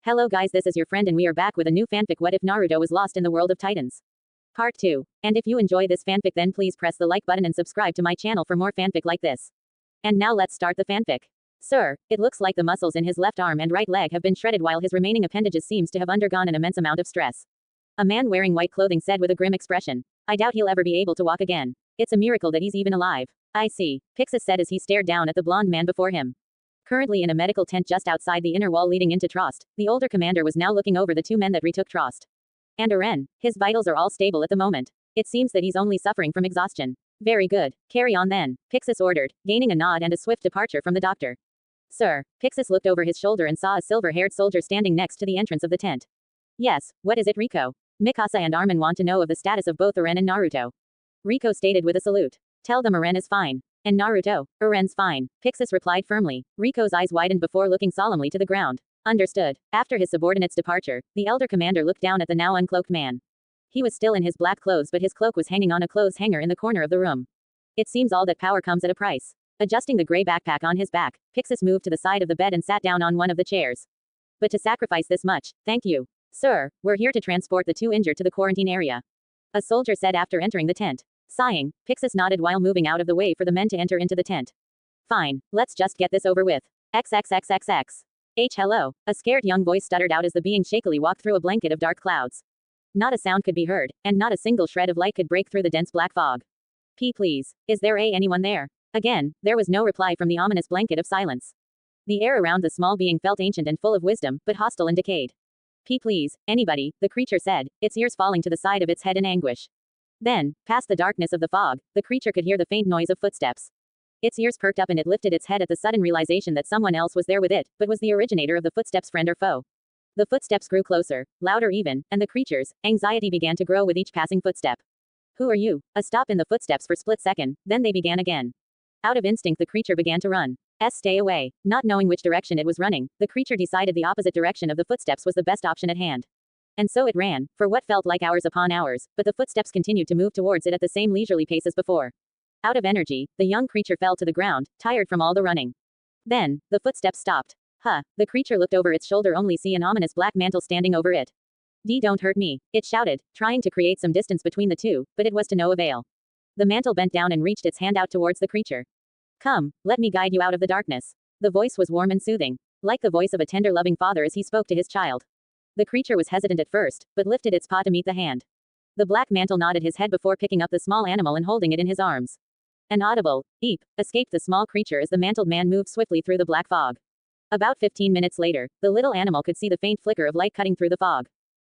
Hello guys, this is your friend and we are back with a new fanfic. What if Naruto was lost in the world of Titans? Part 2. And if you enjoy this fanfic then please press the like button and subscribe to my channel for more fanfic like this. And now let's start the fanfic. Sir, it looks like the muscles in his left arm and right leg have been shredded while his remaining appendages seems to have undergone an immense amount of stress. A man wearing white clothing said with a grim expression. I doubt he'll ever be able to walk again. It's a miracle that he's even alive. I see, Pixis said as he stared down at the blonde man before him. Currently in a medical tent just outside the inner wall leading into Trost, the older commander was now looking over the two men that retook Trost. And Eren, his vitals are all stable at the moment. It seems that he's only suffering from exhaustion. Very good, carry on then, Pixis ordered, gaining a nod and a swift departure from the doctor. Sir, Pixis looked over his shoulder and saw a silver-haired soldier standing next to the entrance of the tent. Yes, what is it Rico? Mikasa and Armin want to know of the status of both Eren and Naruto. Rico stated with a salute. Tell them Eren is fine. And Naruto, Eren's fine, Pixis replied firmly. Rico's eyes widened before looking solemnly to the ground. Understood. After his subordinate's departure, the elder commander looked down at the now uncloaked man. He was still in his black clothes but his cloak was hanging on a clothes hanger in the corner of the room. It seems all that power comes at a price. Adjusting the gray backpack on his back, Pixis moved to the side of the bed and sat down on one of the chairs. But to sacrifice this much, thank you. Sir, we're here to transport the two injured to the quarantine area. A soldier said after entering the tent. Sighing, Pixis nodded while moving out of the way for the men to enter into the tent. Fine, let's just get this over with. XXXXX. Hello, a scared young voice stuttered out as the being shakily walked through a blanket of dark clouds. Not a sound could be heard, and not a single shred of light could break through the dense black fog. Please, is there anyone there? Again, there was no reply from the ominous blanket of silence. The air around the small being felt ancient and full of wisdom, but hostile and decayed. Please, anybody, the creature said, its ears falling to the side of its head in anguish. Then, past the darkness of the fog, the creature could hear the faint noise of footsteps. Its ears perked up and it lifted its head at the sudden realization that someone else was there with it, but was the originator of the footsteps friend or foe. The footsteps grew closer, louder even, and the creature's anxiety began to grow with each passing footstep. Who are you? A stop in the footsteps for split second, then they began again. Out of instinct the creature began to run. Stay away. Not knowing which direction it was running, the creature decided the opposite direction of the footsteps was the best option at hand. And so it ran, for what felt like hours upon hours, but the footsteps continued to move towards it at the same leisurely pace as before. Out of energy, the young creature fell to the ground, tired from all the running. Then, the footsteps stopped. The creature looked over its shoulder only see an ominous black mantle standing over it. Don't hurt me, it shouted, trying to create some distance between the two, but it was to no avail. The mantle bent down and reached its hand out towards the creature. Come, let me guide you out of the darkness. The voice was warm and soothing, like the voice of a tender loving father as he spoke to his child. The creature was hesitant at first, but lifted its paw to meet the hand. The black mantle nodded his head before picking up the small animal and holding it in his arms. An audible eep escaped the small creature as the mantled man moved swiftly through the black fog. About 15 minutes later, the little animal could see the faint flicker of light cutting through the fog.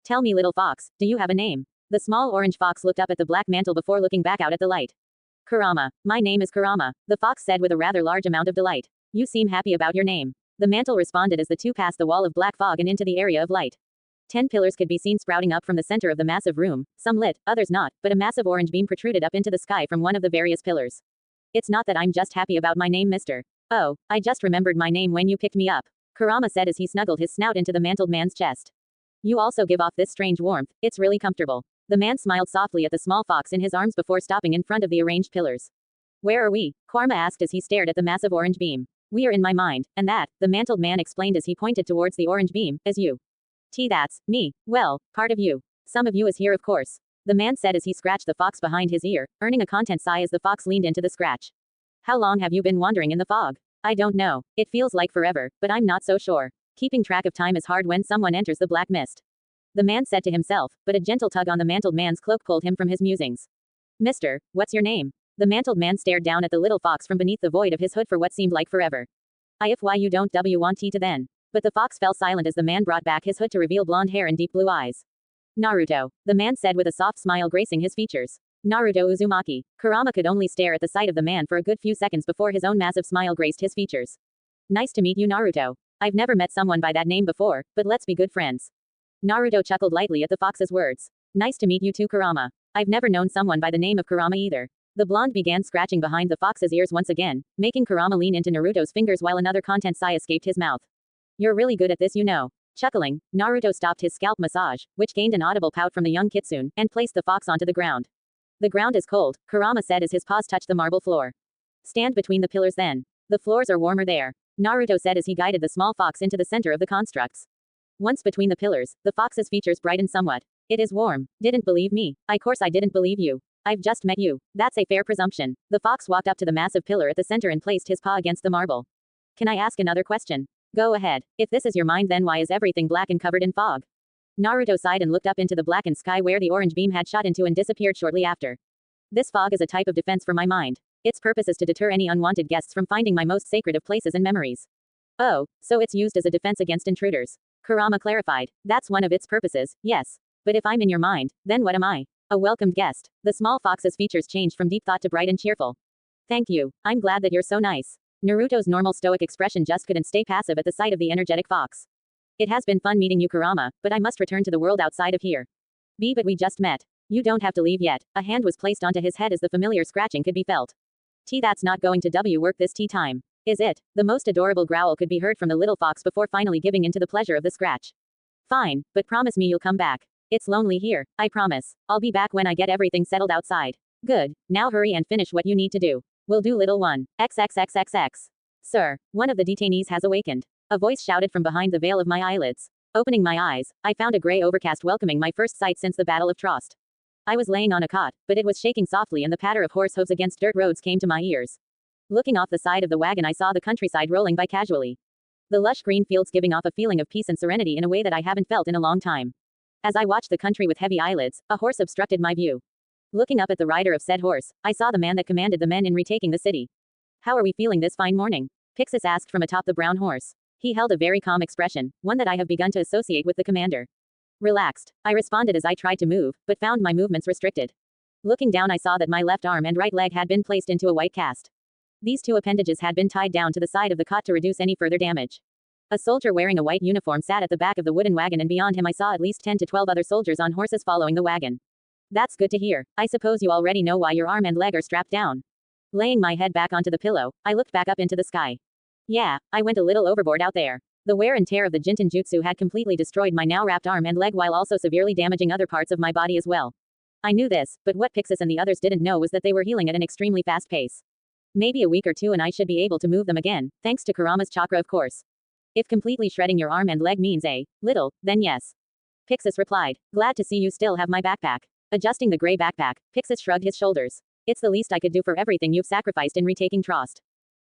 Tell me, little fox, do you have a name? The small orange fox looked up at the black mantle before looking back out at the light. Kurama, my name is Kurama, the fox said with a rather large amount of delight. You seem happy about your name. The mantle responded as the two passed the wall of black fog and into the area of light. 10 pillars could be seen sprouting up from the center of the massive room, some lit, others not, but a massive orange beam protruded up into the sky from one of the various pillars. It's not that I'm just happy about my name, mister. Oh, I just remembered my name when you picked me up, Kurama said as he snuggled his snout into the mantled man's chest. You also give off this strange warmth, it's really comfortable. The man smiled softly at the small fox in his arms before stopping in front of the arranged pillars. Where are we? Kurama asked as he stared at the massive orange beam. We are in my mind, and that, the mantled man explained as he pointed towards the orange beam, as you. That's me. Well, part of you. Some of you is here of course. The man said as he scratched the fox behind his ear, earning a content sigh as the fox leaned into the scratch. How long have you been wandering in the fog? I don't know. It feels like forever, but I'm not so sure. Keeping track of time is hard when someone enters the black mist. The man said to himself, but a gentle tug on the mantled man's cloak pulled him from his musings. Mister, what's your name? The mantled man stared down at the little fox from beneath the void of his hood for what seemed like forever. If why you don't want to then. But the fox fell silent as the man brought back his hood to reveal blonde hair and deep blue eyes. Naruto, the man said with a soft smile gracing his features. Naruto Uzumaki. Kurama could only stare at the sight of the man for a good few seconds before his own massive smile graced his features. Nice to meet you, Naruto. I've never met someone by that name before, but let's be good friends. Naruto chuckled lightly at the fox's words. Nice to meet you too, Kurama. I've never known someone by the name of Kurama either. The blonde began scratching behind the fox's ears once again, making Kurama lean into Naruto's fingers while another content sigh escaped his mouth. You're really good at this, you know. Chuckling, Naruto stopped his scalp massage, which gained an audible pout from the young kitsune, and placed the fox onto the ground. The ground is cold, Kurama said as his paws touched the marble floor. Stand between the pillars then. The floors are warmer there. Naruto said as he guided the small fox into the center of the constructs. Once between the pillars, the fox's features brightened somewhat. It is warm. Didn't believe me. Of course I didn't believe you. I've just met you. That's a fair presumption. The fox walked up to the massive pillar at the center and placed his paw against the marble. Can I ask another question? Go ahead. If this is your mind, then why is everything black and covered in fog? Naruto sighed and looked up into the blackened sky where the orange beam had shot into and disappeared shortly after. This fog is a type of defense for my mind. Its purpose is to deter any unwanted guests from finding my most sacred of places and memories. Oh, so it's used as a defense against intruders. Kurama clarified. That's one of its purposes, yes. But if I'm in your mind, then what am I? A welcomed guest. The small fox's features changed from deep thought to bright and cheerful. Thank you. I'm glad that you're so nice. Naruto's normal stoic expression just couldn't stay passive at the sight of the energetic fox. It has been fun meeting you, Kurama, but I must return to the world outside of here. But we just met. You don't have to leave yet. A hand was placed onto his head as the familiar scratching could be felt. That's not going to work this tea time. Is it? The most adorable growl could be heard from the little fox before finally giving in to the pleasure of the scratch. Fine, but promise me you'll come back. It's lonely here, I promise. I'll be back when I get everything settled outside. Good, now hurry and finish what you need to do. Will do, little one. XXXXX. Sir, one of the detainees has awakened. A voice shouted from behind the veil of my eyelids. Opening my eyes, I found a gray overcast welcoming my first sight since the Battle of Trost. I was laying on a cot, but it was shaking softly and the patter of horse hooves against dirt roads came to my ears. Looking off the side of the wagon, I saw the countryside rolling by casually. The lush green fields giving off a feeling of peace and serenity in a way that I haven't felt in a long time. As I watched the country with heavy eyelids, a horse obstructed my view. Looking up at the rider of said horse, I saw the man that commanded the men in retaking the city. How are we feeling this fine morning? Pixis asked from atop the brown horse. He held a very calm expression, one that I have begun to associate with the commander. Relaxed, I responded as I tried to move, but found my movements restricted. Looking down, I saw that my left arm and right leg had been placed into a white cast. These two appendages had been tied down to the side of the cot to reduce any further damage. A soldier wearing a white uniform sat at the back of the wooden wagon, and beyond him I saw at least 10 to 12 other soldiers on horses following the wagon. That's good to hear. I suppose you already know why your arm and leg are strapped down. Laying my head back onto the pillow, I looked back up into the sky. Yeah, I went a little overboard out there. The wear and tear of the Jinten Jutsu had completely destroyed my now wrapped arm and leg while also severely damaging other parts of my body as well. I knew this, but what Pixis and the others didn't know was that they were healing at an extremely fast pace. Maybe a week or two and I should be able to move them again, thanks to Kurama's chakra, of course. If completely shredding your arm and leg means a little, then yes. Pixis replied. Glad to see you still have my backpack. Adjusting the gray backpack, Pixis shrugged his shoulders. It's the least I could do for everything you've sacrificed in retaking Trost.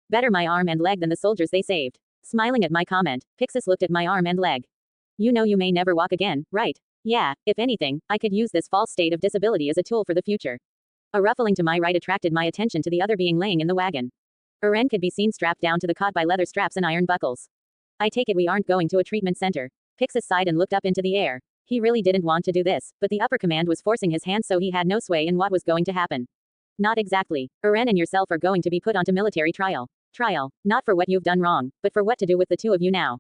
Better my arm and leg than the soldiers they saved. Smiling at my comment, Pixis looked at my arm and leg. You know you may never walk again, right? Yeah, if anything, I could use this false state of disability as a tool for the future. A ruffling to my right attracted my attention to the other being laying in the wagon. Eren could be seen strapped down to the cot by leather straps and iron buckles. I take it we aren't going to a treatment center. Pixis sighed and looked up into the air. He really didn't want to do this, but the upper command was forcing his hand, so he had no sway in what was going to happen. Not exactly. Eren and yourself are going to be put onto military trial. Trial, not for what you've done wrong, but for what to do with the two of you now.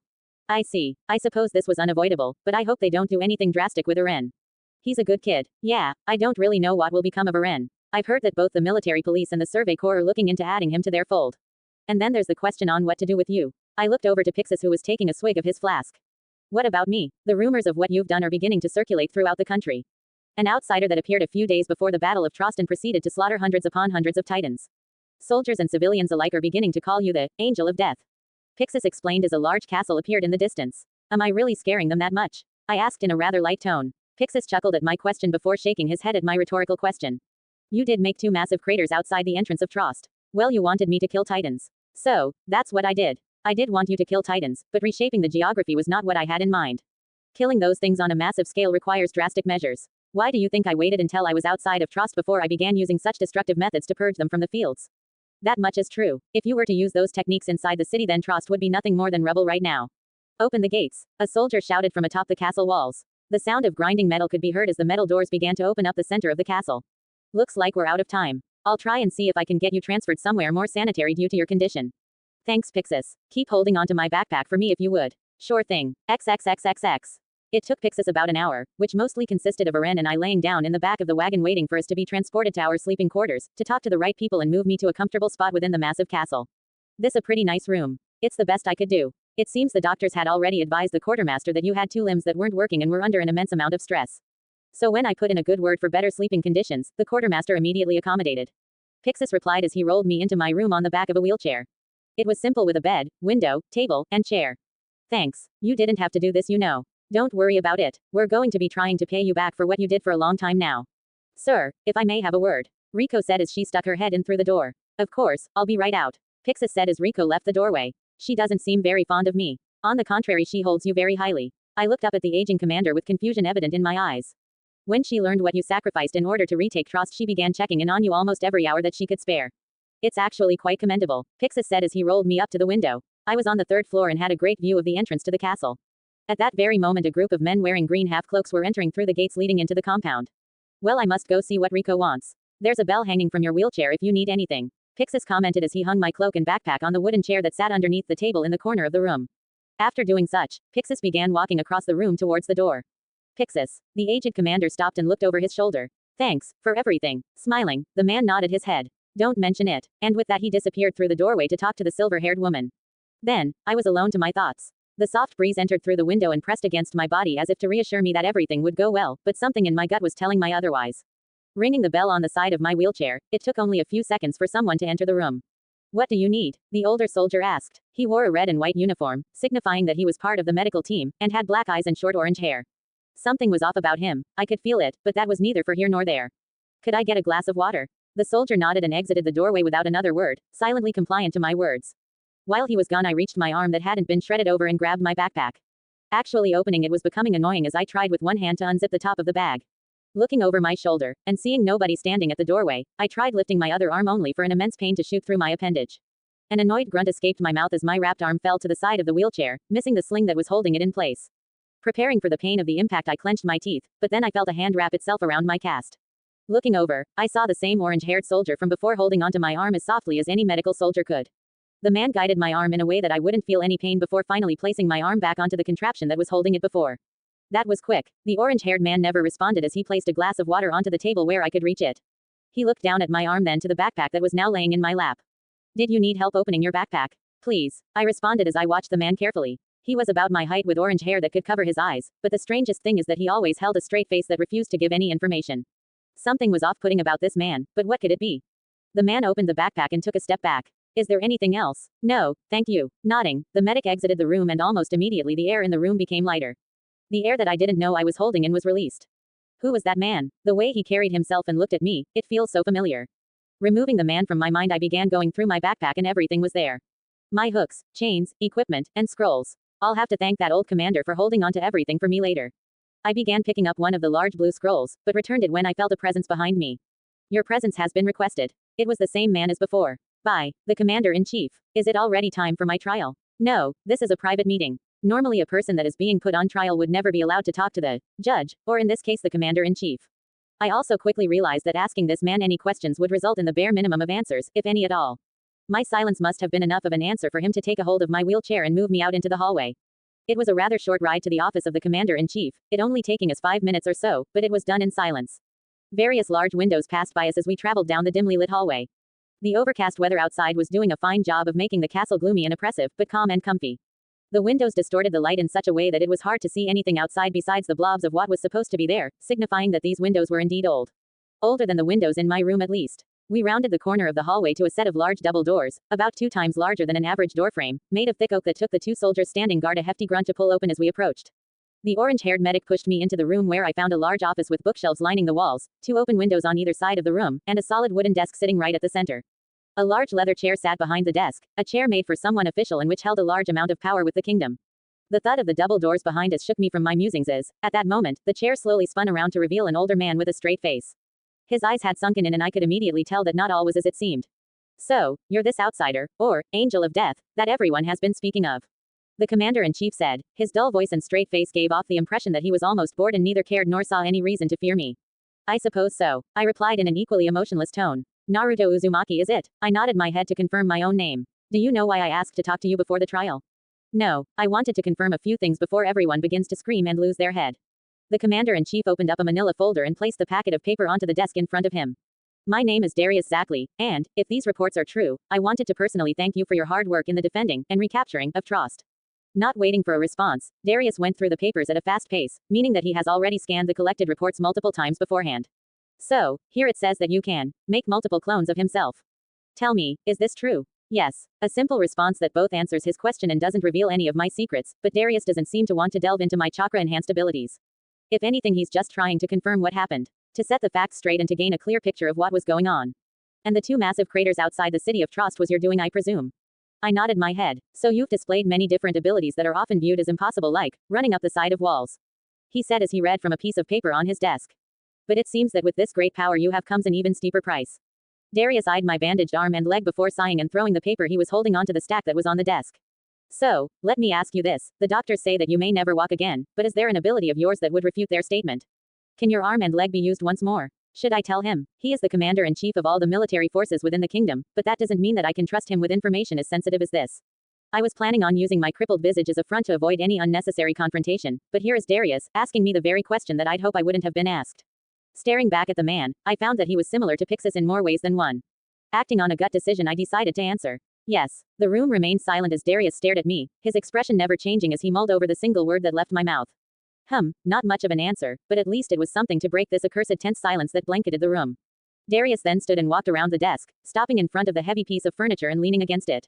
I see. I suppose this was unavoidable, but I hope they don't do anything drastic with Eren. He's a good kid. Yeah, I don't really know what will become of Eren. I've heard that both the military police and the survey corps are looking into adding him to their fold. And then there's the question on what to do with you. I looked over to Pixis, who was taking a swig of his flask. What about me? The rumors of what you've done are beginning to circulate throughout the country. An outsider that appeared a few days before the Battle of Trost and proceeded to slaughter hundreds upon hundreds of titans. Soldiers and civilians alike are beginning to call you the Angel of Death. Pixis explained as a large castle appeared in the distance. Am I really scaring them that much? I asked in a rather light tone. Pixis chuckled at my question before shaking his head at my rhetorical question. You did make 2 massive craters outside the entrance of Trost. Well, you wanted me to kill titans. So, that's what I did. I did want you to kill titans, but reshaping the geography was not what I had in mind. Killing those things on a massive scale requires drastic measures. Why do you think I waited until I was outside of Trost before I began using such destructive methods to purge them from the fields? That much is true. If you were to use those techniques inside the city, then Trost would be nothing more than rubble right now. Open the gates. A soldier shouted from atop the castle walls. The sound of grinding metal could be heard as the metal doors began to open up the center of the castle. Looks like we're out of time. I'll try and see if I can get you transferred somewhere more sanitary due to your condition. Thanks, Pixis. Keep holding onto my backpack for me if you would. Sure thing. XXXXX. It took Pixis about an hour, which mostly consisted of Eren and I laying down in the back of the wagon waiting for us to be transported to our sleeping quarters, to talk to the right people and move me to a comfortable spot within the massive castle. This a pretty nice room. It's the best I could do. It seems the doctors had already advised the quartermaster that you had 2 limbs that weren't working and were under an immense amount of stress. So when I put in a good word for better sleeping conditions, the quartermaster immediately accommodated. Pixis replied as he rolled me into my room on the back of a wheelchair. It was simple with a bed, window, table, and chair. Thanks. You didn't have to do this, you know. Don't worry about it. We're going to be trying to pay you back for what you did for a long time now. Sir, if I may have a word, Rico said as she stuck her head in through the door. Of course, I'll be right out, Pixis said as Rico left the doorway. She doesn't seem very fond of me. On the contrary, she holds you very highly. I looked up at the aging commander with confusion evident in my eyes. When she learned what you sacrificed in order to retake trust, she began checking in on you almost every hour that she could spare. It's actually quite commendable, Pixis said as he rolled me up to the window. I was on the third floor and had a great view of the entrance to the castle. At that very moment, a group of men wearing green half-cloaks were entering through the gates leading into the compound. Well, I must go see what Rico wants. There's a bell hanging from your wheelchair if you need anything, Pixis commented as he hung my cloak and backpack on the wooden chair that sat underneath the table in the corner of the room. After doing such, Pixis began walking across the room towards the door. Pixis. The aged commander stopped and looked over his shoulder. Thanks, for everything. Smiling, the man nodded his head. Don't mention it. And with that he disappeared through the doorway to talk to the silver-haired woman. Then, I was alone to my thoughts. The soft breeze entered through the window and pressed against my body as if to reassure me that everything would go well, but something in my gut was telling my otherwise. Ringing the bell on the side of my wheelchair, it took only a few seconds for someone to enter the room. What do you need? The older soldier asked. He wore a red and white uniform, signifying that he was part of the medical team, and had black eyes and short orange hair. Something was off about him. I could feel it, but that was neither for here nor there. Could I get a glass of water? The soldier nodded and exited the doorway without another word, silently compliant to my words. While he was gone, I reached my arm that hadn't been shredded over and grabbed my backpack. Actually opening it was becoming annoying as I tried with one hand to unzip the top of the bag. Looking over my shoulder, and seeing nobody standing at the doorway, I tried lifting my other arm only for an immense pain to shoot through my appendage. An annoyed grunt escaped my mouth as my wrapped arm fell to the side of the wheelchair, missing the sling that was holding it in place. Preparing for the pain of the impact, I clenched my teeth, but then I felt a hand wrap itself around my cast. Looking over, I saw the same orange-haired soldier from before holding onto my arm as softly as any medical soldier could. The man guided my arm in a way that I wouldn't feel any pain before finally placing my arm back onto the contraption that was holding it before. That was quick. The orange-haired man never responded as he placed a glass of water onto the table where I could reach it. He looked down at my arm, then to the backpack that was now laying in my lap. Did you need help opening your backpack? Please, I responded as I watched the man carefully. He was about my height with orange hair that could cover his eyes, but the strangest thing is that he always held a straight face that refused to give any information. Something was off-putting about this man, but what could it be? The man opened the backpack and took a step back. Is there anything else? No, thank you. Nodding, the medic exited the room and almost immediately the air in the room became lighter. The air that I didn't know I was holding in was released. Who was that man? The way he carried himself and looked at me, it feels so familiar. Removing the man from my mind, I began going through my backpack and everything was there. My hooks, chains, equipment, and scrolls. I'll have to thank that old commander for holding on to everything for me later. I began picking up one of the large blue scrolls, but returned it when I felt a presence behind me. Your presence has been requested. It was the same man as before. By the commander-in-chief. Is it already time for my trial? No, this is a private meeting. Normally a person that is being put on trial would never be allowed to talk to the judge, or in this case the commander-in-chief. I also quickly realized that asking this man any questions would result in the bare minimum of answers, if any at all. My silence must have been enough of an answer for him to take a hold of my wheelchair and move me out into the hallway. It was a rather short ride to the office of the commander-in-chief, it only taking us 5 minutes or so, but it was done in silence. Various large windows passed by us as we traveled down the dimly lit hallway. The overcast weather outside was doing a fine job of making the castle gloomy and oppressive, but calm and comfy. The windows distorted the light in such a way that it was hard to see anything outside besides the blobs of what was supposed to be there, signifying that these windows were indeed old. Older than the windows in my room at least. We rounded the corner of the hallway to a set of large double doors, about 2 times larger than an average doorframe, made of thick oak that took the 2 soldiers standing guard a hefty grunt to pull open as we approached. The orange-haired medic pushed me into the room where I found a large office with bookshelves lining the walls, 2 open windows on either side of the room, and a solid wooden desk sitting right at the center. A large leather chair sat behind the desk, a chair made for someone official and which held a large amount of power with the kingdom. The thud of the double doors behind us shook me from my musings as, at that moment, the chair slowly spun around to reveal an older man with a straight face. His eyes had sunken in and I could immediately tell that not all was as it seemed. So, you're this outsider, or, angel of death, that everyone has been speaking of. The commander-in-chief said. His dull voice and straight face gave off the impression that he was almost bored and neither cared nor saw any reason to fear me. I suppose so, I replied in an equally emotionless tone. Naruto Uzumaki is it? I nodded my head to confirm my own name. Do you know why I asked to talk to you before the trial? No, I wanted to confirm a few things before everyone begins to scream and lose their head. The commander-in-chief opened up a manila folder and placed the packet of paper onto the desk in front of him. My name is Darius Zackley, and, if these reports are true, I wanted to personally thank you for your hard work in the defending and recapturing of trust. Not waiting for a response, Darius went through the papers at a fast pace, meaning that he has already scanned the collected reports multiple times beforehand. So, here it says that you can make multiple clones of himself. Tell me, is this true? Yes. A simple response that both answers his question and doesn't reveal any of my secrets, but Darius doesn't seem to want to delve into my chakra-enhanced abilities. If anything, he's just trying to confirm what happened. To set the facts straight and to gain a clear picture of what was going on. And the two massive craters outside the city of Trost was your doing, I presume. I nodded my head. So you've displayed many different abilities that are often viewed as impossible, like running up the side of walls. He said as he read from a piece of paper on his desk. But it seems that with this great power you have comes an even steeper price. Darius eyed my bandaged arm and leg before sighing and throwing the paper he was holding onto the stack that was on the desk. So, let me ask you this. The doctors say that you may never walk again, but is there an ability of yours that would refute their statement? Can your arm and leg be used once more? Should I tell him? He is the commander-in-chief of all the military forces within the kingdom, but that doesn't mean that I can trust him with information as sensitive as this. I was planning on using my crippled visage as a front to avoid any unnecessary confrontation, but here is Darius, asking me the very question that I'd hope I wouldn't have been asked. Staring back at the man, I found that he was similar to Pixis in more ways than one. Acting on a gut decision, I decided to answer. Yes. The room remained silent as Darius stared at me, his expression never changing as he mulled over the single word that left my mouth. Not much of an answer, but at least it was something to break this accursed tense silence that blanketed the room. Darius then stood and walked around the desk, stopping in front of the heavy piece of furniture and leaning against it.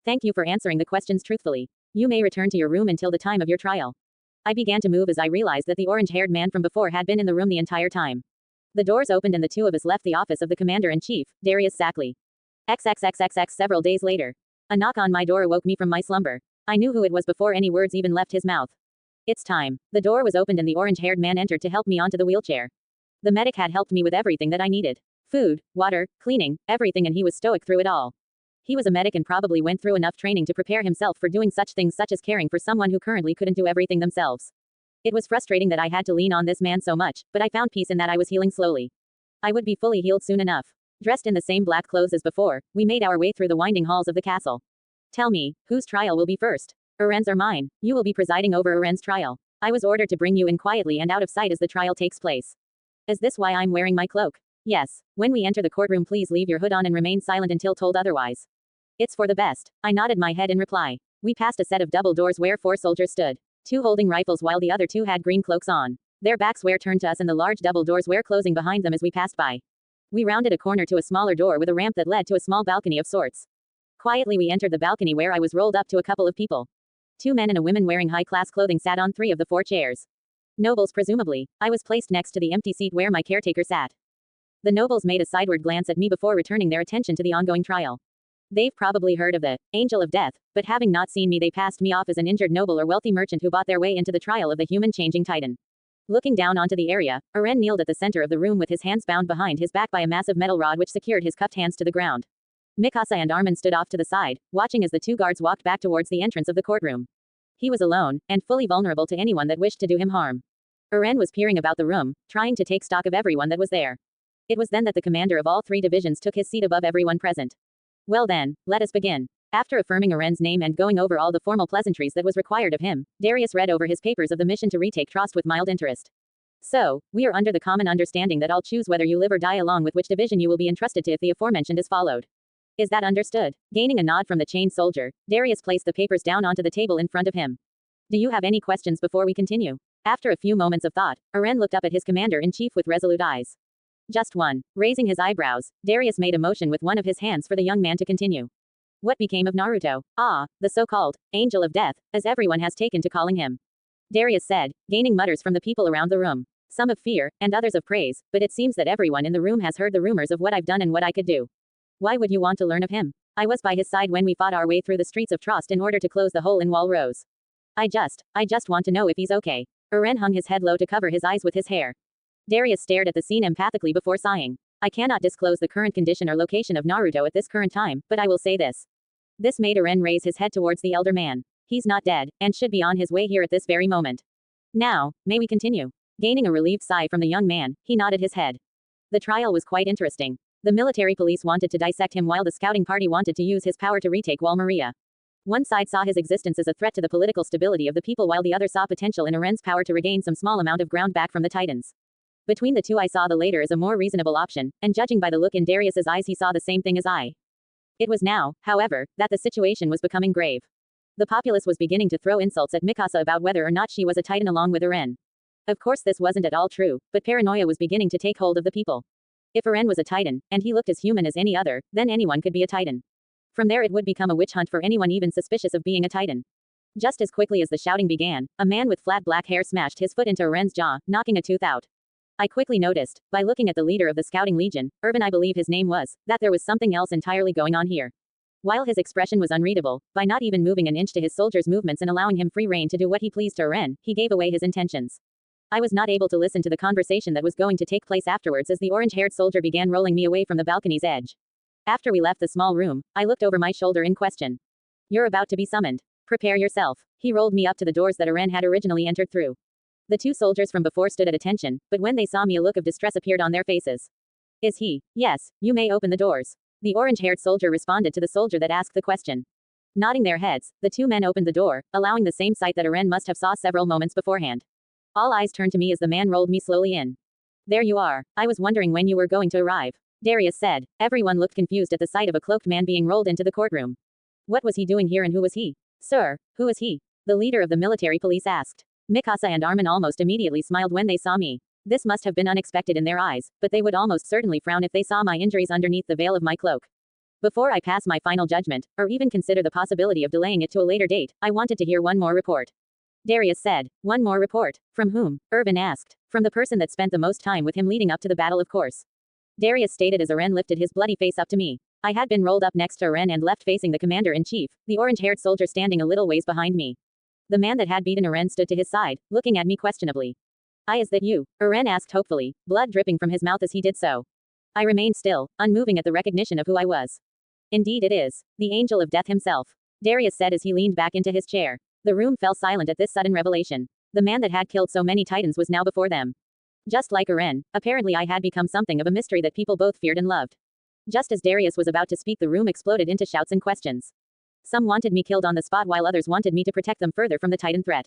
Thank you for answering the questions truthfully. You may return to your room until the time of your trial. I began to move as I realized that the orange-haired man from before had been in the room the entire time. The doors opened and the two of us left the office of the commander-in-chief, Darius Sackley. XXXXX several days later. A knock on my door awoke me from my slumber. I knew who it was before any words even left his mouth. It's time. The door was opened and the orange-haired man entered to help me onto the wheelchair. The medic had helped me with everything that I needed. Food, water, cleaning, everything, and he was stoic through it all. He was a medic and probably went through enough training to prepare himself for doing such things such as caring for someone who currently couldn't do everything themselves. It was frustrating that I had to lean on this man so much, but I found peace in that I was healing slowly. I would be fully healed soon enough. Dressed in the same black clothes as before, we made our way through the winding halls of the castle. Tell me, whose trial will be first? Uren's or mine? You will be presiding over Uren's trial. I was ordered to bring you in quietly and out of sight as the trial takes place. Is this why I'm wearing my cloak? Yes. When we enter the courtroom, please leave your hood on and remain silent until told otherwise. It's for the best. I nodded my head in reply. We passed a set of double doors where 4 soldiers stood, 2 holding rifles while the other 2 had green cloaks on. Their backs were turned to us and the large double doors were closing behind them as we passed by. We rounded a corner to a smaller door with a ramp that led to a small balcony of sorts. Quietly we entered the balcony where I was rolled up to a couple of people. 2 men and a woman wearing high-class clothing sat on 3 of the 4 chairs. Nobles presumably. I was placed next to the empty seat where my caretaker sat. The nobles made a sideward glance at me before returning their attention to the ongoing trial. They've probably heard of the Angel of Death, but having not seen me, they passed me off as an injured noble or wealthy merchant who bought their way into the trial of the human-changing titan. Looking down onto the area, Uren kneeled at the center of the room with his hands bound behind his back by a massive metal rod which secured his cupped hands to the ground. Mikasa and Armin stood off to the side, watching as the 2 guards walked back towards the entrance of the courtroom. He was alone, and fully vulnerable to anyone that wished to do him harm. Uren was peering about the room, trying to take stock of everyone that was there. It was then that the commander of all 3 divisions took his seat above everyone present. Well then, let us begin. After affirming Uren's name and going over all the formal pleasantries that was required of him, Darius read over his papers of the mission to retake Trost with mild interest. So, we are under the common understanding that I'll choose whether you live or die along with which division you will be entrusted to if the aforementioned is followed. Is that understood? Gaining a nod from the chained soldier, Darius placed the papers down onto the table in front of him. Do you have any questions before we continue? After a few moments of thought, Uren looked up at his commander-in-chief with resolute eyes. Just one. Raising his eyebrows, Darius made a motion with one of his hands for the young man to continue. What became of Naruto? Ah, the so-called Angel of Death, as everyone has taken to calling him. Darius said, gaining mutters from the people around the room. Some of fear, and others of praise, but it seems that everyone in the room has heard the rumors of what I've done and what I could do. Why would you want to learn of him? I was by his side when we fought our way through the streets of Trost in order to close the hole in Wall Rose. I just want to know if he's okay. Uren hung his head low to cover his eyes with his hair. Darius stared at the scene empathically before sighing. I cannot disclose the current condition or location of Naruto at this current time, but I will say this. This made Uren raise his head towards the elder man. He's not dead, and should be on his way here at this very moment. Now, may we continue? Gaining a relieved sigh from the young man, he nodded his head. The trial was quite interesting. The military police wanted to dissect him while the scouting party wanted to use his power to retake Wall Maria. One side saw his existence as a threat to the political stability of the people while the other saw potential in Uren's power to regain some small amount of ground back from the Titans. Between the two, I saw the later as a more reasonable option, and judging by the look in Darius's eyes, he saw the same thing as I. It was now, however, that the situation was becoming grave. The populace was beginning to throw insults at Mikasa about whether or not she was a Titan along with Uren. Of course this wasn't at all true, but paranoia was beginning to take hold of the people. If Uren was a Titan, and he looked as human as any other, then anyone could be a Titan. From there it would become a witch hunt for anyone even suspicious of being a Titan. Just as quickly as the shouting began, a man with flat black hair smashed his foot into Eren's jaw, knocking a tooth out. I quickly noticed, by looking at the leader of the Scouting Legion, Irvin I believe his name was, that there was something else entirely going on here. While his expression was unreadable, by not even moving an inch to his soldiers' movements and allowing him free rein to do what he pleased to Eren, he gave away his intentions. I was not able to listen to the conversation that was going to take place afterwards as the orange-haired soldier began rolling me away from the balcony's edge. After we left the small room, I looked over my shoulder in question. You're about to be summoned. Prepare yourself. He rolled me up to the doors that Eren had originally entered through. The two soldiers from before stood at attention, but when they saw me a look of distress appeared on their faces. Is he? Yes, you may open the doors. The orange-haired soldier responded to the soldier that asked the question. Nodding their heads, the two men opened the door, allowing the same sight that Eren must have saw several moments beforehand. All eyes turned to me as the man rolled me slowly in. There you are. I was wondering when you were going to arrive. Darius said. Everyone looked confused at the sight of a cloaked man being rolled into the courtroom. What was he doing here and who was he? Sir, who is he? The leader of the military police asked. Mikasa and Armin almost immediately smiled when they saw me. This must have been unexpected in their eyes, but they would almost certainly frown if they saw my injuries underneath the veil of my cloak. Before I pass my final judgment, or even consider the possibility of delaying it to a later date, I wanted to hear one more report. Darius said. One more report? From whom? Irvin asked. From the person that spent the most time with him leading up to the battle, of course. Darius stated as Eren lifted his bloody face up to me. I had been rolled up next to Eren and left facing the commander-in-chief, the orange-haired soldier standing a little ways behind me. The man that had beaten Eren stood to his side, looking at me questionably. Is that you? Eren asked hopefully, blood dripping from his mouth as he did so. I remained still, unmoving at the recognition of who I was. Indeed it is. The angel of death himself. Darius said as he leaned back into his chair. The room fell silent at this sudden revelation. The man that had killed so many Titans was now before them. Just like Eren, apparently I had become something of a mystery that people both feared and loved. Just as Darius was about to speak, the room exploded into shouts and questions. Some wanted me killed on the spot while others wanted me to protect them further from the Titan threat.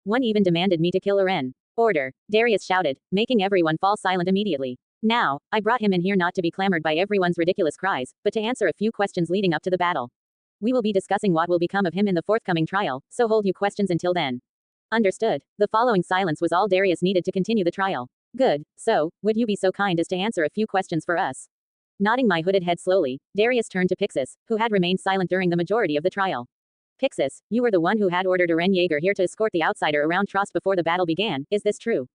One even demanded me to kill Eren. Order, Darius shouted, making everyone fall silent immediately. Now, I brought him in here not to be clamored by everyone's ridiculous cries, but to answer a few questions leading up to the battle. We will be discussing what will become of him in the forthcoming trial, so hold your questions until then. Understood. The following silence was all Darius needed to continue the trial. Good, so, would you be so kind as to answer a few questions for us? Nodding my hooded head slowly, Darius turned to Pixis, who had remained silent during the majority of the trial. Pixis, you were the one who had ordered Eren Yeager here to escort the outsider around Trost before the battle began, is this true?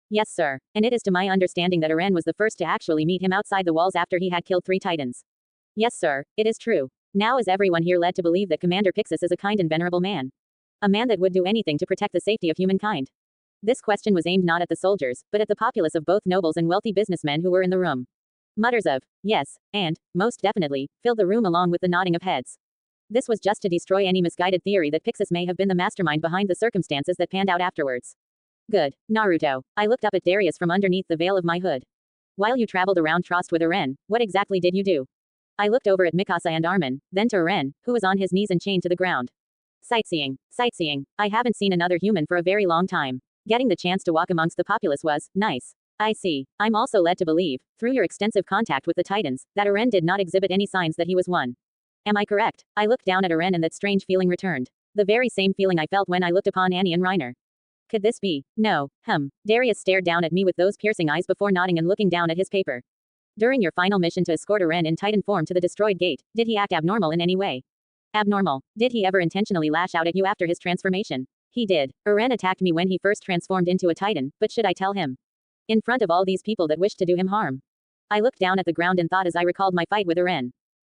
Yes, sir, and it is to my understanding that Eren was the first to actually meet him outside the walls after he had killed 3 Titans. Yes, sir, it is true. Now is everyone here led to believe that Commander Pixis is a kind and venerable man? A man that would do anything to protect the safety of humankind? This question was aimed not at the soldiers, but at the populace of both nobles and wealthy businessmen who were in the room. Mutters of, yes, and, most definitely, filled the room along with the nodding of heads. This was just to destroy any misguided theory that Pixis may have been the mastermind behind the circumstances that panned out afterwards. Good, Naruto. I looked up at Darius from underneath the veil of my hood. While you traveled around Trost with Eren, what exactly did you do? I looked over at Mikasa and Armin, then to Eren, who was on his knees and chained to the ground. Sightseeing. Sightseeing. I haven't seen another human for a very long time. Getting the chance to walk amongst the populace was nice. I see. I'm also led to believe, through your extensive contact with the Titans, that Eren did not exhibit any signs that he was one. Am I correct? I looked down at Eren and that strange feeling returned. The very same feeling I felt when I looked upon Annie and Reiner. Could this be? No. Darius stared down at me with those piercing eyes before nodding and looking down at his paper. During your final mission to escort Eren in Titan form to the destroyed gate, did he act abnormal in any way? Abnormal. Did he ever intentionally lash out at you after his transformation? He did. Eren attacked me when he first transformed into a Titan, but should I tell him? In front of all these people that wished to do him harm. I looked down at the ground and thought as I recalled my fight with Eren.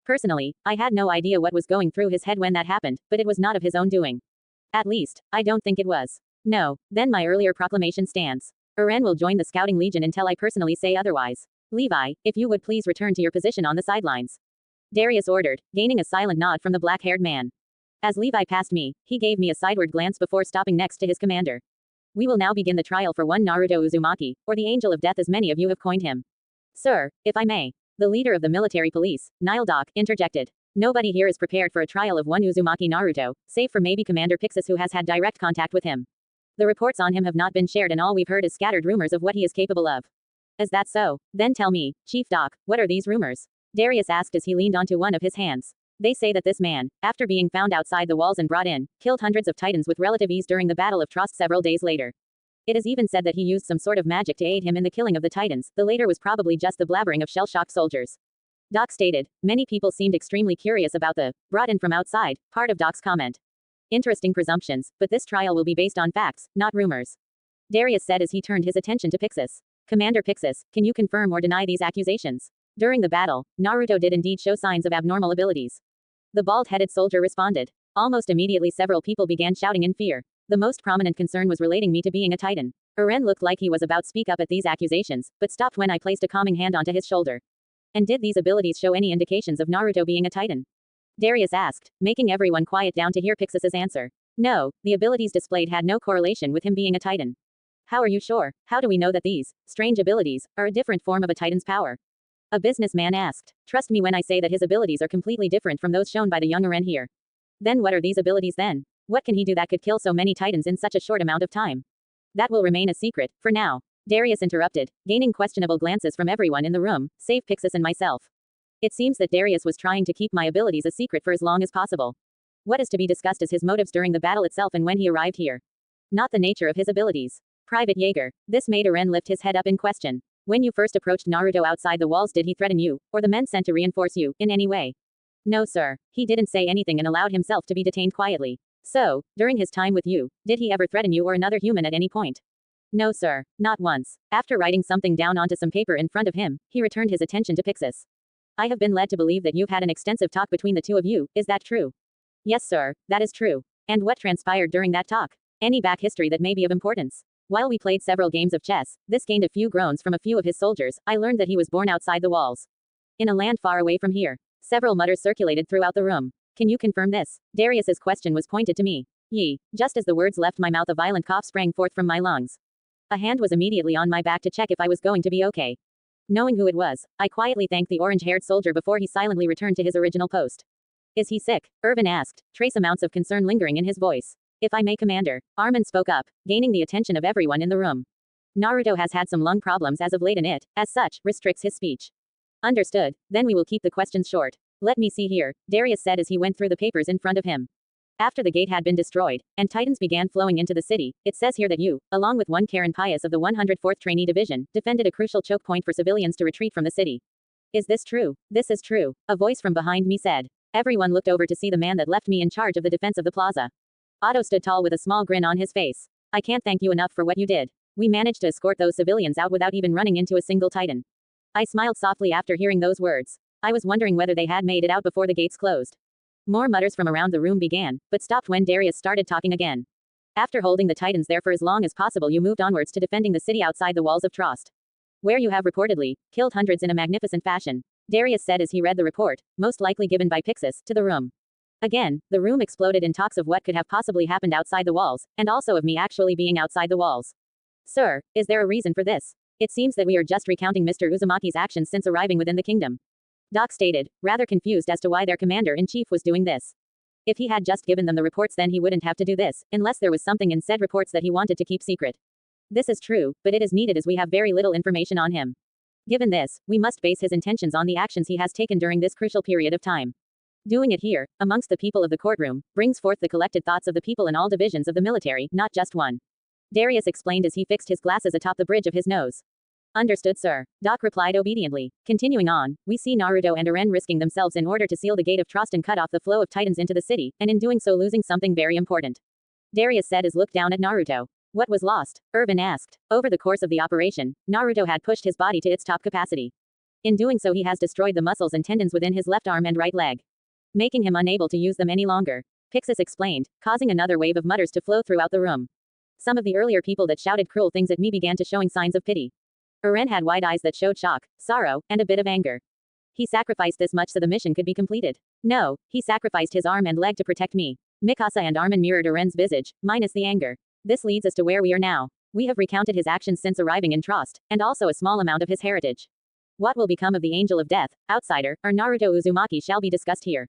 Personally, I had no idea what was going through his head when that happened, but it was not of his own doing. At least, I don't think it was. No, then my earlier proclamation stands. Eren will join the Scouting Legion until I personally say otherwise. Levi, if you would please return to your position on the sidelines. Darius ordered, gaining a silent nod from the black-haired man. As Levi passed me, he gave me a sideward glance before stopping next to his commander. We will now begin the trial for one Naruto Uzumaki, or the Angel of Death as many of you have coined him. Sir, if I may. The leader of the military police, Nildoc, interjected. Nobody here is prepared for a trial of one Uzumaki Naruto, save for maybe Commander Pixis who has had direct contact with him. The reports on him have not been shared and all we've heard is scattered rumors of what he is capable of. Is that so? Then tell me, Chief Doc, what are these rumors? Darius asked as he leaned onto one of his hands. They say that this man, after being found outside the walls and brought in, killed hundreds of Titans with relative ease during the Battle of Trost several days later. It is even said that he used some sort of magic to aid him in the killing of the Titans, the later was probably just the blabbering of shell-shocked soldiers. Doc stated. Many people seemed extremely curious about the brought in from outside part of Doc's comment. Interesting presumptions, but this trial will be based on facts, not rumors. Darius said as he turned his attention to Pixis. Commander Pixis, can you confirm or deny these accusations? During the battle, Naruto did indeed show signs of abnormal abilities. The bald-headed soldier responded. Almost immediately several people began shouting in fear. The most prominent concern was relating me to being a titan. Eren looked like he was about to speak up at these accusations, but stopped when I placed a calming hand onto his shoulder. And did these abilities show any indications of Naruto being a titan? Darius asked, making everyone quiet down to hear Pixis's answer. No, the abilities displayed had no correlation with him being a titan. How are you sure? How do we know that these strange abilities are a different form of a titan's power? A businessman asked. Trust me when I say that his abilities are completely different from those shown by the young Eren here. Then what are these abilities then? What can he do that could kill so many titans in such a short amount of time? That will remain a secret, for now. Darius interrupted, gaining questionable glances from everyone in the room, save Pixis and myself. It seems that Darius was trying to keep my abilities a secret for as long as possible. What is to be discussed is his motives during the battle itself and when he arrived here. Not the nature of his abilities. Private Jaeger. This made Eren lift his head up in question. When you first approached Naruto outside the walls, did he threaten you, or the men sent to reinforce you, in any way? No, sir. He didn't say anything and allowed himself to be detained quietly. So, during his time with you, did he ever threaten you or another human at any point? No, sir. Not once. After writing something down onto some paper in front of him, he returned his attention to Pixis. I have been led to believe that you've had an extensive talk between the two of you, is that true? Yes, sir, that is true. And what transpired during that talk? Any back history that may be of importance? While we played several games of chess, this gained a few groans from a few of his soldiers. I learned that he was born outside the walls. In a land far away from here. Several mutters circulated throughout the room. Can you confirm this? Darius's question was pointed to me. Just as the words left my mouth, a violent cough sprang forth from my lungs. A hand was immediately on my back to check if I was going to be okay. Knowing who it was, I quietly thanked the orange-haired soldier before he silently returned to his original post. Is he sick? Irvin asked, trace amounts of concern lingering in his voice. If I may, Commander. Armin spoke up, gaining the attention of everyone in the room. Naruto has had some lung problems as of late and it, as such, restricts his speech. Understood, then we will keep the questions short. Let me see here, Darius said as he went through the papers in front of him. After the gate had been destroyed, and titans began flowing into the city, it says here that you, along with one Karen Pius of the 104th Trainee Division, defended a crucial choke point for civilians to retreat from the city. Is this true? This is true, a voice from behind me said. Everyone looked over to see the man that left me in charge of the defense of the plaza. Otto stood tall with a small grin on his face. I can't thank you enough for what you did. We managed to escort those civilians out without even running into a single titan. I smiled softly after hearing those words. I was wondering whether they had made it out before the gates closed. More mutters from around the room began, but stopped when Darius started talking again. After holding the titans there for as long as possible, you moved onwards to defending the city outside the walls of Trost, where you have reportedly killed hundreds in a magnificent fashion. Darius said as he read the report, most likely given by Pixis, to the room. Again, the room exploded in talks of what could have possibly happened outside the walls, and also of me actually being outside the walls. Sir, is there a reason for this? It seems that we are just recounting Mr. Uzumaki's actions since arriving within the kingdom. Doc stated, rather confused as to why their commander-in-chief was doing this. If he had just given them the reports, then he wouldn't have to do this, unless there was something in said reports that he wanted to keep secret. This is true, but it is needed as we have very little information on him. Given this, we must base his intentions on the actions he has taken during this crucial period of time. Doing it here, amongst the people of the courtroom, brings forth the collected thoughts of the people in all divisions of the military, not just one. Darius explained as he fixed his glasses atop the bridge of his nose. Understood, sir. Doc replied obediently. Continuing on, we see Naruto and Eren risking themselves in order to seal the gate of Trost and cut off the flow of titans into the city, and in doing so losing something very important. Darius said as looked down at Naruto. What was lost? Irvin asked. Over the course of the operation, Naruto had pushed his body to its top capacity. In doing so he has destroyed the muscles and tendons within his left arm and right leg, making him unable to use them any longer. Pixis explained, causing another wave of mutters to flow throughout the room. Some of the earlier people that shouted cruel things at me began to showing signs of pity. Eren had wide eyes that showed shock, sorrow, and a bit of anger. He sacrificed this much so the mission could be completed. No, he sacrificed his arm and leg to protect me. Mikasa and Armin mirrored Eren's visage, minus the anger. This leads us to where we are now. We have recounted his actions since arriving in Trost, and also a small amount of his heritage. What will become of the Angel of Death, outsider, or Naruto Uzumaki shall be discussed here.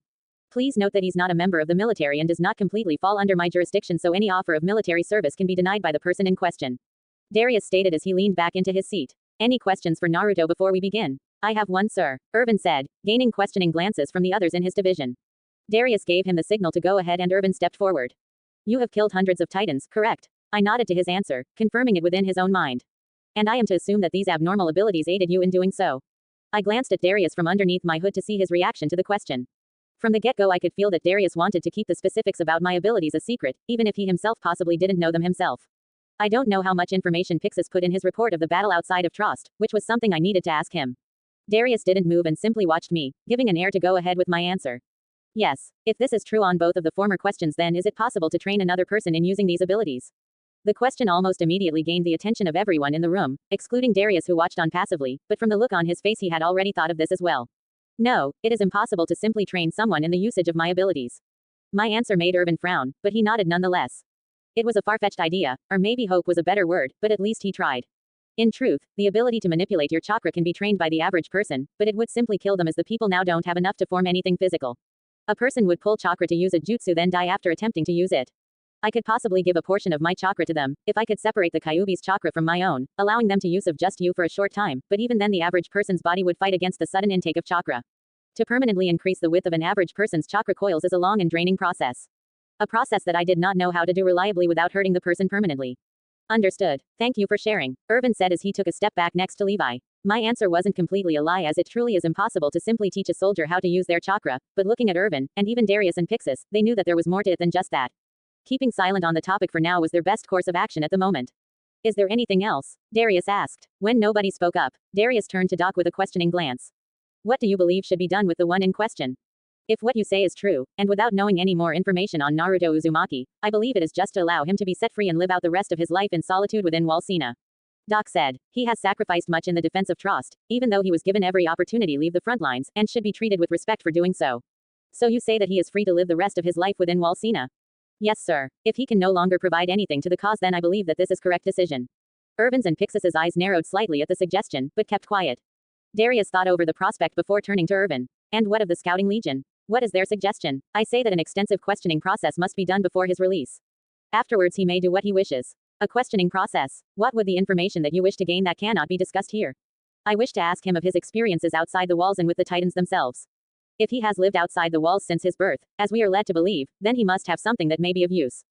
Please note that he's not a member of the military and does not completely fall under my jurisdiction, so any offer of military service can be denied by the person in question. Darius stated as he leaned back into his seat. Any questions for Naruto before we begin? I have one, sir, Irvin said, gaining questioning glances from the others in his division. Darius gave him the signal to go ahead and Irvin stepped forward. You have killed hundreds of titans, correct? I nodded to his answer, confirming it within his own mind. And I am to assume that these abnormal abilities aided you in doing so. I glanced at Darius from underneath my hood to see his reaction to the question. From the get-go I could feel that Darius wanted to keep the specifics about my abilities a secret, even if he himself possibly didn't know them himself. I don't know how much information Pixis put in his report of the battle outside of Trost, which was something I needed to ask him. Darius didn't move and simply watched me, giving an air to go ahead with my answer. Yes, if this is true on both of the former questions, then is it possible to train another person in using these abilities? The question almost immediately gained the attention of everyone in the room, excluding Darius who watched on passively, but from the look on his face he had already thought of this as well. No, it is impossible to simply train someone in the usage of my abilities. My answer made Irvin frown, but he nodded nonetheless. It was a far-fetched idea, or maybe hope was a better word, but at least he tried. In truth, the ability to manipulate your chakra can be trained by the average person, but it would simply kill them as the people now don't have enough to form anything physical. A person would pull chakra to use a jutsu then die after attempting to use it. I could possibly give a portion of my chakra to them, if I could separate the Kyuubi's chakra from my own, allowing them to use of just you for a short time, but even then the average person's body would fight against the sudden intake of chakra. To permanently increase the width of an average person's chakra coils is a long and draining process. A process that I did not know how to do reliably without hurting the person permanently. Understood. Thank you for sharing, Irvin said as he took a step back next to Levi. My answer wasn't completely a lie as it truly is impossible to simply teach a soldier how to use their chakra, but looking at Irvin, and even Darius and Pixis, they knew that there was more to it than just that. Keeping silent on the topic for now was their best course of action at the moment. Is there anything else? Darius asked. When nobody spoke up, Darius turned to Doc with a questioning glance. What do you believe should be done with the one in question? If what you say is true, and without knowing any more information on Naruto Uzumaki, I believe it is just to allow him to be set free and live out the rest of his life in solitude within Walsina. Doc said. He has sacrificed much in the defense of Trost, even though he was given every opportunity to leave the front lines, and should be treated with respect for doing so. So you say that he is free to live the rest of his life within Walsina? Yes, sir. If he can no longer provide anything to the cause, then I believe that this is correct decision. Irvin's and Pixis's eyes narrowed slightly at the suggestion, but kept quiet. Darius thought over the prospect before turning to Irvin. And what of the Scouting Legion? What is their suggestion? I say that an extensive questioning process must be done before his release. Afterwards he may do what he wishes. A questioning process. What would the information that you wish to gain that cannot be discussed here? I wish to ask him of his experiences outside the walls and with the Titans themselves. If he has lived outside the walls since his birth, as we are led to believe, then he must have something that may be of use.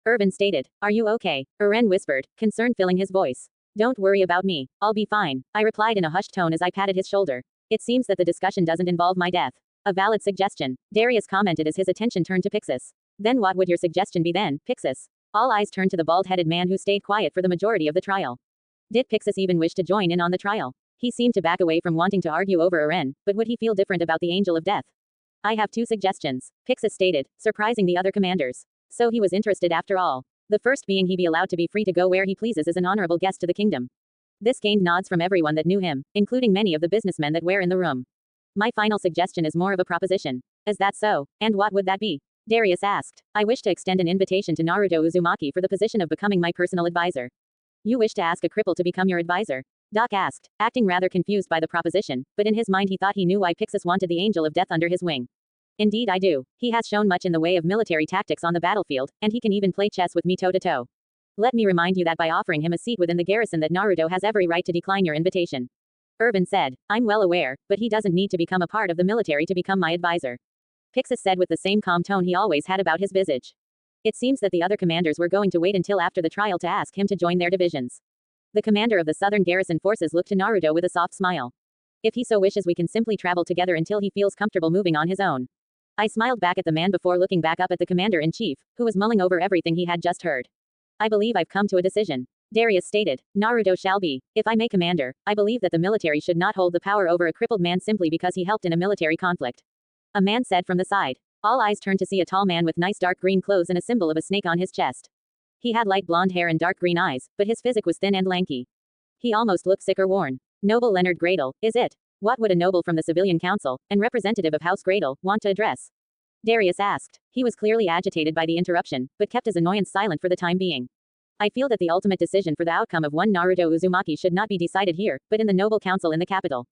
Irvin stated. Are you okay? Eren whispered, concern filling his voice. Don't worry about me. I'll be fine, I replied in a hushed tone as I patted his shoulder. It seems that the discussion doesn't involve my death. A valid suggestion, Darius commented as his attention turned to Pixis. Then what would your suggestion be then, Pixis? All eyes turned to the bald-headed man who stayed quiet for the majority of the trial. Did Pixis even wish to join in on the trial? He seemed to back away from wanting to argue over Eren, but would he feel different about the Angel of Death? I have two suggestions, Pixis stated, surprising the other commanders. So he was interested after all. The first being he be allowed to be free to go where he pleases as an honorable guest to the kingdom. This gained nods from everyone that knew him, including many of the businessmen that were in the room. My final suggestion is more of a proposition. Is that so? And what would that be? Darius asked. I wish to extend an invitation to Naruto Uzumaki for the position of becoming my personal advisor. You wish to ask a cripple to become your advisor? Doc asked, acting rather confused by the proposition, but in his mind he thought he knew why Pixis wanted the Angel of Death under his wing. Indeed I do. He has shown much in the way of military tactics on the battlefield, and he can even play chess with me toe-to-toe. Let me remind you that by offering him a seat within the garrison that Naruto has every right to decline your invitation. Irvin said. I'm well aware, but he doesn't need to become a part of the military to become my advisor. Pixis said with the same calm tone he always had about his visage. It seems that the other commanders were going to wait until after the trial to ask him to join their divisions. The commander of the southern garrison forces looked to Naruto with a soft smile. If he so wishes we can simply travel together until he feels comfortable moving on his own. I smiled back at the man before looking back up at the commander-in-chief, who was mulling over everything he had just heard. I believe I've come to a decision. Darius stated. Naruto shall be. If I may commander, I believe that the military should not hold the power over a crippled man simply because he helped in a military conflict. A man said from the side. All eyes turned to see a tall man with nice dark green clothes and a symbol of a snake on his chest. He had light blonde hair and dark green eyes, but his physique was thin and lanky. He almost looked sick or worn. Noble Leonard Gradle, is it? What would a noble from the civilian council, and representative of House Gradle, want to address? Darius asked. He was clearly agitated by the interruption, but kept his annoyance silent for the time being. I feel that the ultimate decision for the outcome of one Naruto Uzumaki should not be decided here, but in the noble council in the capital.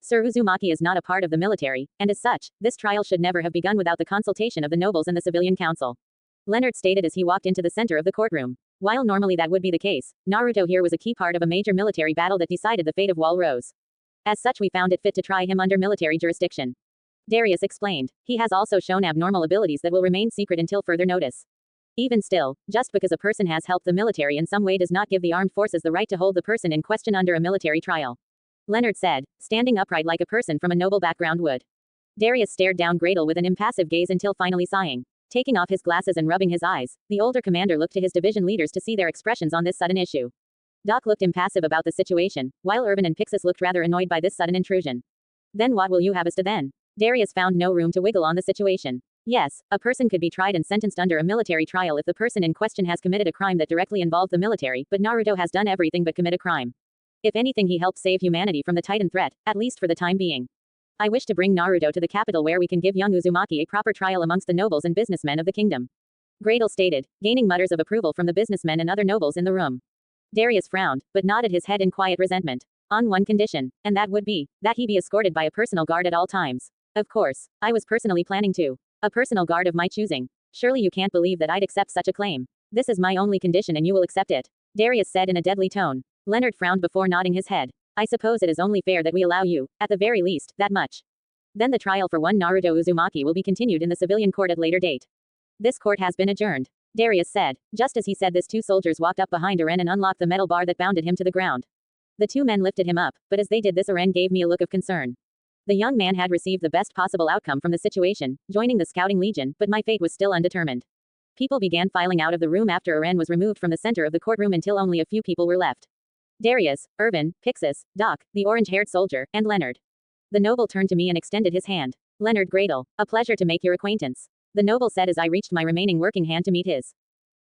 Sir Uzumaki is not a part of the military, and as such, this trial should never have begun without the consultation of the nobles and the civilian council. Leonard stated as he walked into the center of the courtroom. While normally that would be the case, Naruto here was a key part of a major military battle that decided the fate of Wall Rose. As such we found it fit to try him under military jurisdiction. Darius explained. He has also shown abnormal abilities that will remain secret until further notice. Even still, just because a person has helped the military in some way does not give the armed forces the right to hold the person in question under a military trial. Leonard said, standing upright like a person from a noble background would. Darius stared down Gradle with an impassive gaze until finally sighing. Taking off his glasses and rubbing his eyes, the older commander looked to his division leaders to see their expressions on this sudden issue. Doc looked impassive about the situation, while Irvin and Pixis looked rather annoyed by this sudden intrusion. Then what will you have us do then? Darius found no room to wiggle on the situation. Yes, a person could be tried and sentenced under a military trial if the person in question has committed a crime that directly involved the military, but Naruto has done everything but commit a crime. If anything, he helped save humanity from the Titan threat, at least for the time being. I wish to bring Naruto to the capital where we can give young Uzumaki a proper trial amongst the nobles and businessmen of the kingdom. Gradle stated, gaining mutters of approval from the businessmen and other nobles in the room. Darius frowned, but nodded his head in quiet resentment. On one condition, and that would be, that he be escorted by a personal guard at all times. Of course, I was personally planning to. A personal guard of my choosing. Surely you can't believe that I'd accept such a claim. This is my only condition and you will accept it. Darius said in a deadly tone. Leonard frowned before nodding his head. I suppose it is only fair that we allow you, at the very least, that much. Then the trial for one Naruto Uzumaki will be continued in the civilian court at later date. This court has been adjourned. Darius said. Just as he said this, two soldiers walked up behind Eren and unlocked the metal bar that bounded him to the ground. The two men lifted him up, but as they did this, Eren gave me a look of concern. The young man had received the best possible outcome from the situation, joining the scouting legion, but my fate was still undetermined. People began filing out of the room after Eren was removed from the center of the courtroom until only a few people were left. Darius, Irvin, Pixis, Doc, the orange-haired soldier, and Leonard. The noble turned to me and extended his hand. Leonard Gradle, a pleasure to make your acquaintance. The noble said as I reached my remaining working hand to meet his.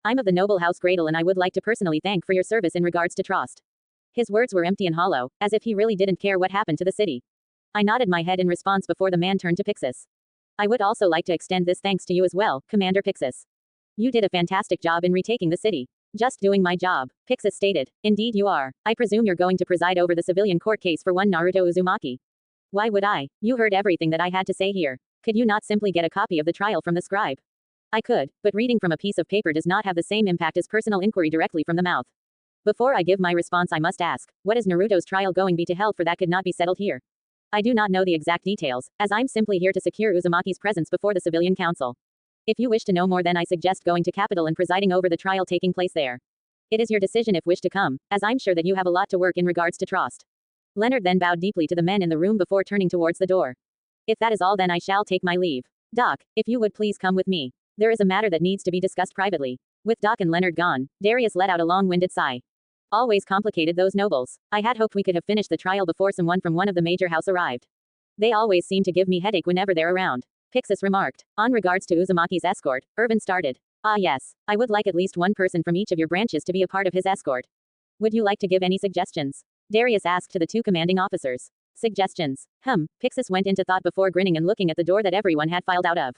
I'm of the noble house Gradle and I would like to personally thank for your service in regards to Trost. His words were empty and hollow, as if he really didn't care what happened to the city. I nodded my head in response before the man turned to Pixis. I would also like to extend this thanks to you as well, Commander Pixis. You did a fantastic job in retaking the city. Just doing my job, Pixis stated. Indeed you are. I presume you're going to preside over the civilian court case for one Naruto Uzumaki. Why would I? You heard everything that I had to say here. Could you not simply get a copy of the trial from the scribe? I could, but reading from a piece of paper does not have the same impact as personal inquiry directly from the mouth. Before I give my response, I must ask, what is Naruto's trial going to be held for that could not be settled here? I do not know the exact details, as I'm simply here to secure Uzumaki's presence before the civilian council. If you wish to know more, then I suggest going to capital and presiding over the trial taking place there. It is your decision if wish to come, as I'm sure that you have a lot to work in regards to Trost. Leonard then bowed deeply to the men in the room before turning towards the door. If that is all, then I shall take my leave. Doc, if you would please come with me. There is a matter that needs to be discussed privately. With Doc and Leonard gone, Darius let out a long-winded sigh. Always complicated, those nobles. I had hoped we could have finished the trial before someone from one of the major house arrived. They always seem to give me headache whenever they're around. Pixis remarked. On regards to Uzumaki's escort, Irvin started. Ah yes, I would like at least one person from each of your branches to be a part of his escort. Would you like to give any suggestions? Darius asked to the two commanding officers. Suggestions. Pixis went into thought before grinning and looking at the door that everyone had filed out of.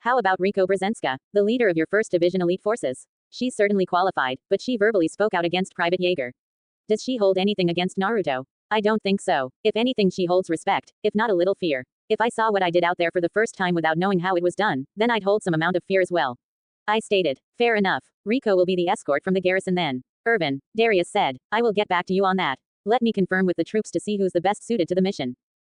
How about Riko Brzezinska, the leader of your 1st Division Elite Forces? She's certainly qualified, but she verbally spoke out against Private Jaeger. Does she hold anything against Naruto? I don't think so. If anything, she holds respect, if not a little fear. If I saw what I did out there for the first time without knowing how it was done, then I'd hold some amount of fear as well. I stated. Fair enough. Riko will be the escort from the garrison then. Irvin, Darius said. I will get back to you on that. Let me confirm with the troops to see who's the best suited to the mission.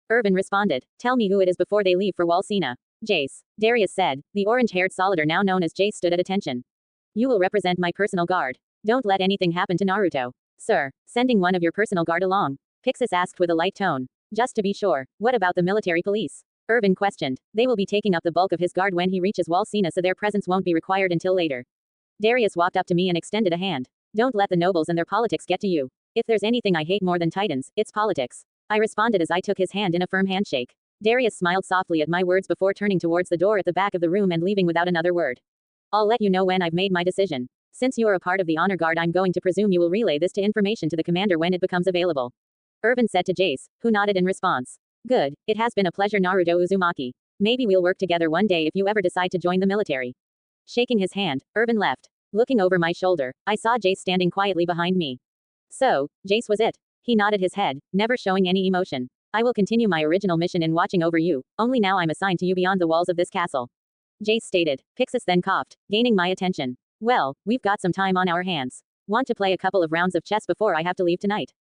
Irvin responded. Tell me who it is before they leave for Walsina. Jace. Darius said. The orange-haired soldier now known as Jace stood at attention. You will represent my personal guard. Don't let anything happen to Naruto. Sir, sending one of your personal guard along? Pixis asked with a light tone. Just to be sure, what about the military police? Irvin questioned. They will be taking up the bulk of his guard when he reaches Walsina, so their presence won't be required until later. Darius walked up to me and extended a hand. Don't let the nobles and their politics get to you. If there's anything I hate more than Titans, it's politics. I responded as I took his hand in a firm handshake. Darius smiled softly at my words before turning towards the door at the back of the room and leaving without another word. I'll let you know when I've made my decision. Since you are a part of the honor guard, I'm going to presume you will relay this to information to the commander when it becomes available. Irvin said to Jace, who nodded in response. Good, it has been a pleasure, Naruto Uzumaki. Maybe we'll work together one day if you ever decide to join the military. Shaking his hand, Irvin left. Looking over my shoulder, I saw Jace standing quietly behind me. So, Jace was it? He nodded his head, never showing any emotion. I will continue my original mission in watching over you, only now I'm assigned to you beyond the walls of this castle. Jace stated. Pixis then coughed, gaining my attention. Well, we've got some time on our hands. Want to play a couple of rounds of chess before I have to leave tonight?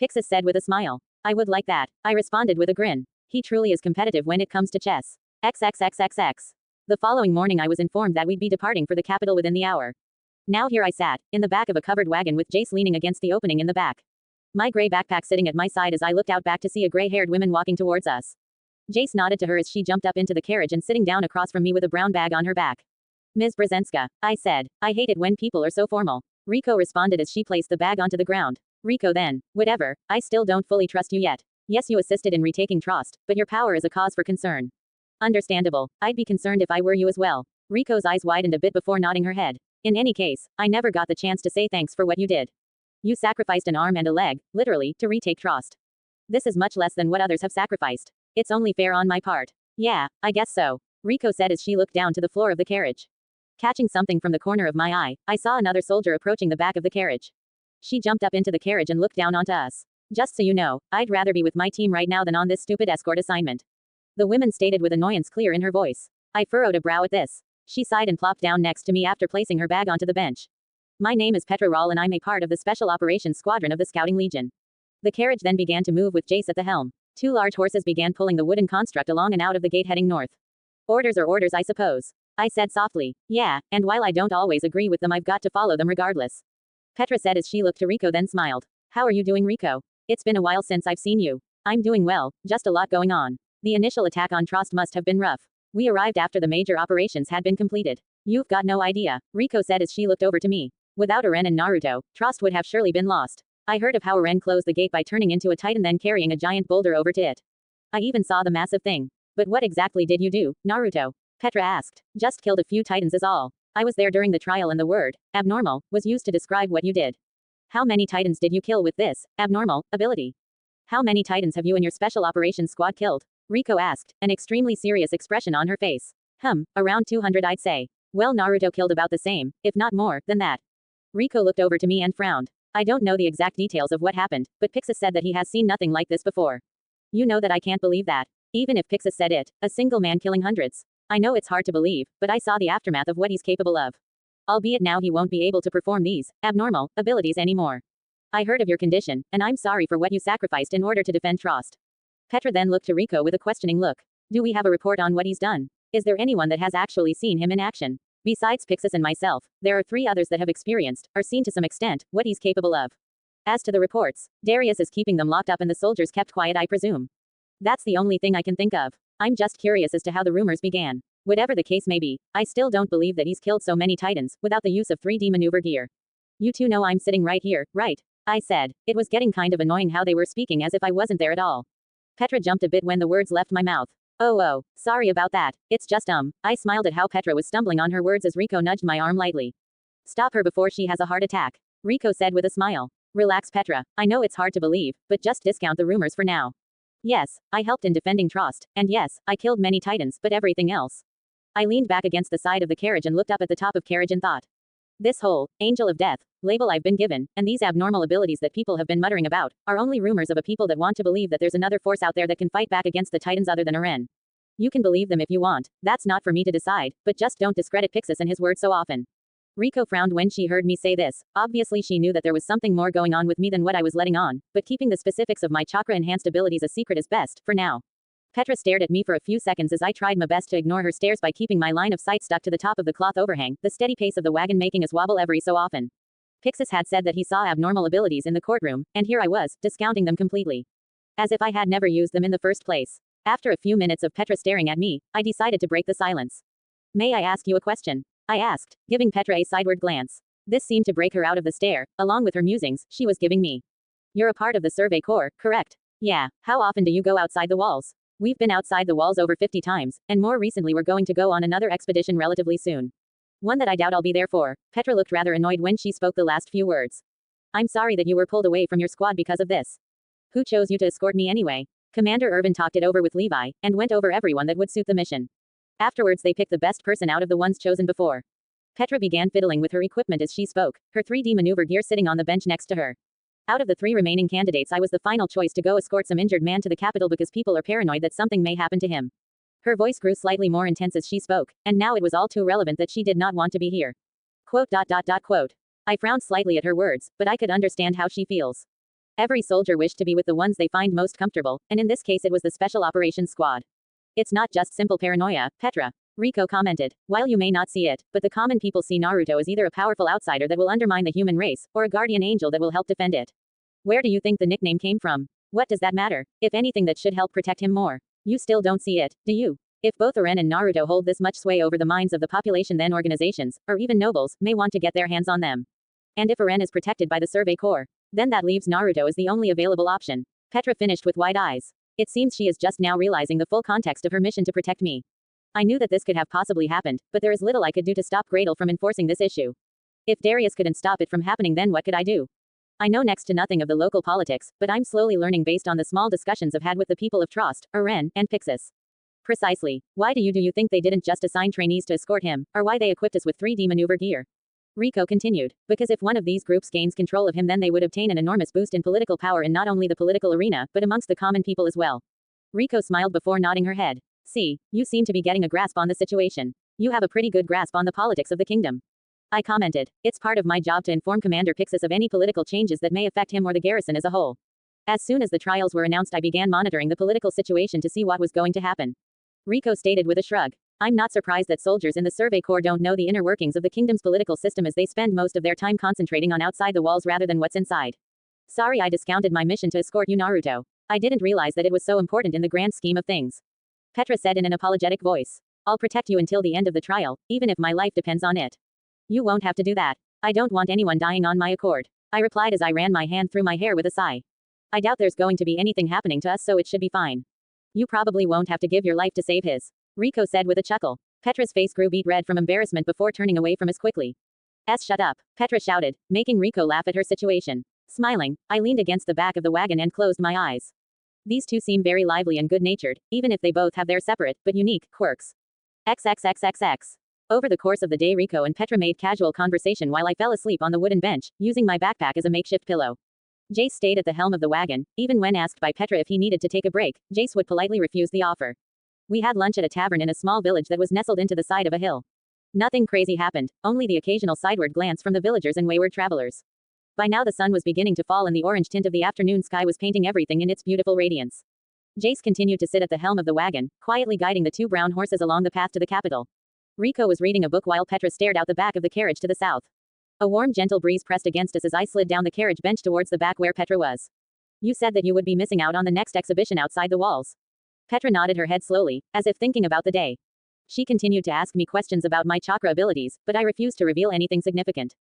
Pixis said with a smile. I would like that. I responded with a grin. He truly is competitive when it comes to chess. XXXXX. The following morning I was informed that we'd be departing for the capital within the hour. Now here I sat, in the back of a covered wagon with Jace leaning against the opening in the back. my gray backpack sitting at my side as I looked out back to see a gray-haired woman walking towards us. Jace nodded to her as she jumped up into the carriage and sitting down across from me with a brown bag on her back. Ms. Brzezinska, I said. I hate it when people are so formal. Rico responded as she placed the bag onto the ground. Rico then. Whatever, I still don't fully trust you yet. Yes, you assisted in retaking Trost, but your power is a cause for concern. Understandable. I'd be concerned if I were you as well. Rico's eyes widened a bit before nodding her head. In any case, I never got the chance to say thanks for what you did. You sacrificed an arm and a leg, literally, to retake Trost. This is much less than what others have sacrificed. It's only fair on my part. Yeah, I guess so. Rico said as she looked down to the floor of the carriage. Catching something from the corner of my eye, I saw another soldier approaching the back of the carriage. She jumped up into the carriage and looked down onto us. Just so you know, I'd rather be with my team right now than on this stupid escort assignment. The woman stated with annoyance clear in her voice. I furrowed a brow at this. She sighed and plopped down next to me after placing her bag onto the bench. My name is Petra Rawl and I'm a part of the Special Operations Squadron of the Scouting Legion. The carriage then began to move with Jace at the helm. Two large horses began pulling the wooden construct along and out of the gate heading north. Orders are orders, I suppose. I said softly. Yeah, and while I don't always agree with them, I've got to follow them regardless. Petra said as she looked to Rico then smiled. How are you doing, Rico? It's been a while since I've seen you. I'm doing well, just a lot going on. The initial attack on Trost must have been rough. We arrived after the major operations had been completed. You've got no idea, Rico said as she looked over to me. Without Eren and Naruto, Trost would have surely been lost. I heard of how Eren closed the gate by turning into a titan then carrying a giant boulder over to it. I even saw the massive thing. But what exactly did you do, Naruto? Petra asked. Just killed a few titans is all. I was there during the trial and the word, abnormal, was used to describe what you did. How many titans did you kill with this, abnormal, ability? How many titans have you and your special operations squad killed? Rico asked, an extremely serious expression on her face. Around 200 I'd say. Well, Naruto killed about the same, if not more, than that. Rico looked over to me and frowned. I don't know the exact details of what happened, but Pixis said that he has seen nothing like this before. You know that I can't believe that. Even if Pixis said it, a single man killing hundreds. I know it's hard to believe, but I saw the aftermath of what he's capable of. Albeit now he won't be able to perform these, abnormal, abilities anymore. I heard of your condition, and I'm sorry for what you sacrificed in order to defend Trost. Petra then looked to Rico with a questioning look. Do we have a report on what he's done? Is there anyone that has actually seen him in action? Besides Pixis and myself, there are 3 others that have experienced, or seen to some extent, what he's capable of. As to the reports, Darius is keeping them locked up and the soldiers kept quiet, I presume. That's the only thing I can think of. I'm just curious as to how the rumors began. Whatever the case may be, I still don't believe that he's killed so many titans, without the use of 3D maneuver gear. You two know I'm sitting right here, right? I said. It was getting kind of annoying how they were speaking as if I wasn't there at all. Petra jumped a bit when the words left my mouth. Oh, sorry about that. It's just I smiled at how Petra was stumbling on her words as Rico nudged my arm lightly. Stop her before she has a heart attack, Rico said with a smile. Relax, Petra. I know it's hard to believe, but just discount the rumors for now. Yes, I helped in defending Trost, and yes, I killed many titans, but everything else. I leaned back against the side of the carriage and looked up at the top of carriage and thought. This whole, Angel of Death, label I've been given, and these abnormal abilities that people have been muttering about, are only rumors of a people that want to believe that there's another force out there that can fight back against the titans other than Eren. You can believe them if you want, that's not for me to decide, but just don't discredit Pixis and his words so often. Rico frowned when she heard me say this. Obviously she knew that there was something more going on with me than what I was letting on, but keeping the specifics of my chakra-enhanced abilities a secret is best, for now. Petra stared at me for a few seconds as I tried my best to ignore her stares by keeping my line of sight stuck to the top of the cloth overhang, the steady pace of the wagon making us wobble every so often. Pixis had said that he saw abnormal abilities in the courtroom, and here I was, discounting them completely. As if I had never used them in the first place. After a few minutes of Petra staring at me, I decided to break the silence. May I ask you a question? I asked, giving Petra a sideward glance. This seemed to break her out of the stare, along with her musings, she was giving me. You're a part of the Survey Corps, correct? Yeah, how often do you go outside the walls? We've been outside the walls over 50 times, and more recently we're going to go on another expedition relatively soon. One that I doubt I'll be there for. Petra looked rather annoyed when she spoke the last few words. I'm sorry that you were pulled away from your squad because of this. Who chose you to escort me anyway? Commander Urban talked it over with Levi, and went over everyone that would suit the mission. Afterwards they picked the best person out of the ones chosen before. Petra began fiddling with her equipment as she spoke, her 3D maneuver gear sitting on the bench next to her. Out of the 3 remaining candidates I was the final choice to go escort some injured man to the capital because people are paranoid that something may happen to him. Her voice grew slightly more intense as she spoke, and now it was all too relevant that she did not want to be here. Quote. I frowned slightly at her words, but I could understand how she feels. Every soldier wished to be with the ones they find most comfortable, and in this case it was the Special Operations Squad. It's not just simple paranoia, Petra. Rico commented. While you may not see it, but the common people see Naruto as either a powerful outsider that will undermine the human race, or a guardian angel that will help defend it. Where do you think the nickname came from? What does that matter? If anything, that should help protect him more. You still don't see it, do you? If both Eren and Naruto hold this much sway over the minds of the population, then organizations, or even nobles, may want to get their hands on them. And if Eren is protected by the Survey Corps, then that leaves Naruto as the only available option. Petra finished with wide eyes. It seems she is just now realizing the full context of her mission to protect me. I knew that this could have possibly happened, but there is little I could do to stop Gretel from enforcing this issue. If Darius couldn't stop it from happening, then what could I do? I know next to nothing of the local politics, but I'm slowly learning based on the small discussions I've had with the people of Trost, Eren, and Pixis. Precisely. Why do you think they didn't just assign trainees to escort him, or why they equipped us with 3D maneuver gear? Rico continued. Because if one of these groups gains control of him, then they would obtain an enormous boost in political power in not only the political arena, but amongst the common people as well. Rico smiled before nodding her head. See, you seem to be getting a grasp on the situation. You have a pretty good grasp on the politics of the kingdom. I commented. It's part of my job to inform Commander Pixis of any political changes that may affect him or the garrison as a whole. As soon as the trials were announced, I began monitoring the political situation to see what was going to happen. Rico stated with a shrug. I'm not surprised that soldiers in the Survey Corps don't know the inner workings of the kingdom's political system, as they spend most of their time concentrating on outside the walls rather than what's inside. Sorry I discounted my mission to escort you, Naruto. I didn't realize that it was so important in the grand scheme of things. Petra said in an apologetic voice. I'll protect you until the end of the trial, even if my life depends on it. You won't have to do that. I don't want anyone dying on my accord, I replied as I ran my hand through my hair with a sigh. I doubt there's going to be anything happening to us, so it should be fine. You probably won't have to give your life to save his, Rico said with a chuckle. Petra's face grew beet red from embarrassment before turning away from us quickly. Shut up, Petra shouted, making Rico laugh at her situation. Smiling, I leaned against the back of the wagon and closed my eyes. These two seem very lively and good-natured, even if they both have their separate, but unique, quirks. XXXXX. Over the course of the day, Rico and Petra made casual conversation while I fell asleep on the wooden bench, using my backpack as a makeshift pillow. Jace stayed at the helm of the wagon. Even when asked by Petra if he needed to take a break, Jace would politely refuse the offer. We had lunch at a tavern in a small village that was nestled into the side of a hill. Nothing crazy happened, only the occasional sideward glance from the villagers and wayward travelers. By now the sun was beginning to fall and the orange tint of the afternoon sky was painting everything in its beautiful radiance. Jace continued to sit at the helm of the wagon, quietly guiding the two brown horses along the path to the capital. Rico was reading a book while Petra stared out the back of the carriage to the south. A warm, gentle breeze pressed against us as I slid down the carriage bench towards the back where Petra was. You said that you would be missing out on the next exhibition outside the walls. Petra nodded her head slowly, as if thinking about the day. She continued to ask me questions about my chakra abilities, but I refused to reveal anything significant.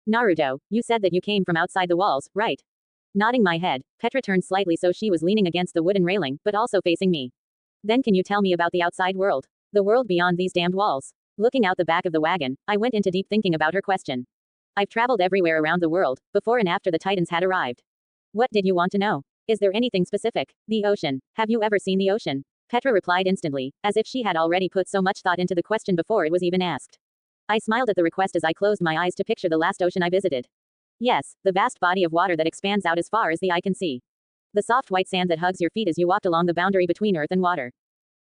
Naruto, you said that you came from outside the walls, right? Nodding my head, Petra turned slightly so she was leaning against the wooden railing, but also facing me. Then can you tell me about the outside world? The world beyond these damned walls? Looking out the back of the wagon, I went into deep thinking about her question. I've traveled everywhere around the world, before and after the Titans had arrived. What did you want to know? Is there anything specific? The ocean. Have you ever seen the ocean? Petra replied instantly, as if she had already put so much thought into the question before it was even asked. I smiled at the request as I closed my eyes to picture the last ocean I visited. Yes, the vast body of water that expands out as far as the eye can see. The soft white sand that hugs your feet as you walked along the boundary between earth and water.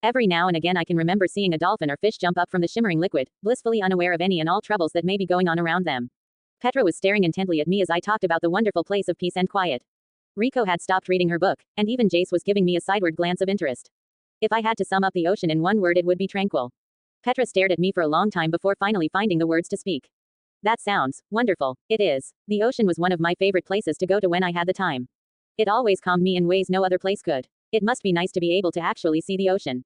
Every now and again I can remember seeing a dolphin or fish jump up from the shimmering liquid, blissfully unaware of any and all troubles that may be going on around them. Petra was staring intently at me as I talked about the wonderful place of peace and quiet. Rico had stopped reading her book, and even Jace was giving me a sideward glance of interest. If I had to sum up the ocean in one word, it would be tranquil. Petra stared at me for a long time before finally finding the words to speak. That sounds wonderful. It is. The ocean was one of my favorite places to go to when I had the time. It always calmed me in ways no other place could. It must be nice to be able to actually see the ocean.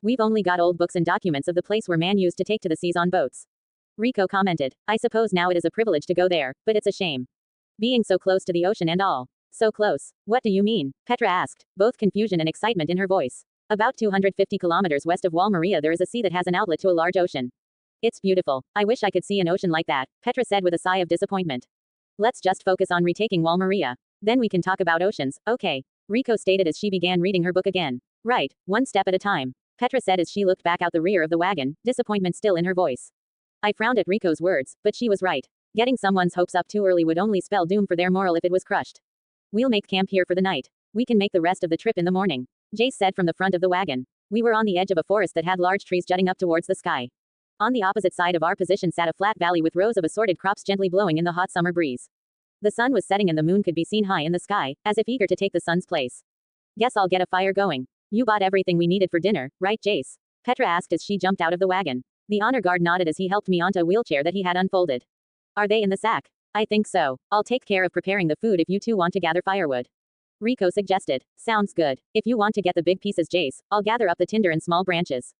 We've only got old books and documents of the place where man used to take to the seas on boats. Rico commented. I suppose now it is a privilege to go there, but it's a shame. Being so close to the ocean and all. So close. What do you mean? Petra asked, both confusion and excitement in her voice. About 250 kilometers west of Wall Maria there is a sea that has an outlet to a large ocean. It's beautiful. I wish I could see an ocean like that, Petra said with a sigh of disappointment. Let's just focus on retaking Wall Maria. Then we can talk about oceans, okay? Rico stated as she began reading her book again. Right, one step at a time, Petra said as she looked back out the rear of the wagon, disappointment still in her voice. I frowned at Rico's words, but she was right. Getting someone's hopes up too early would only spell doom for their morale if it was crushed. We'll make camp here for the night. We can make the rest of the trip in the morning, Jace said from the front of the wagon. We were on the edge of a forest that had large trees jutting up towards the sky. On the opposite side of our position sat a flat valley with rows of assorted crops gently blowing in the hot summer breeze. The sun was setting and the moon could be seen high in the sky, as if eager to take the sun's place. Guess I'll get a fire going. You bought everything we needed for dinner, right, Jace? Petra asked as she jumped out of the wagon. The honor guard nodded as he helped me onto a wheelchair that he had unfolded. Are they in the sack? I think so. I'll take care of preparing the food if you two want to gather firewood. Rico suggested. Sounds good. If you want to get the big pieces, Jace, I'll gather up the tinder and small branches.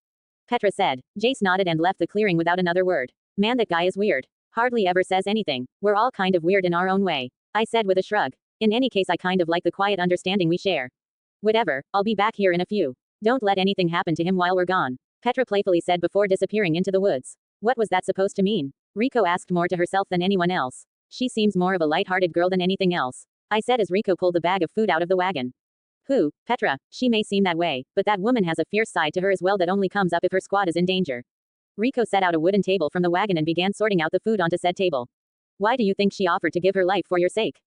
Petra said. Jace nodded and left the clearing without another word. Man, that guy is weird. Hardly ever says anything. We're all kind of weird in our own way. I said with a shrug. In any case, I kind of like the quiet understanding we share. Whatever, I'll be back here in a few. Don't let anything happen to him while we're gone. Petra playfully said before disappearing into the woods. What was that supposed to mean? Rico asked more to herself than anyone else. She seems more of a light-hearted girl than anything else. I said as Rico pulled the bag of food out of the wagon. Who? Petra. She may seem that way, but that woman has a fierce side to her as well that only comes up if her squad is in danger. Rico set out a wooden table from the wagon and began sorting out the food onto said table. Why do you think she offered to give her life for your sake?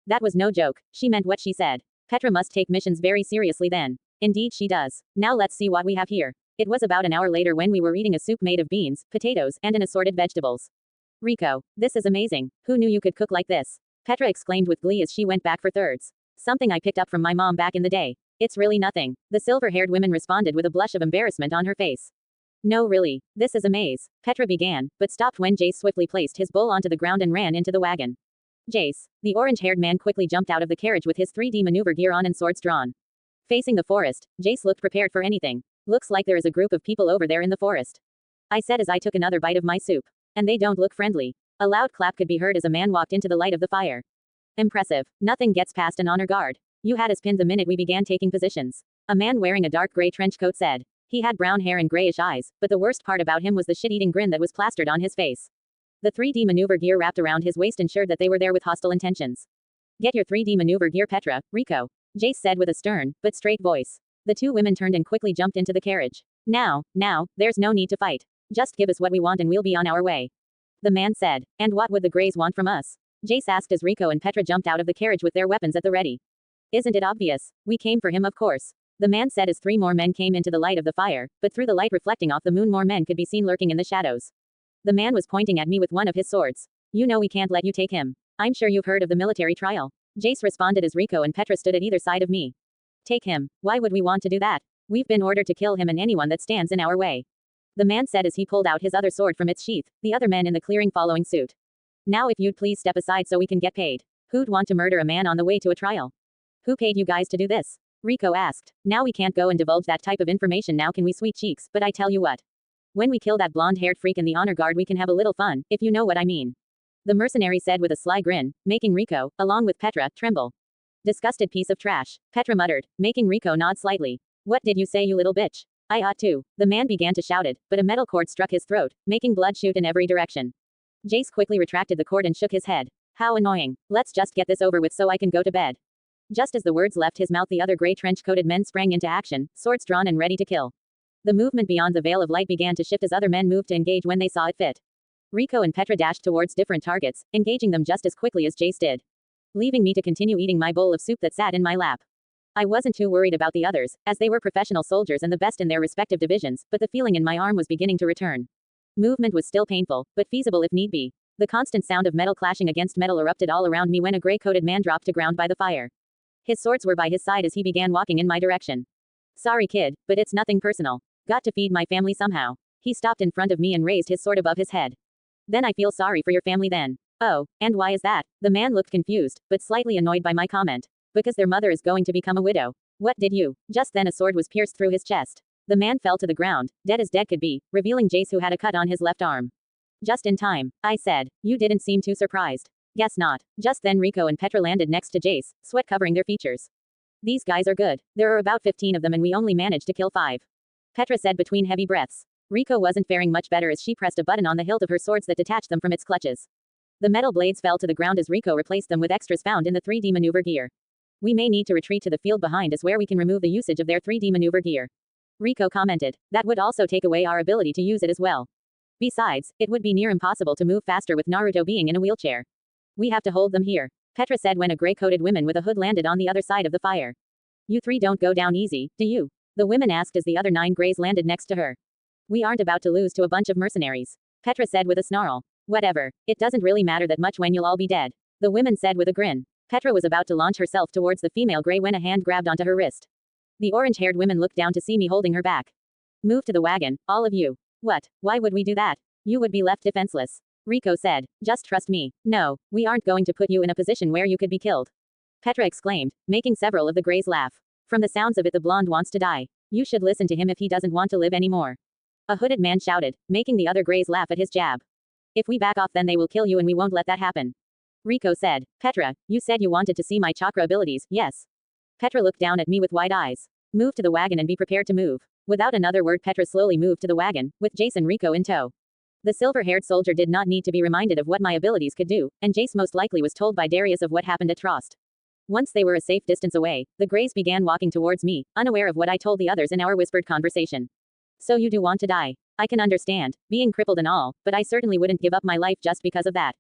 That was no joke. She meant what she said. Petra must take missions very seriously then. Indeed she does. Now let's see what we have here. It was about an hour later when we were eating a soup made of beans, potatoes, and an assorted vegetables. Rico, this is amazing. Who knew you could cook like this? Petra exclaimed with glee as she went back for thirds. Something I picked up from my mom back in the day. It's really nothing. The silver-haired woman responded with a blush of embarrassment on her face. No really. This is a maze. Petra began, but stopped when Jace swiftly placed his bowl onto the ground and ran into the wagon. Jace. The orange-haired man quickly jumped out of the carriage with his 3D maneuver gear on and swords drawn. Facing the forest, Jace looked prepared for anything. Looks like there is a group of people over there in the forest. I said as I took another bite of my soup. And they don't look friendly. A loud clap could be heard as a man walked into the light of the fire. Impressive. Nothing gets past an honor guard. You had us pinned the minute we began taking positions. A man wearing a dark gray trench coat said. He had brown hair and grayish eyes, but the worst part about him was the shit-eating grin that was plastered on his face. The 3D maneuver gear wrapped around his waist ensured that they were there with hostile intentions. Get your 3D maneuver gear, Petra, Rico. Jace said with a stern, but straight voice. The two women turned and quickly jumped into the carriage. Now, there's no need to fight. Just give us what we want and we'll be on our way. The man said. And what would the Greys want from us? Jace asked as Rico and Petra jumped out of the carriage with their weapons at the ready. Isn't it obvious? We came for him, of course. The man said as 3 more men came into the light of the fire, but through the light reflecting off the moon more men could be seen lurking in the shadows. The man was pointing at me with one of his swords. You know we can't let you take him. I'm sure you've heard of the military trial. Jace responded as Rico and Petra stood at either side of me. Take him. Why would we want to do that? We've been ordered to kill him and anyone that stands in our way. The man said as he pulled out his other sword from its sheath, the other men in the clearing following suit. Now if you'd please step aside so we can get paid. Who'd want to murder a man on the way to a trial? Who paid you guys to do this? Rico asked. Now we can't go and divulge that type of information now, can we, sweet cheeks, but I tell you what. When we kill that blonde-haired freak in the honor guard we can have a little fun, if you know what I mean. The mercenary said with a sly grin, making Rico, along with Petra, tremble. Disgusted piece of trash, Petra muttered, making Rico nod slightly. What did you say, you little bitch? I ought to. The man began to shout it, but a metal cord struck his throat, making blood shoot in every direction. Jace quickly retracted the cord and shook his head. How annoying. Let's just get this over with so I can go to bed. Just as the words left his mouth, the other gray trench-coated men sprang into action, swords drawn and ready to kill. The movement beyond the veil of light began to shift as other men moved to engage when they saw it fit. Rico and Petra dashed towards different targets, engaging them just as quickly as Jace did. Leaving me to continue eating my bowl of soup that sat in my lap. I wasn't too worried about the others, as they were professional soldiers and the best in their respective divisions, but the feeling in my arm was beginning to return. Movement was still painful, but feasible if need be. The constant sound of metal clashing against metal erupted all around me when a gray-coated man dropped to ground by the fire. His swords were by his side as he began walking in my direction. Sorry kid, but it's nothing personal. Got to feed my family somehow. He stopped in front of me and raised his sword above his head. Then I feel sorry for your family then. Oh, and why is that? The man looked confused, but slightly annoyed by my comment. Because their mother is going to become a widow. What did you? Just then a sword was pierced through his chest. The man fell to the ground, dead as dead could be, revealing Jace who had a cut on his left arm. Just in time, I said. You didn't seem too surprised. Guess not. Just then Rico and Petra landed next to Jace, sweat covering their features. These guys are good. There are about 15 of them and we only managed to kill 5. Petra said between heavy breaths. Rico wasn't faring much better as she pressed a button on the hilt of her swords that detached them from its clutches. The metal blades fell to the ground as Rico replaced them with extras found in the 3D maneuver gear. We may need to retreat to the field behind us where we can remove the usage of their 3D maneuver gear. Rico commented. That would also take away our ability to use it as well. Besides, it would be near impossible to move faster with Naruto being in a wheelchair. We have to hold them here, Petra said when a gray-coated woman with a hood landed on the other side of the fire. You 3 don't go down easy, do you? The woman asked as the other 9 grays landed next to her. We aren't about to lose to a bunch of mercenaries, Petra said with a snarl. Whatever, it doesn't really matter that much when you'll all be dead, the woman said with a grin. Petra was about to launch herself towards the female gray when a hand grabbed onto her wrist. The orange-haired woman looked down to see me holding her back. Move to the wagon, all of you. What? Why would we do that? You would be left defenseless. Rico said. Just trust me. No, we aren't going to put you in a position where you could be killed. Petra exclaimed, making several of the Greys laugh. From the sounds of it, the blonde wants to die. You should listen to him if he doesn't want to live anymore. A hooded man shouted, making the other Greys laugh at his jab. If we back off, then they will kill you, and we won't let that happen. Rico said. Petra, you said you wanted to see my chakra abilities, yes? Petra looked down at me with wide eyes. Move to the wagon and be prepared to move. Without another word, Petra slowly moved to the wagon, with Jace and Rico in tow. The silver-haired soldier did not need to be reminded of what my abilities could do, and Jace most likely was told by Darius of what happened at Trost. Once they were a safe distance away, the Greys began walking towards me, unaware of what I told the others in our whispered conversation. So you do want to die. I can understand, being crippled and all, but I certainly wouldn't give up my life just because of that.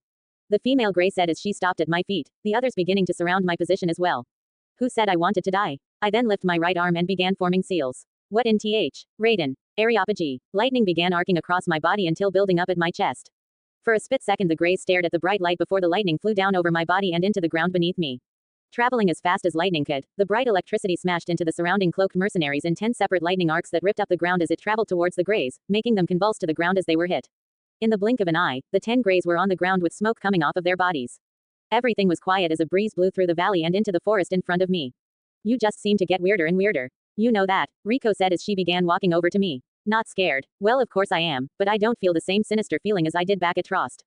The female Grey said as she stopped at my feet, the others beginning to surround my position as well. Who said I wanted to die? I then lifted my right arm and began forming seals. What in th? Raiden. Areopagi. Lightning began arcing across my body until building up at my chest. For a split second the Greys stared at the bright light before the lightning flew down over my body and into the ground beneath me. Traveling as fast as lightning could, the bright electricity smashed into the surrounding cloaked mercenaries in 10 separate lightning arcs that ripped up the ground as it traveled towards the Greys, making them convulse to the ground as they were hit. In the blink of an eye, the 10 Greys were on the ground with smoke coming off of their bodies. Everything was quiet as a breeze blew through the valley and into the forest in front of me. You just seem to get weirder and weirder. You know that, Rico said as she began walking over to me. Not scared. Well, of course I am, but I don't feel the same sinister feeling as I did back at Trost.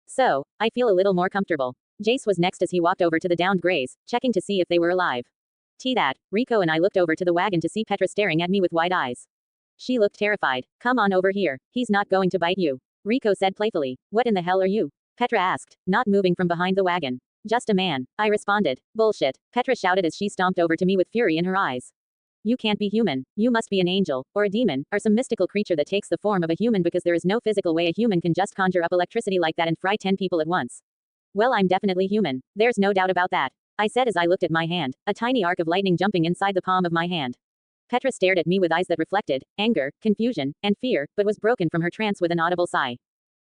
So, I feel a little more comfortable. Jace was next as he walked over to the downed Greys, checking to see if they were alive. That, Rico and I looked over to the wagon to see Petra staring at me with wide eyes. She looked terrified. Come on over here, he's not going to bite you. Rico said playfully. What in the hell are you? Petra asked, not moving from behind the wagon. Just a man, I responded. Bullshit, Petra shouted as she stomped over to me with fury in her eyes. You can't be human. You must be an angel, or a demon, or some mystical creature that takes the form of a human because there is no physical way a human can just conjure up electricity like that and fry 10 people at once. Well, I'm definitely human. There's no doubt about that. I said as I looked at my hand, a tiny arc of lightning jumping inside the palm of my hand. Petra stared at me with eyes that reflected anger, confusion, and fear, but was broken from her trance with an audible sigh.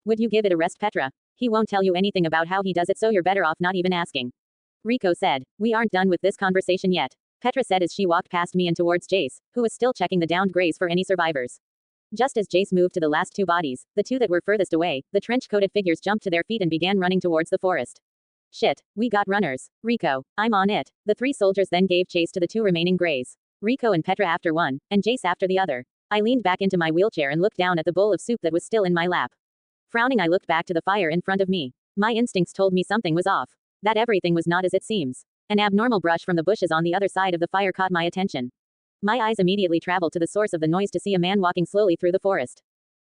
Would you give it a rest, Petra? He won't tell you anything about how he does it, so you're better off not even asking. Rico said. We aren't done with this conversation yet. Petra said as she walked past me and towards Jace, who was still checking the downed Greys for any survivors. Just as Jace moved to the last two bodies, the two that were furthest away, the trench-coated figures jumped to their feet and began running towards the forest. Shit, we got runners. Rico, I'm on it. The three soldiers then gave chase to the two remaining Greys. Rico and Petra after one, and Jace after the other. I leaned back into my wheelchair and looked down at the bowl of soup that was still in my lap. Frowning, I looked back to the fire in front of me. My instincts told me something was off. That everything was not as it seems. An abnormal brush from the bushes on the other side of the fire caught my attention. My eyes immediately traveled to the source of the noise to see a man walking slowly through the forest.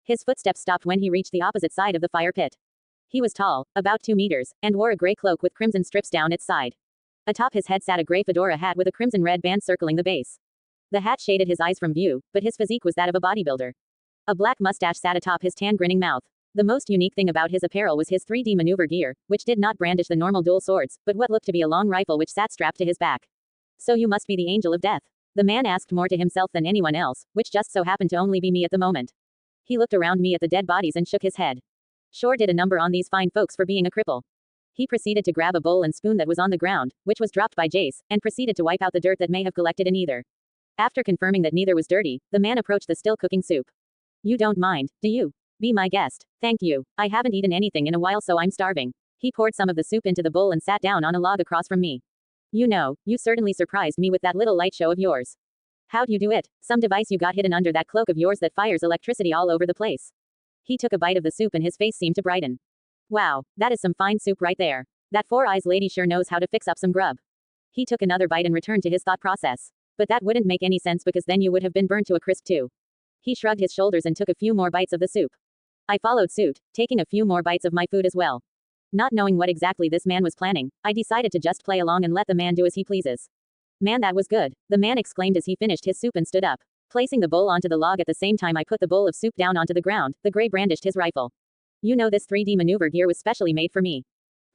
His footsteps stopped when he reached the opposite side of the fire pit. He was tall, about 2 meters, and wore a gray cloak with crimson strips down its side. Atop his head sat a gray fedora hat with a crimson red band circling the base. The hat shaded his eyes from view, but his physique was that of a bodybuilder. A black mustache sat atop his tan grinning mouth. The most unique thing about his apparel was his 3D maneuver gear, which did not brandish the normal dual swords, but what looked to be a long rifle which sat strapped to his back. So you must be the Angel of Death. The man asked more to himself than anyone else, which just so happened to only be me at the moment. He looked around me at the dead bodies and shook his head. Sure did a number on these fine folks for being a cripple. He proceeded to grab a bowl and spoon that was on the ground, which was dropped by Jace, and proceeded to wipe out the dirt that may have collected in either. After confirming that neither was dirty, the man approached the still cooking soup. You don't mind, do you? Be my guest. Thank you. I haven't eaten anything in a while, so I'm starving. He poured some of the soup into the bowl and sat down on a log across from me. You know, you certainly surprised me with that little light show of yours. How'd you do it? Some device you got hidden under that cloak of yours that fires electricity all over the place. He took a bite of the soup and his face seemed to brighten. Wow, that is some fine soup right there. That Four Eyes lady sure knows how to fix up some grub. He took another bite and returned to his thought process. But that wouldn't make any sense because then you would have been burnt to a crisp too. He shrugged his shoulders and took a few more bites of the soup. I followed suit, taking a few more bites of my food as well. Not knowing what exactly this man was planning, I decided to just play along and let the man do as he pleases. Man, that was good, the man exclaimed as he finished his soup and stood up. Placing the bowl onto the log at the same time I put the bowl of soup down onto the ground, the Grey brandished his rifle. You know, this 3D maneuver gear was specially made for me.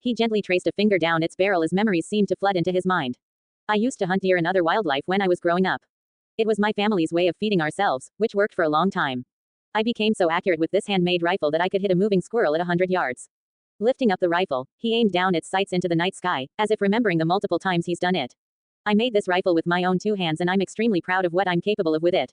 He gently traced a finger down its barrel as memories seemed to flood into his mind. I used to hunt deer and other wildlife when I was growing up. It was my family's way of feeding ourselves, which worked for a long time. I became so accurate with this handmade rifle that I could hit a moving squirrel at 100 yards. Lifting up the rifle, he aimed down its sights into the night sky, as if remembering the multiple times he's done it. I made this rifle with my own 2 hands and I'm extremely proud of what I'm capable of with it.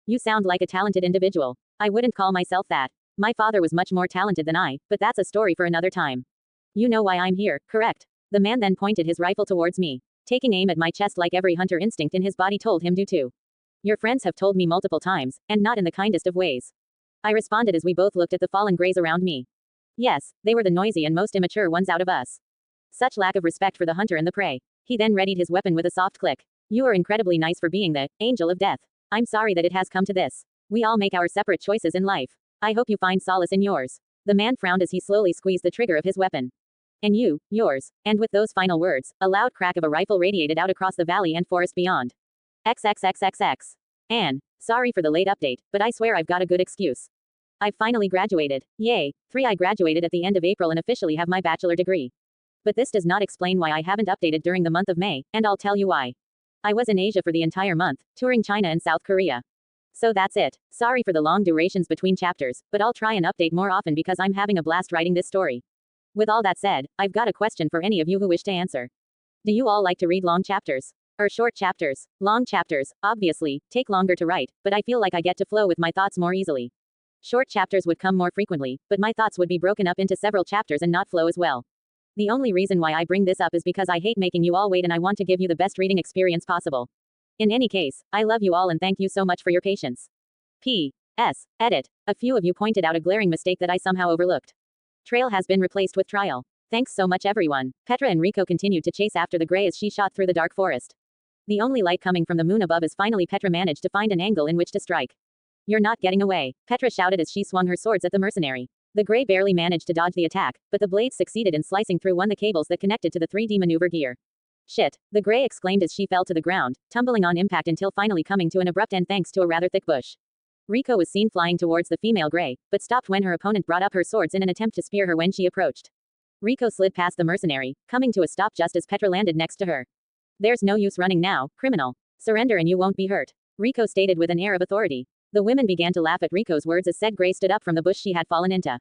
You sound like a talented individual. I wouldn't call myself that. My father was much more talented than I, but that's a story for another time. You know why I'm here, correct? The man then pointed his rifle towards me, taking aim at my chest like every hunter instinct in his body told him to. Your friends have told me multiple times, and not in the kindest of ways. I responded as we both looked at the fallen greys around me. Yes, they were the noisy and most immature ones out of us. Such lack of respect for the hunter and the prey. He then readied his weapon with a soft click. You are incredibly nice for being the angel of death. I'm sorry that it has come to this. We all make our separate choices in life. I hope you find solace in yours. The man frowned as he slowly squeezed the trigger of his weapon. And you, yours. And with those final words, a loud crack of a rifle radiated out across the valley and forest beyond. XXXXX. Anne, sorry for the late update, but I swear I've got a good excuse. I've finally graduated. Yay. 3. I graduated at the end of April and officially have my bachelor degree. But this does not explain why I haven't updated during the month of May, and I'll tell you why. I was in Asia for the entire month, touring China and South Korea. So that's it. Sorry for the long durations between chapters, but I'll try and update more often because I'm having a blast writing this story. With all that said, I've got a question for any of you who wish to answer. Do you all like to read long chapters? Or short chapters? Long chapters, obviously, take longer to write, but I feel like I get to flow with my thoughts more easily. Short chapters would come more frequently, but my thoughts would be broken up into several chapters and not flow as well. The only reason why I bring this up is because I hate making you all wait and I want to give you the best reading experience possible. In any case, I love you all and thank you so much for your patience. P.S. Edit. A few of you pointed out a glaring mistake that I somehow overlooked. Trail has been replaced with trial. Thanks so much everyone. Petra and Rico continued to chase after the gray as she shot through the dark forest. The only light coming from the moon above as finally Petra managed to find an angle in which to strike. You're not getting away, Petra shouted as she swung her swords at the mercenary. The gray barely managed to dodge the attack, but the blades succeeded in slicing through the cables that connected to the 3D maneuver gear. Shit, the gray exclaimed as she fell to the ground, tumbling on impact until finally coming to an abrupt end thanks to a rather thick bush. Rico was seen flying towards the female gray, but stopped when her opponent brought up her swords in an attempt to spear her when she approached. Rico slid past the mercenary, coming to a stop just as Petra landed next to her. There's no use running now, criminal. Surrender and you won't be hurt, Rico stated with an air of authority. The women began to laugh at Rico's words as said gray stood up from the bush she had fallen into.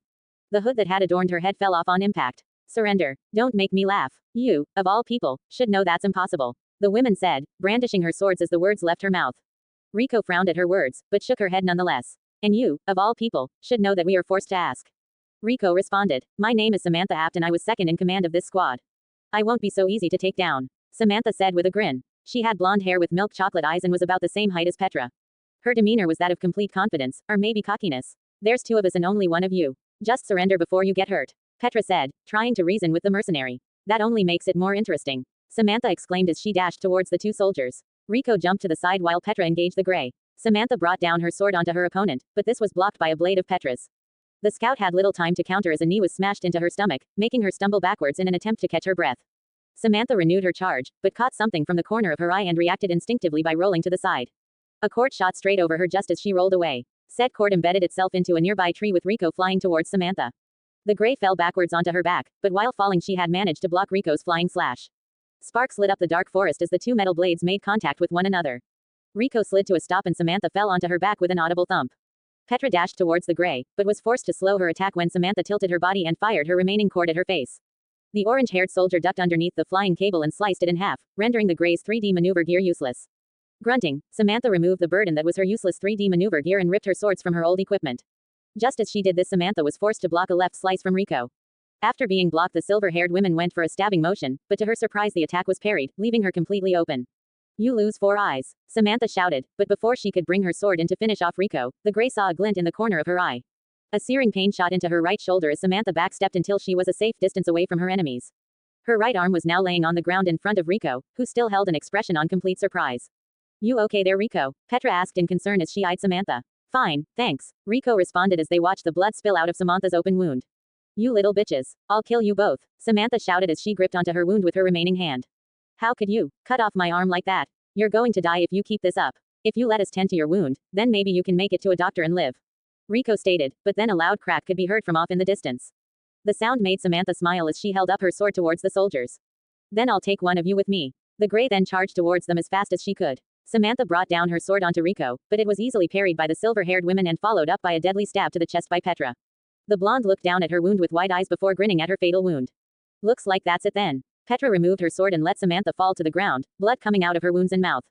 The hood that had adorned her head fell off on impact. Surrender. Don't make me laugh. You, of all people, should know that's impossible, the woman said, brandishing her swords as the words left her mouth. Rico frowned at her words, but shook her head nonetheless. And you, of all people, should know that we are forced to ask. Rico responded. My name is Samantha Apt and I was second in command of this squad. I won't be so easy to take down, Samantha said with a grin. She had blonde hair with milk chocolate eyes and was about the same height as Petra. Her demeanor was that of complete confidence, or maybe cockiness. There's 2 of us and only one of you. Just surrender before you get hurt, Petra said, trying to reason with the mercenary. That only makes it more interesting, Samantha exclaimed as she dashed towards the 2 soldiers. Rico jumped to the side while Petra engaged the gray. Samantha brought down her sword onto her opponent, but this was blocked by a blade of Petra's. The scout had little time to counter as a knee was smashed into her stomach, making her stumble backwards in an attempt to catch her breath. Samantha renewed her charge, but caught something from the corner of her eye and reacted instinctively by rolling to the side. A cord shot straight over her just as she rolled away. Said cord embedded itself into a nearby tree with Rico flying towards Samantha. The gray fell backwards onto her back, but while falling she had managed to block Rico's flying slash. Sparks lit up the dark forest as the 2 metal blades made contact with one another. Rico slid to a stop and Samantha fell onto her back with an audible thump. Petra dashed towards the gray, but was forced to slow her attack when Samantha tilted her body and fired her remaining cord at her face. The orange-haired soldier ducked underneath the flying cable and sliced it in half, rendering the gray's 3D maneuver gear useless. Grunting, Samantha removed the burden that was her useless 3D maneuver gear and ripped her swords from her old equipment. Just as she did this, Samantha was forced to block a left slice from Rico. After being blocked, the silver-haired woman went for a stabbing motion, but to her surprise the attack was parried, leaving her completely open. You lose 4 eyes, Samantha shouted, but before she could bring her sword in to finish off Rico, the gray saw a glint in the corner of her eye. A searing pain shot into her right shoulder as Samantha backstepped until she was a safe distance away from her enemies. Her right arm was now laying on the ground in front of Rico, who still held an expression on complete surprise. You okay there, Rico? Petra asked in concern as she eyed Samantha. Fine, thanks, Rico responded as they watched the blood spill out of Samantha's open wound. You little bitches. I'll kill you both, Samantha shouted as she gripped onto her wound with her remaining hand. How could you cut off my arm like that? You're going to die if you keep this up. If you let us tend to your wound, then maybe you can make it to a doctor and live, Rico stated, but then a loud crack could be heard from off in the distance. The sound made Samantha smile as she held up her sword towards the soldiers. Then I'll take one of you with me. The gray then charged towards them as fast as she could. Samantha brought down her sword onto Rico, but it was easily parried by the silver-haired woman and followed up by a deadly stab to the chest by Petra. The blonde looked down at her wound with wide eyes before grinning at her fatal wound. Looks like that's it then. Petra removed her sword and let Samantha fall to the ground, blood coming out of her wounds and mouth.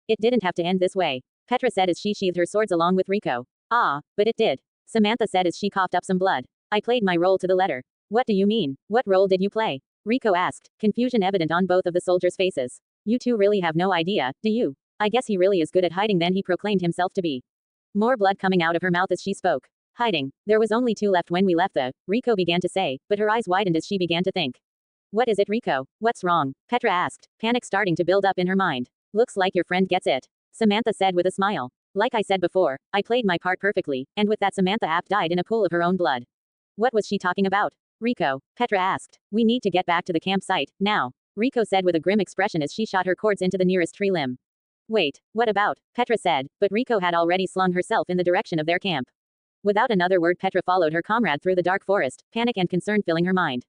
It didn't have to end this way, Petra said as she sheathed her swords along with Rico. Ah, but it did. Samantha said as she coughed up some blood. I played my role to the letter. What do you mean? What role did you play? Rico asked, confusion evident on both of the soldiers' faces. You two really have no idea, do you? I guess he really is good at hiding than he proclaimed himself to be. More blood coming out of her mouth as she spoke. Hiding. There was only two left when we left Rico began to say, but her eyes widened as she began to think. What is it, Rico? What's wrong? Petra asked, panic starting to build up in her mind. Looks like your friend gets it. Samantha said with a smile. Like I said before, I played my part perfectly, and with that Samantha app died in a pool of her own blood. What was she talking about? Rico, Petra asked. We need to get back to the campsite, now. Rico said with a grim expression as she shot her cords into the nearest tree limb. Wait, what about? Petra said, but Rico had already slung herself in the direction of their camp. Without another word, Petra followed her comrade through the dark forest, panic and concern filling her mind.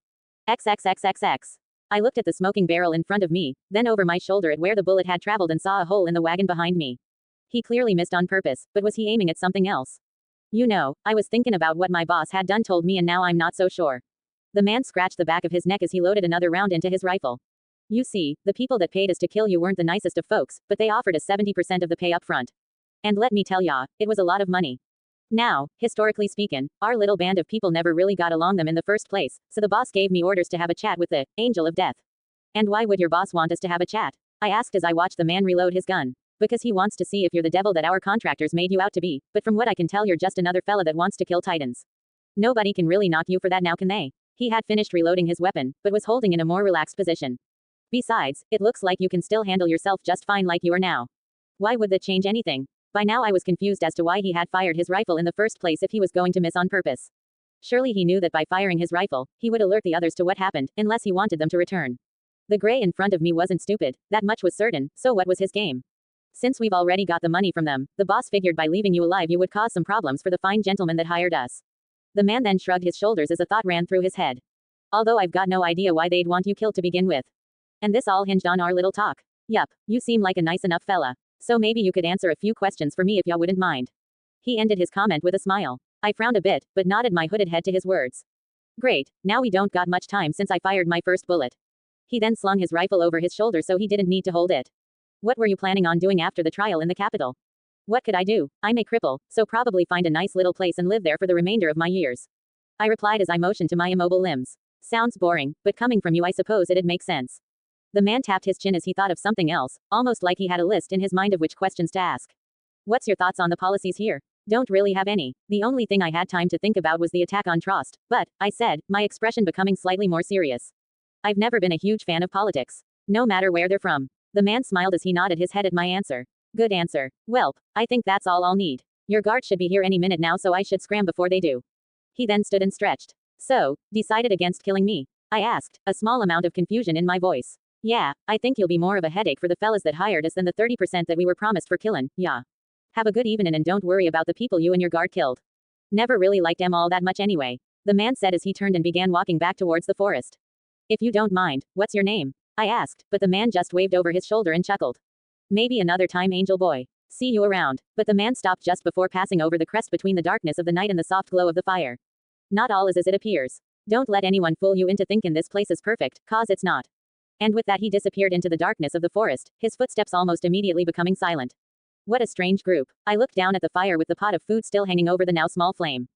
XXXXX. I looked at the smoking barrel in front of me, then over my shoulder at where the bullet had traveled and saw a hole in the wagon behind me. He clearly missed on purpose, but was he aiming at something else? You know, I was thinking about what my boss had done told me and now I'm not so sure. The man scratched the back of his neck as he loaded another round into his rifle. You see, the people that paid us to kill you weren't the nicest of folks, but they offered us 70% of the pay up front. And let me tell ya, it was a lot of money. Now, historically speaking, our little band of people never really got along them in the first place, so the boss gave me orders to have a chat with the angel of death. And why would your boss want us to have a chat? I asked as I watched the man reload his gun. Because he wants to see if you're the devil that our contractors made you out to be, but from what I can tell you're just another fella that wants to kill titans. Nobody can really knock you for that now, can they? He had finished reloading his weapon, but was holding in a more relaxed position. Besides, it looks like you can still handle yourself just fine like you are now. Why would that change anything? By now I was confused as to why he had fired his rifle in the first place if he was going to miss on purpose. Surely he knew that by firing his rifle, he would alert the others to what happened, unless he wanted them to return. The gray in front of me wasn't stupid, that much was certain, so what was his game? Since we've already got the money from them, the boss figured by leaving you alive you would cause some problems for the fine gentleman that hired us. The man then shrugged his shoulders as a thought ran through his head. Although I've got no idea why they'd want you killed to begin with. And this all hinged on our little talk. Yup, you seem like a nice enough fella. So maybe you could answer a few questions for me if y'all wouldn't mind. He ended his comment with a smile. I frowned a bit, but nodded my hooded head to his words. Great, now we don't got much time since I fired my first bullet. He then slung his rifle over his shoulder so he didn't need to hold it. What were you planning on doing after the trial in the capital? What could I do? I'm a cripple, so probably find a nice little place and live there for the remainder of my years. I replied as I motioned to my immobile limbs. Sounds boring, but coming from you I suppose it'd make sense. The man tapped his chin as he thought of something else, almost like he had a list in his mind of which questions to ask. What's your thoughts on the policies here? Don't really have any. The only thing I had time to think about was the attack on Trost, but, I said, my expression becoming slightly more serious. I've never been a huge fan of politics. No matter where they're from. The man smiled as he nodded his head at my answer. Good answer. Welp, I think that's all I'll need. Your guard should be here any minute now so I should scram before they do. He then stood and stretched. So, decided against killing me? I asked, a small amount of confusion in my voice. Yeah, I think you'll be more of a headache for the fellas that hired us than the 30% that we were promised for killin', yeah. Have a good evening and don't worry about the people you and your guard killed. Never really liked them all that much anyway. The man said as he turned and began walking back towards the forest. If you don't mind, what's your name? I asked, but the man just waved over his shoulder and chuckled. Maybe another time, Angel Boy. See you around. But the man stopped just before passing over the crest between the darkness of the night and the soft glow of the fire. Not all is as it appears. Don't let anyone fool you into thinking this place is perfect, cause it's not. And with that he disappeared into the darkness of the forest, his footsteps almost immediately becoming silent. What a strange group. I looked down at the fire with the pot of food still hanging over the now small flame.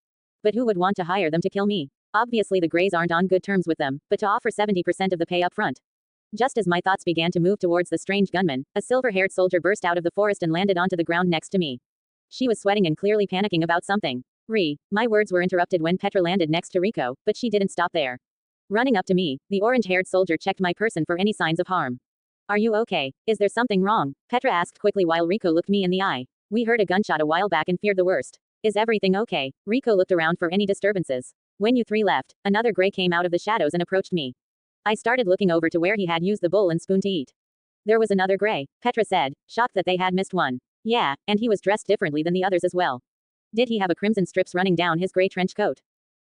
But who would want to hire them to kill me? Obviously the Greys aren't on good terms with them, but to offer 70% of the pay up front. Just as my thoughts began to move towards the strange gunman, a silver-haired soldier burst out of the forest and landed onto the ground next to me. She was sweating and clearly panicking about something. My words were interrupted when Petra landed next to Rico, but she didn't stop there. Running up to me, the orange-haired soldier checked my person for any signs of harm. Are you okay? Is there something wrong? Petra asked quickly while Rico looked me in the eye. We heard a gunshot a while back and feared the worst. Is everything okay? Rico looked around for any disturbances. When you three left, another Gray came out of the shadows and approached me. I started looking over to where he had used the bowl and spoon to eat. There was another Gray, Petra said, shocked that they had missed one. Yeah, and he was dressed differently than the others as well. Did he have a crimson strips running down his gray trench coat?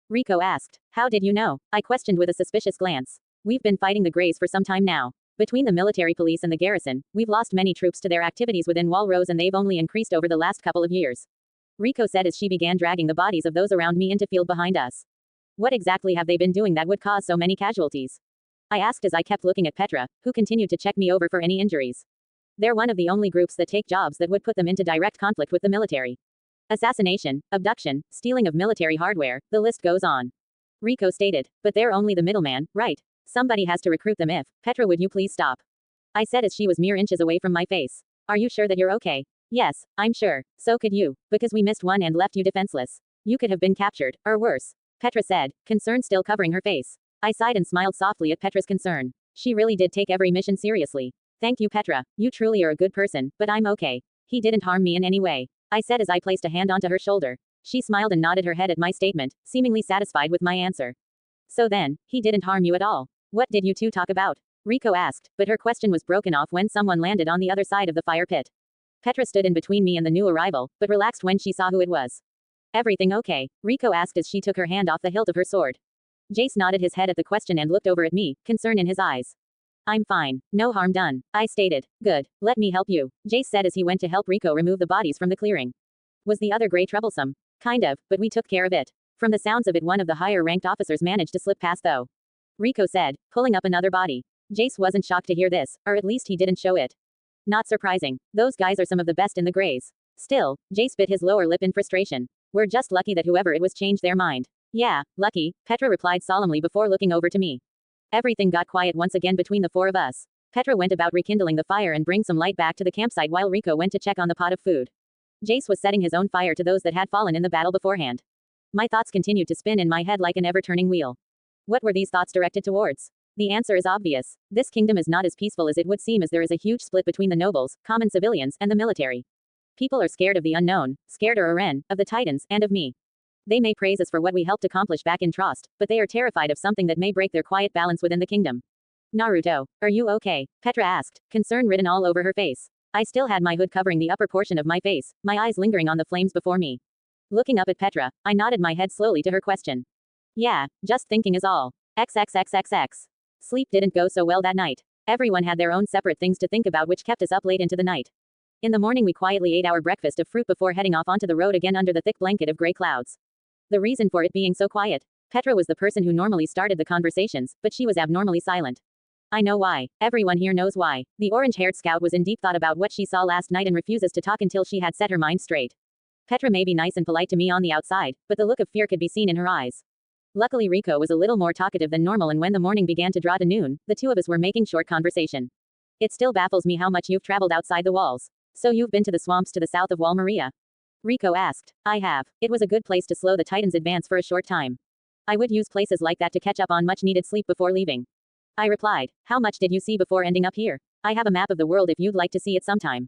Rico asked. How did you know? I questioned with a suspicious glance. We've been fighting the Greys for some time now. Between the military police and the garrison, we've lost many troops to their activities within Walrose and they've only increased over the last couple of years. Rico said as she began dragging the bodies of those around me into field behind us. What exactly have they been doing that would cause so many casualties? I asked as I kept looking at Petra, who continued to check me over for any injuries. They're one of the only groups that take jobs that would put them into direct conflict with the military. Assassination, abduction, stealing of military hardware, the list goes on. Rico stated. But they're only the middleman, right? Somebody has to recruit them if. Petra, would you please stop? I said as she was mere inches away from my face. Are you sure that you're okay? Yes, I'm sure. So could you. Because we missed one and left you defenseless. You could have been captured, or worse. Petra said, concern still covering her face. I sighed and smiled softly at Petra's concern. She really did take every mission seriously. Thank you, Petra. You truly are a good person, but I'm okay. He didn't harm me in any way, I said as I placed a hand onto her shoulder. She smiled and nodded her head at my statement, seemingly satisfied with my answer. So then, he didn't harm you at all. What did you two talk about? Rico asked, but her question was broken off when someone landed on the other side of the fire pit. Petra stood in between me and the new arrival, but relaxed when she saw who it was. Everything okay? Rico asked as she took her hand off the hilt of her sword. Jace nodded his head at the question and looked over at me, concern in his eyes. I'm fine. No harm done, I stated. Good. Let me help you, Jace said as he went to help Rico remove the bodies from the clearing. Was the other gray troublesome? Kind of, but we took care of it. From the sounds of it, one of the higher-ranked officers managed to slip past though. Rico said, pulling up another body. Jace wasn't shocked to hear this, or at least he didn't show it. Not surprising. Those guys are some of the best in the Greys. Still, Jace bit his lower lip in frustration. We're just lucky that whoever it was changed their mind. Yeah, lucky, Petra replied solemnly before looking over to me. Everything got quiet once again between the four of us. Petra went about rekindling the fire and bring some light back to the campsite while Rico went to check on the pot of food. Jace was setting his own fire to those that had fallen in the battle beforehand. My thoughts continued to spin in my head like an ever-turning wheel. What were these thoughts directed towards? The answer is obvious. This kingdom is not as peaceful as it would seem, as there is a huge split between the nobles, common civilians, and the military. People are scared of the unknown, scared of Eren, of the Titans, and of me. They may praise us for what we helped accomplish back in Trost, but they are terrified of something that may break their quiet balance within the kingdom. Naruto, are you okay? Petra asked, concern written all over her face. I still had my hood covering the upper portion of my face, my eyes lingering on the flames before me. Looking up at Petra, I nodded my head slowly to her question. Yeah, just thinking is all. XXXXX. Sleep didn't go so well that night. Everyone had their own separate things to think about, which kept us up late into the night. In the morning we quietly ate our breakfast of fruit before heading off onto the road again under the thick blanket of gray clouds. The reason for it being so quiet? Petra was the person who normally started the conversations, but she was abnormally silent. I know why. Everyone here knows why. The orange-haired scout was in deep thought about what she saw last night and refuses to talk until she had set her mind straight. Petra may be nice and polite to me on the outside, but the look of fear could be seen in her eyes. Luckily Rico was a little more talkative than normal, and when the morning began to draw to noon, the two of us were making short conversation. It still baffles me how much you've traveled outside the walls. So you've been to the swamps to the south of Wall Maria? Rico asked. I have. It was a good place to slow the Titans' advance for a short time. I would use places like that to catch up on much-needed sleep before leaving. I replied. How much did you see before ending up here? I have a map of the world if you'd like to see it sometime.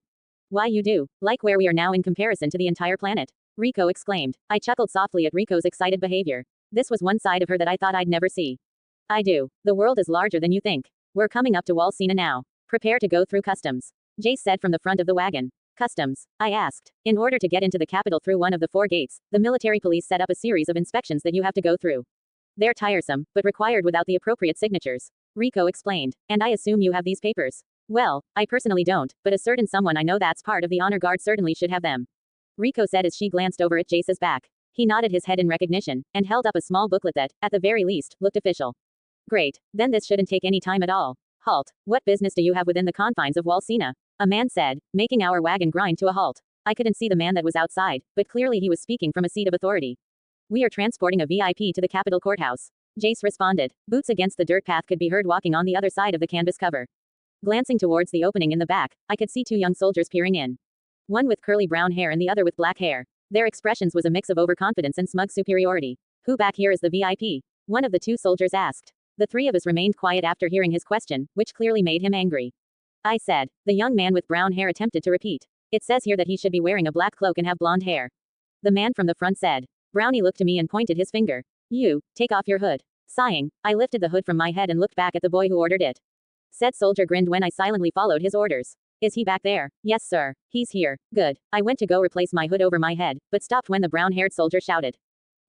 Why, you do? Like where we are now in comparison to the entire planet? Rico exclaimed. I chuckled softly at Rico's excited behavior. This was one side of her that I thought I'd never see. I do. The world is larger than you think. We're coming up to Wall Sina now. Prepare to go through customs, Jace said from the front of the wagon. Customs? I asked. In order to get into the capital through one of the 4 gates, the military police set up a series of inspections that you have to go through. They're tiresome, but required without the appropriate signatures, Rico explained. And I assume you have these papers. Well, I personally don't, but a certain someone I know that's part of the honor guard certainly should have them, Rico said as she glanced over at Jace's back. He nodded his head in recognition, and held up a small booklet that, at the very least, looked official. Great. Then this shouldn't take any time at all. Halt. What business do you have within the confines of Wall Sina? A man said, making our wagon grind to a halt. I couldn't see the man that was outside, but clearly he was speaking from a seat of authority. We are transporting a VIP to the capital courthouse, Jace responded. Boots against the dirt path could be heard walking on the other side of the canvas cover. Glancing towards the opening in the back, I could see 2 young soldiers peering in. One with curly brown hair and the other with black hair. Their expressions was a mix of overconfidence and smug superiority. Who back here is the VIP? One of the 2 soldiers asked. The 3 of us remained quiet after hearing his question, which clearly made him angry. I said. The young man with brown hair attempted to repeat. It says here that he should be wearing a black cloak and have blonde hair. The man from the front said. Brownie looked to me and pointed his finger. You, take off your hood. Sighing, I lifted the hood from my head and looked back at the boy who ordered it. Said soldier grinned when I silently followed his orders. Is he back there? Yes, sir. He's here. Good. I went to go replace my hood over my head, but stopped when the brown-haired soldier shouted.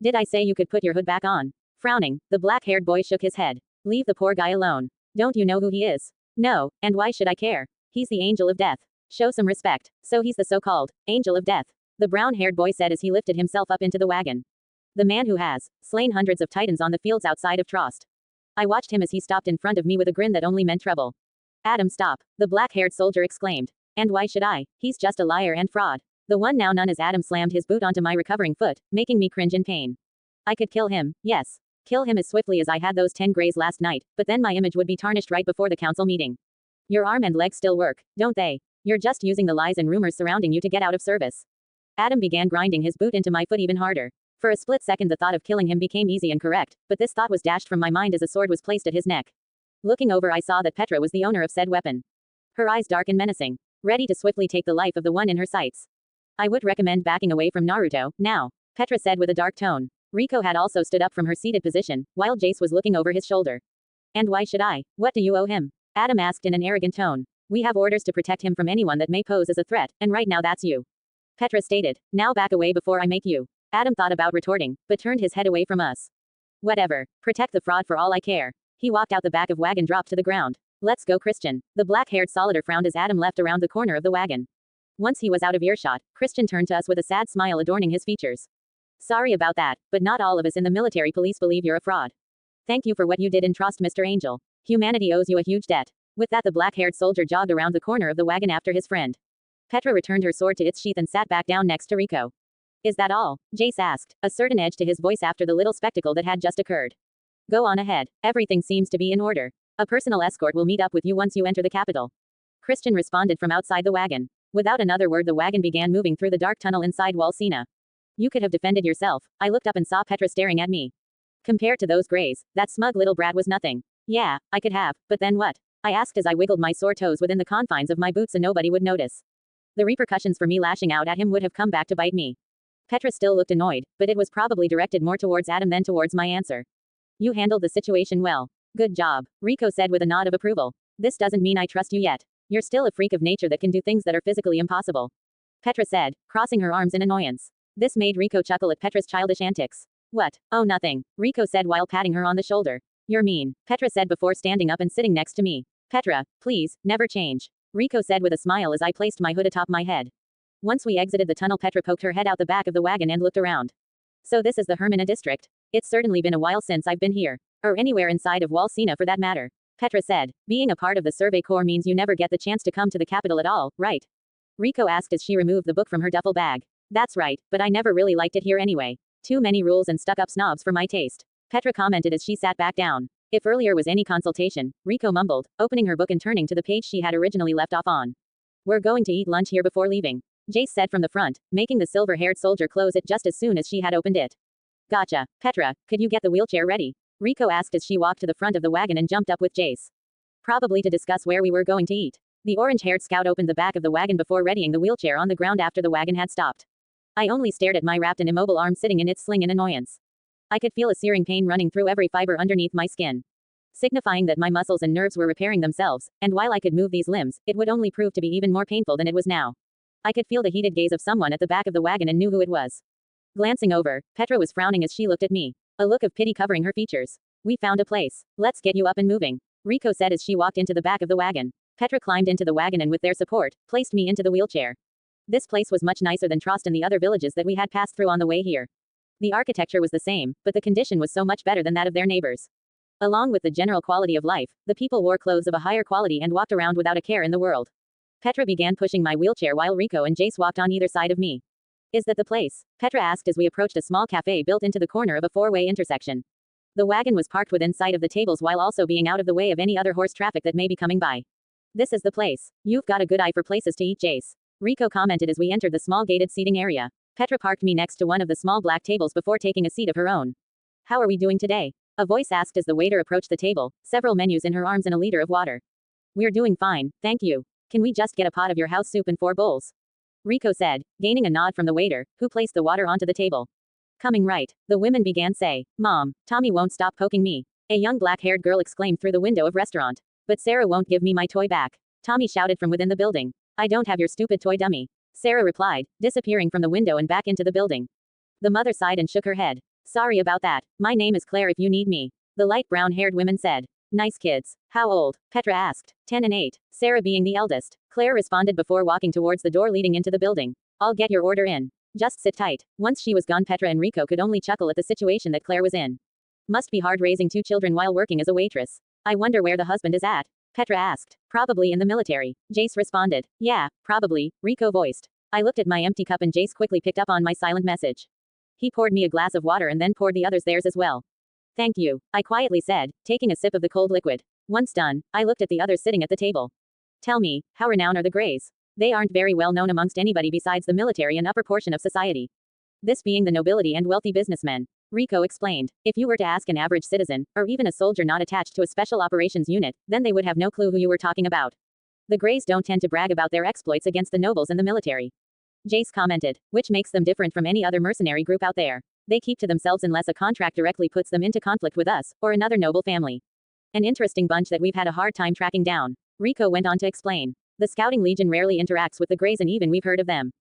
Did I say you could put your hood back on? Frowning, the black-haired boy shook his head. Leave the poor guy alone. Don't you know who he is? No, and why should I care? He's the angel of death. Show some respect. So he's the so-called angel of death, the brown-haired boy said as he lifted himself up into the wagon. The man who has slain hundreds of titans on the fields outside of Trost. I watched him as he stopped in front of me with a grin that only meant trouble. Adam, stop, the black-haired soldier exclaimed. And why should I? He's just a liar and fraud. The one now known as Adam slammed his boot onto my recovering foot, making me cringe in pain. I could kill him, yes. Kill him as swiftly as I had those 10 grays last night, but then my image would be tarnished right before the council meeting. Your arm and leg still work, don't they? You're just using the lies and rumors surrounding you to get out of service. Adam began grinding his boot into my foot even harder. For a split second the thought of killing him became easy and correct, but this thought was dashed from my mind as a sword was placed at his neck. Looking over I saw that Petra was the owner of said weapon. Her eyes dark and menacing, ready to swiftly take the life of the one in her sights. I would recommend backing away from Naruto, now, Petra said with a dark tone. Riko had also stood up from her seated position, while Jace was looking over his shoulder. And why should I? What do you owe him? Adam asked in an arrogant tone. We have orders to protect him from anyone that may pose as a threat, and right now that's you. Petra stated. Now back away before I make you. Adam thought about retorting, but turned his head away from us. Whatever. Protect the fraud for all I care. He walked out the back of wagon dropped to the ground. Let's go Christian. The black-haired soldier frowned as Adam left around the corner of the wagon. Once he was out of earshot, Christian turned to us with a sad smile adorning his features. Sorry about that, but not all of us in the military police believe you're a fraud. Thank you for what you did in trust, Mr. Angel. Humanity owes you a huge debt. With that the black-haired soldier jogged around the corner of the wagon after his friend. Petra returned her sword to its sheath and sat back down next to Riko. Is that all? Jace asked, a certain edge to his voice after the little spectacle that had just occurred. Go on ahead. Everything seems to be in order. A personal escort will meet up with you once you enter the capital. Christian responded from outside the wagon. Without another word the wagon began moving through the dark tunnel inside Walsina. You could have defended yourself. I looked up and saw Petra staring at me. Compared to those grays, that smug little brat was nothing. Yeah, I could have, but then what? I asked as I wiggled my sore toes within the confines of my boots and nobody would notice. The repercussions for me lashing out at him would have come back to bite me. Petra still looked annoyed, but it was probably directed more towards Adam than towards my answer. You handled the situation well. Good job, Riko said with a nod of approval. This doesn't mean I trust you yet. You're still a freak of nature that can do things that are physically impossible. Petra said, crossing her arms in annoyance. This made Riko chuckle at Petra's childish antics. What? Oh nothing, Riko said while patting her on the shoulder. You're mean, Petra said before standing up and sitting next to me. Petra, please, never change. Riko said with a smile as I placed my hood atop my head. Once we exited the tunnel Petra poked her head out the back of the wagon and looked around. So this is the Hermina district. It's certainly been a while since I've been here. Or anywhere inside of Walsina for that matter. Petra said, being a part of the Survey Corps means you never get the chance to come to the capital at all, right? Riko asked as she removed the book from her duffel bag. That's right, but I never really liked it here anyway. Too many rules and stuck-up snobs for my taste. Petra commented as she sat back down. If earlier was any consultation, Riko mumbled, opening her book and turning to the page she had originally left off on. We're going to eat lunch here before leaving, Jace said from the front, making the silver-haired soldier close it just as soon as she had opened it. Gotcha. Petra, could you get the wheelchair ready? Riko asked as she walked to the front of the wagon and jumped up with Jace. Probably to discuss where we were going to eat. The orange-haired scout opened the back of the wagon before readying the wheelchair on the ground after the wagon had stopped. I only stared at my wrapped and immobile arm sitting in its sling in annoyance. I could feel a searing pain running through every fiber underneath my skin, signifying that my muscles and nerves were repairing themselves, and while I could move these limbs, it would only prove to be even more painful than it was now. I could feel the heated gaze of someone at the back of the wagon and knew who it was. Glancing over, Petra was frowning as she looked at me, a look of pity covering her features. We found a place. Let's get you up and moving, Riko said as she walked into the back of the wagon. Petra climbed into the wagon and with their support, placed me into the wheelchair. This place was much nicer than Trost and the other villages that we had passed through on the way here. The architecture was the same, but the condition was so much better than that of their neighbors. Along with the general quality of life, the people wore clothes of a higher quality and walked around without a care in the world. Petra began pushing my wheelchair while Riko and Jace walked on either side of me. Is that the place? Petra asked as we approached a small cafe built into the corner of a four-way intersection. The wagon was parked within sight of the tables while also being out of the way of any other horse traffic that may be coming by. This is the place. You've got a good eye for places to eat, Jace, Riko commented as we entered the small gated seating area. Petra parked me next to one of the small black tables before taking a seat of her own. How are we doing today? A voice asked as the waiter approached the table, several menus in her arms and a liter of water. We're doing fine, thank you. Can we just get a pot of your house soup and 4 bowls? Riko said, gaining a nod from the waiter, who placed the water onto the table. Coming right, the women began say. Mom, Tommy won't stop poking me, a young black-haired girl exclaimed through the window of restaurant. But Sarah won't give me my toy back, Tommy shouted from within the building. I don't have your stupid toy dummy, Sarah replied, disappearing from the window and back into the building. The mother sighed and shook her head. Sorry about that, my name is Claire if you need me, the light brown-haired woman said. Nice kids. How old? Petra asked. 10 and 8, Sarah being the eldest. Claire responded before walking towards the door leading into the building. I'll get your order in. Just sit tight. Once she was gone Petra and Riko could only chuckle at the situation that Claire was in. Must be hard raising 2 children while working as a waitress. I wonder where the husband is at, Petra asked. Probably in the military, Jace responded. Yeah, probably, Riko voiced. I looked at my empty cup and Jace quickly picked up on my silent message. He poured me a glass of water and then poured the others theirs as well. Thank you, I quietly said, taking a sip of the cold liquid. Once done, I looked at the others sitting at the table. Tell me, how renowned are the Greys? They aren't very well known amongst anybody besides the military and upper portion of society. This being the nobility and wealthy businessmen. Rico explained. If you were to ask an average citizen, or even a soldier not attached to a special operations unit, then they would have no clue who you were talking about. The Greys don't tend to brag about their exploits against the nobles and the military. Jace commented, which makes them different from any other mercenary group out there. They keep to themselves unless a contract directly puts them into conflict with us, or another noble family. An interesting bunch that we've had a hard time tracking down. Rico went on to explain. The Scouting Legion rarely interacts with the Greys and even we've heard of them.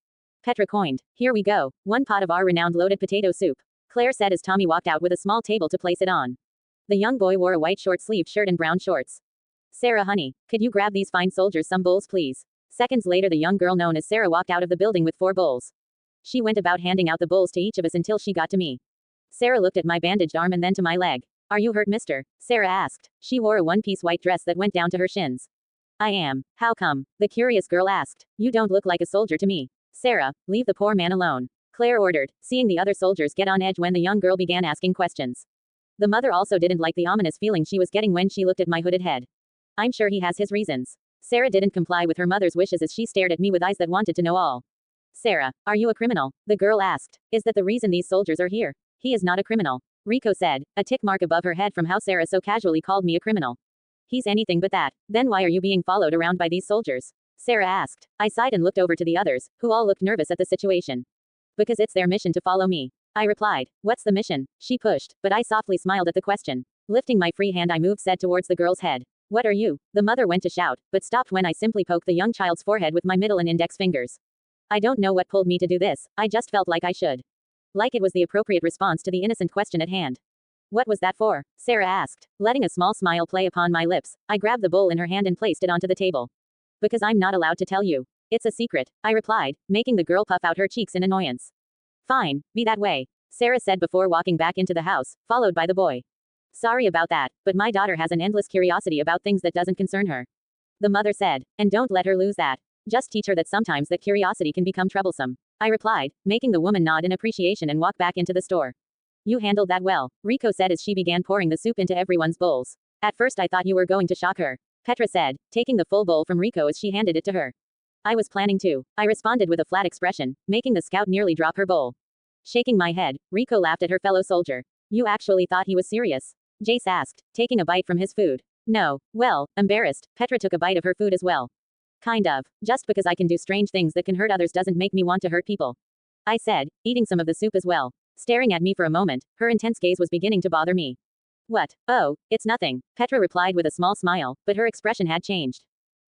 Petra coined. Here we go. One pot of our renowned loaded potato soup. Claire said as Tommy walked out with a small table to place it on. The young boy wore a white short-sleeved shirt and brown shorts. Sarah, honey, could you grab these fine soldiers some bowls, please? Seconds later, the young girl known as Sarah walked out of the building with 4 bowls. She went about handing out the bowls to each of us until she got to me. Sarah looked at my bandaged arm and then to my leg. Are you hurt, mister? Sarah asked. She wore a one-piece white dress that went down to her shins. I am. How come? The curious girl asked. You don't look like a soldier to me. Sarah, leave the poor man alone. Claire ordered, seeing the other soldiers get on edge when the young girl began asking questions. The mother also didn't like the ominous feeling she was getting when she looked at my hooded head. I'm sure he has his reasons. Sarah didn't comply with her mother's wishes as she stared at me with eyes that wanted to know all. Sarah, are you a criminal? The girl asked. Is that the reason these soldiers are here? He is not a criminal. Rico said, a tick mark above her head from how Sarah so casually called me a criminal. He's anything but that. Then why are you being followed around by these soldiers? Sarah asked. I sighed and looked over to the others, who all looked nervous at the situation. Because it's their mission to follow me. I replied. What's the mission? She pushed, but I softly smiled at the question. Lifting my free hand, I moved said towards the girl's head. What are you? The mother went to shout, but stopped when I simply poked the young child's forehead with my middle and index fingers. I don't know what pulled me to do this, I just felt like I should. Like it was the appropriate response to the innocent question at hand. What was that for? Sarah asked. Letting a small smile play upon my lips, I grabbed the bowl in her hand and placed it onto the table. Because I'm not allowed to tell you. It's a secret, I replied, making the girl puff out her cheeks in annoyance. Fine, be that way, Sarah said before walking back into the house, followed by the boy. Sorry about that, but my daughter has an endless curiosity about things that doesn't concern her. The mother said, and don't let her lose that. Just teach her that sometimes that curiosity can become troublesome. I replied, making the woman nod in appreciation and walk back into the store. You handled that well, Rico said as she began pouring the soup into everyone's bowls. At first I thought you were going to shock her, Petra said, taking the full bowl from Rico as she handed it to her. I was planning to, I responded with a flat expression, making the scout nearly drop her bowl. Shaking my head, Rico laughed at her fellow soldier. You actually thought he was serious? Jace asked, taking a bite from his food. No, well, embarrassed, Petra took a bite of her food as well. Kind of. Just because I can do strange things that can hurt others doesn't make me want to hurt people. I said, eating some of the soup as well. Staring at me for a moment, her intense gaze was beginning to bother me. What? Oh, it's nothing, Petra replied with a small smile, but her expression had changed.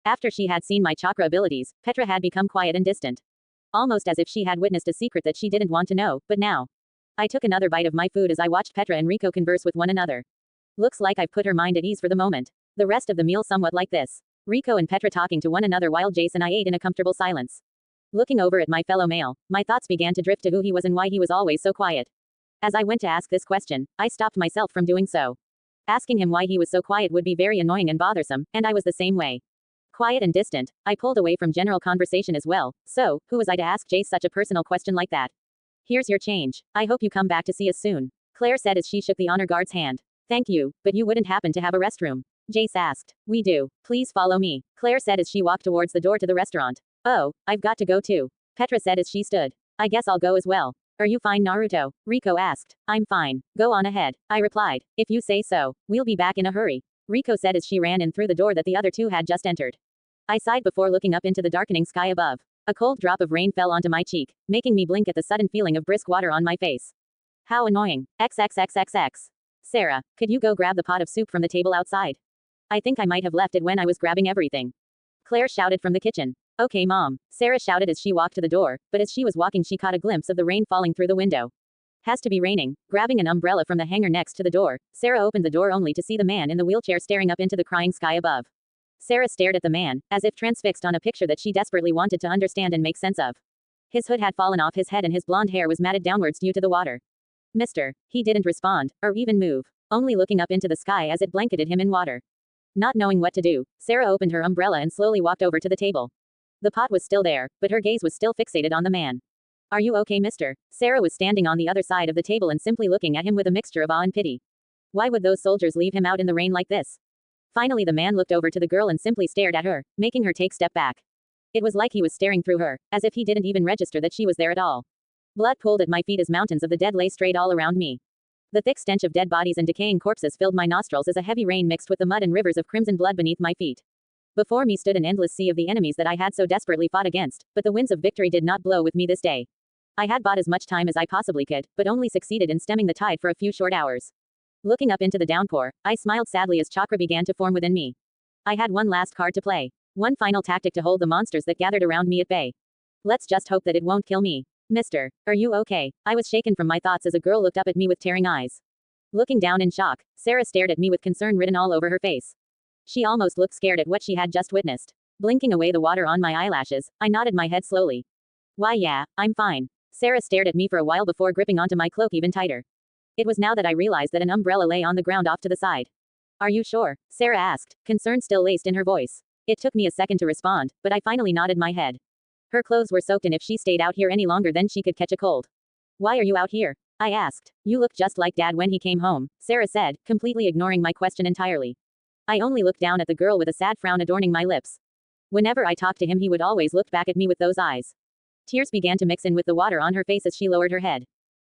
After she had seen my chakra abilities, Petra had become quiet and distant. Almost as if she had witnessed a secret that she didn't want to know, but now. I took another bite of my food as I watched Petra and Rico converse with one another. Looks like I've put her mind at ease for the moment. The rest of the meal somewhat like this. Rico and Petra talking to one another while Jace and I ate in a comfortable silence. Looking over at my fellow male, my thoughts began to drift to who he was and why he was always so quiet. As I went to ask this question, I stopped myself from doing so. Asking him why he was so quiet would be very annoying and bothersome, and I was the same way. Quiet and distant, I pulled away from general conversation as well, so, who was I to ask Jace such a personal question like that? Here's your change. I hope you come back to see us soon, Claire said as she shook the honor guard's hand. Thank you, but you wouldn't happen to have a restroom? Jace asked. We do. Please follow me, Claire said as she walked towards the door to the restaurant. Oh, I've got to go too, Petra said as she stood. I guess I'll go as well. Are you fine, Naruto? Rico asked. I'm fine. Go on ahead, I replied. If you say so. We'll be back in a hurry, Rico said as she ran in through the door that the other two had just entered. I sighed before looking up into the darkening sky above. A cold drop of rain fell onto my cheek, making me blink at the sudden feeling of brisk water on my face. How annoying. XXXXX. Sarah, could you go grab the pot of soup from the table outside? I think I might have left it when I was grabbing everything, Claire shouted from the kitchen. Okay, Mom, Sarah shouted as she walked to the door, but as she was walking she caught a glimpse of the rain falling through the window. Has to be raining. Grabbing an umbrella from the hanger next to the door, Sarah opened the door only to see the man in the wheelchair staring up into the crying sky above. Sarah stared at the man, as if transfixed on a picture that she desperately wanted to understand and make sense of. His hood had fallen off his head and his blonde hair was matted downwards due to the water. Mister, he didn't respond, or even move, only looking up into the sky as it blanketed him in water. Not knowing what to do, Sarah opened her umbrella and slowly walked over to the table. The pot was still there, but her gaze was still fixated on the man. Are you okay, mister? Sarah was standing on the other side of the table and simply looking at him with a mixture of awe and pity. Why would those soldiers leave him out in the rain like this? Finally, the man looked over to the girl and simply stared at her, making her take a step back. It was like he was staring through her, as if he didn't even register that she was there at all. Blood pooled at my feet as mountains of the dead lay straight all around me. The thick stench of dead bodies and decaying corpses filled my nostrils as a heavy rain mixed with the mud and rivers of crimson blood beneath my feet. Before me stood an endless sea of the enemies that I had so desperately fought against, but the winds of victory did not blow with me this day. I had bought as much time as I possibly could, but only succeeded in stemming the tide for a few short hours. Looking up into the downpour, I smiled sadly as chakra began to form within me. I had one last card to play. One final tactic to hold the monsters that gathered around me at bay. Let's just hope that it won't kill me. Mister, are you okay? I was shaken from my thoughts as a girl looked up at me with tearing eyes. Looking down in shock, Sarah stared at me with concern written all over her face. She almost looked scared at what she had just witnessed. Blinking away the water on my eyelashes, I nodded my head slowly. Why yeah, I'm fine. Sarah stared at me for a while before gripping onto my cloak even tighter. It was now that I realized that an umbrella lay on the ground off to the side. Are you sure? Sarah asked, concern still laced in her voice. It took me a second to respond, but I finally nodded my head. Her clothes were soaked and if she stayed out here any longer then she could catch a cold. Why are you out here? I asked. You look just like Dad when he came home, Sarah said, completely ignoring my question entirely. I only looked down at the girl with a sad frown adorning my lips. Whenever I talked to him he would always look back at me with those eyes. Tears began to mix in with the water on her face as she lowered her head.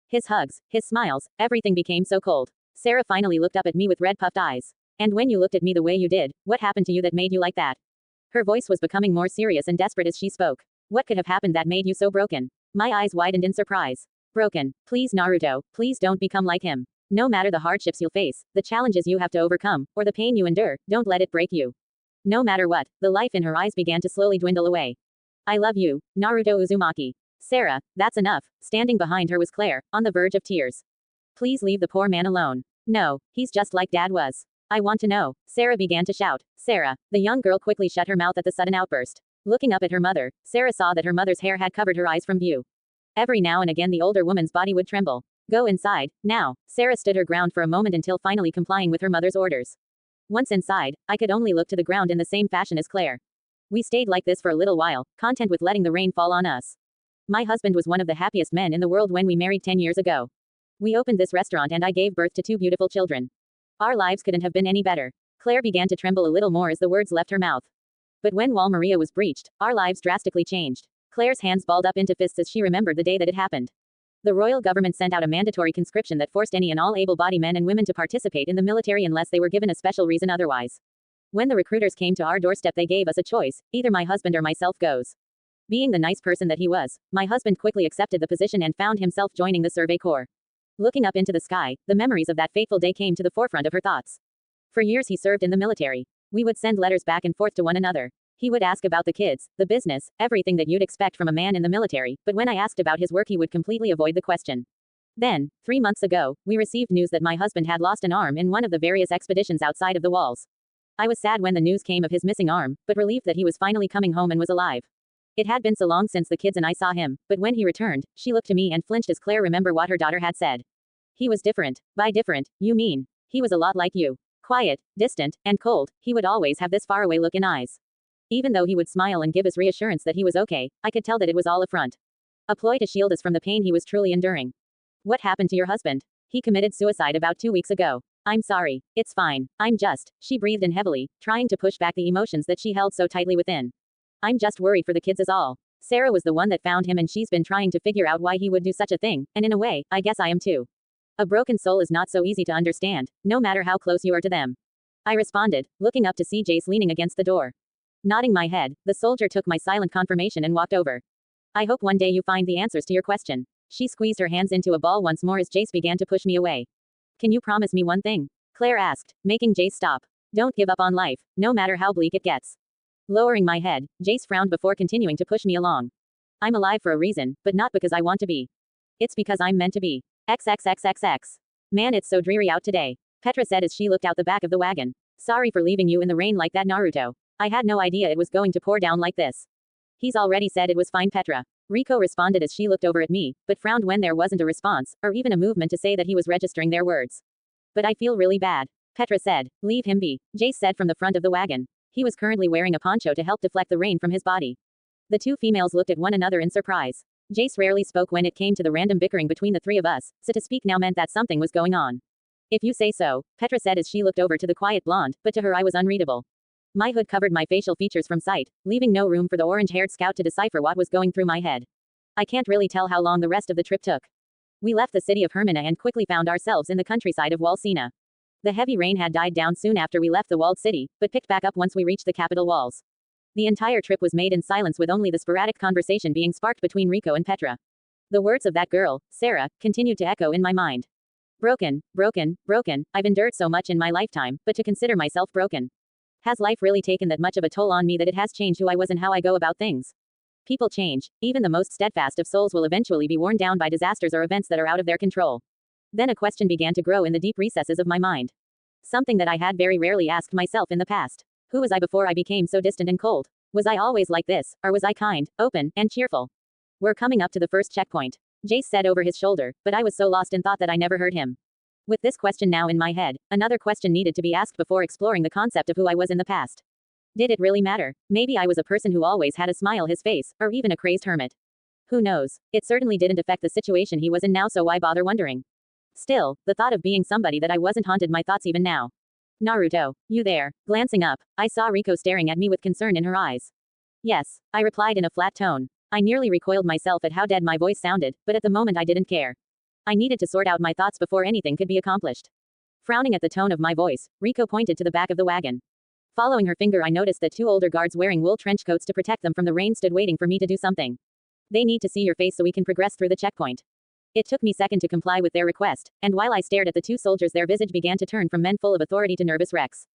His hugs, his smiles, everything became so cold. Sarah finally looked up at me with red puffed eyes. And when you looked at me the way you did, what happened to you that made you like that? Her voice was becoming more serious and desperate as she spoke. What could have happened that made you so broken? My eyes widened in surprise. Broken. Please Naruto, please don't become like him. No matter the hardships you'll face, the challenges you have to overcome, or the pain you endure, don't let it break you. No matter what, the life in her eyes began to slowly dwindle away. I love you, Naruto Uzumaki. Sarah, that's enough. Standing behind her was Claire, on the verge of tears. Please leave the poor man alone. No, he's just like Dad was. I want to know. Sarah began to shout. Sarah. The young girl quickly shut her mouth at the sudden outburst. Looking up at her mother, Sarah saw that her mother's hair had covered her eyes from view. Every now and again the older woman's body would tremble. Go inside, now. Sarah stood her ground for a moment until finally complying with her mother's orders. Once inside, I could only look to the ground in the same fashion as Claire. We stayed like this for a little while, content with letting the rain fall on us. My husband was one of the happiest men in the world when we married 10 years ago. We opened this restaurant and I gave birth to 2 beautiful children. Our lives couldn't have been any better. Claire began to tremble a little more as the words left her mouth. But when Wal Maria was breached, our lives drastically changed. Claire's hands balled up into fists as she remembered the day that it happened. The royal government sent out a mandatory conscription that forced any and all able-bodied men and women to participate in the military unless they were given a special reason otherwise. When the recruiters came to our doorstep they gave us a choice, either my husband or myself goes. Being the nice person that he was, my husband quickly accepted the position and found himself joining the Survey Corps. Looking up into the sky, the memories of that fateful day came to the forefront of her thoughts. For years he served in the military. We would send letters back and forth to one another. He would ask about the kids, the business, everything that you'd expect from a man in the military, but when I asked about his work he would completely avoid the question. Then, 3 months ago, we received news that my husband had lost an arm in one of the various expeditions outside of the walls. I was sad when the news came of his missing arm, but relieved that he was finally coming home and was alive. It had been so long since the kids and I saw him, but when he returned, she looked to me and flinched as Claire remembered what her daughter had said. He was different. By different, you mean? He was a lot like you. Quiet, distant, and cold, he would always have this faraway look in eyes. Even though he would smile and give us reassurance that he was okay, I could tell that it was all a front. A ploy to shield us from the pain he was truly enduring. What happened to your husband? He committed suicide about 2 weeks ago. I'm sorry. It's fine. I'm just. She breathed in heavily, trying to push back the emotions that she held so tightly within. I'm just worried for the kids is all. Sarah was the one that found him and she's been trying to figure out why he would do such a thing, and in a way, I guess I am too. A broken soul is not so easy to understand, no matter how close you are to them. I responded, looking up to see Jace leaning against the door. Nodding my head, the soldier took my silent confirmation and walked over. I hope one day you find the answers to your question. She squeezed her hands into a ball once more as Jace began to push me away. Can you promise me one thing? Claire asked, making Jace stop. Don't give up on life, no matter how bleak it gets. Lowering my head, Jace frowned before continuing to push me along. I'm alive for a reason, but not because I want to be. It's because I'm meant to be. XXXXX. Man, it's so dreary out today. Petra said as she looked out the back of the wagon. Sorry for leaving you in the rain like that, Naruto. I had no idea it was going to pour down like this. He's already said it was fine, Petra. Riko responded as she looked over at me, but frowned when there wasn't a response, or even a movement to say that he was registering their words. But I feel really bad. Petra said. Leave him be, Jace said from the front of the wagon. He was currently wearing a poncho to help deflect the rain from his body. The two females looked at one another in surprise. Jace rarely spoke when it came to the random bickering between the three of us, so to speak now meant that something was going on. If you say so, Petra said as she looked over to the quiet blonde, but to her I was unreadable. My hood covered my facial features from sight, leaving no room for the orange-haired scout to decipher what was going through my head. I can't really tell how long the rest of the trip took. We left the city of Hermina and quickly found ourselves in the countryside of Walsina. The heavy rain had died down soon after we left the walled city, but picked back up once we reached the capital walls. The entire trip was made in silence with only the sporadic conversation being sparked between Rico and Petra. The words of that girl, Sarah, continued to echo in my mind. Broken, broken, broken, I've endured so much in my lifetime, but to consider myself broken. Has life really taken that much of a toll on me that it has changed who I was and how I go about things? People change, even the most steadfast of souls will eventually be worn down by disasters or events that are out of their control. Then a question began to grow in the deep recesses of my mind. Something that I had very rarely asked myself in the past. Who was I before I became so distant and cold? Was I always like this, or was I kind, open, and cheerful? We're coming up to the first checkpoint, Jace said over his shoulder, but I was so lost in thought that I never heard him. With this question now in my head, another question needed to be asked before exploring the concept of who I was in the past. Did it really matter? Maybe I was a person who always had a smile his face, or even a crazed hermit. Who knows? It certainly didn't affect the situation he was in now, so why bother wondering? Still, the thought of being somebody that I wasn't haunted my thoughts even now. Naruto, you there? Glancing up, I saw Riko staring at me with concern in her eyes. Yes, I replied in a flat tone. I nearly recoiled myself at how dead my voice sounded, but at the moment I didn't care. I needed to sort out my thoughts before anything could be accomplished. Frowning at the tone of my voice, Riko pointed to the back of the wagon. Following her finger, I noticed that two older guards wearing wool trench coats to protect them from the rain stood waiting for me to do something. They need to see your face so we can progress through the checkpoint. It took me a second to comply with their request, and while I stared at the two soldiers, their visage began to turn from men full of authority to nervous wrecks.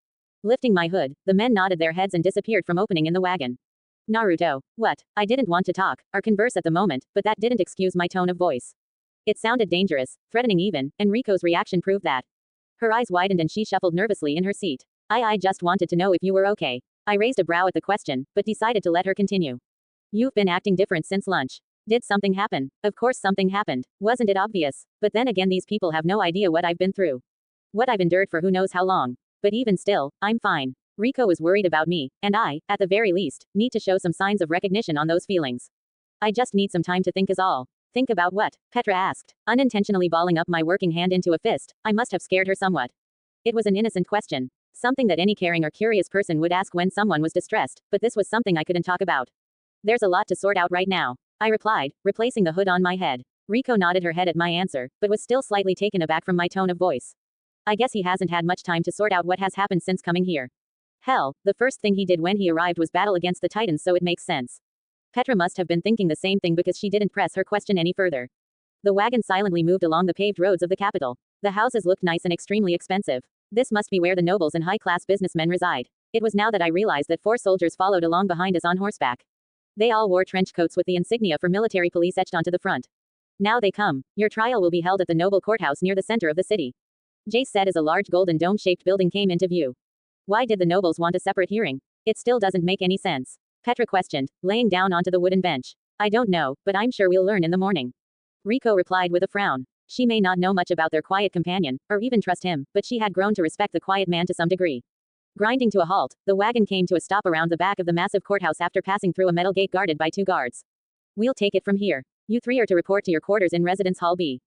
Lifting my hood, the men nodded their heads and disappeared from opening in the wagon. Naruto, what? I didn't want to talk, or converse at the moment, but that didn't excuse my tone of voice. It sounded dangerous, threatening even, and Riko's reaction proved that. Her eyes widened and she shuffled nervously in her seat. I just wanted to know if you were okay. I raised a brow at the question, but decided to let her continue. You've been acting different since lunch. Did something happen? Of course something happened. Wasn't it obvious? But then again, these people have no idea what I've been through. What I've endured for who knows how long. But even still, I'm fine. Riko is worried about me, and I, at the very least, need to show some signs of recognition on those feelings. I just need some time to think is all. Think about what? Petra asked, unintentionally balling up my working hand into a fist. I must have scared her somewhat. It was an innocent question. Something that any caring or curious person would ask when someone was distressed, but this was something I couldn't talk about. There's a lot to sort out right now, I replied, replacing the hood on my head. Riko nodded her head at my answer, but was still slightly taken aback from my tone of voice. I guess he hasn't had much time to sort out what has happened since coming here. Hell, the first thing he did when he arrived was battle against the Titans, so it makes sense. Petra must have been thinking the same thing because she didn't press her question any further. The wagon silently moved along the paved roads of the capital. The houses looked nice and extremely expensive. This must be where the nobles and high-class businessmen reside. It was now that I realized that 4 soldiers followed along behind us on horseback. They all wore trench coats with the insignia for military police etched onto the front. Now they come. Your trial will be held at the noble courthouse near the center of the city, Jace said as a large golden dome-shaped building came into view. Why did the nobles want a separate hearing? It still doesn't make any sense, Petra questioned, laying down onto the wooden bench. I don't know, but I'm sure we'll learn in the morning. Riko replied with a frown. She may not know much about their quiet companion, or even trust him, but she had grown to respect the quiet man to some degree. Grinding to a halt, the wagon came to a stop around the back of the massive courthouse after passing through a metal gate guarded by 2 guards. We'll take it from here. You 3 are to report to your quarters in Residence Hall B,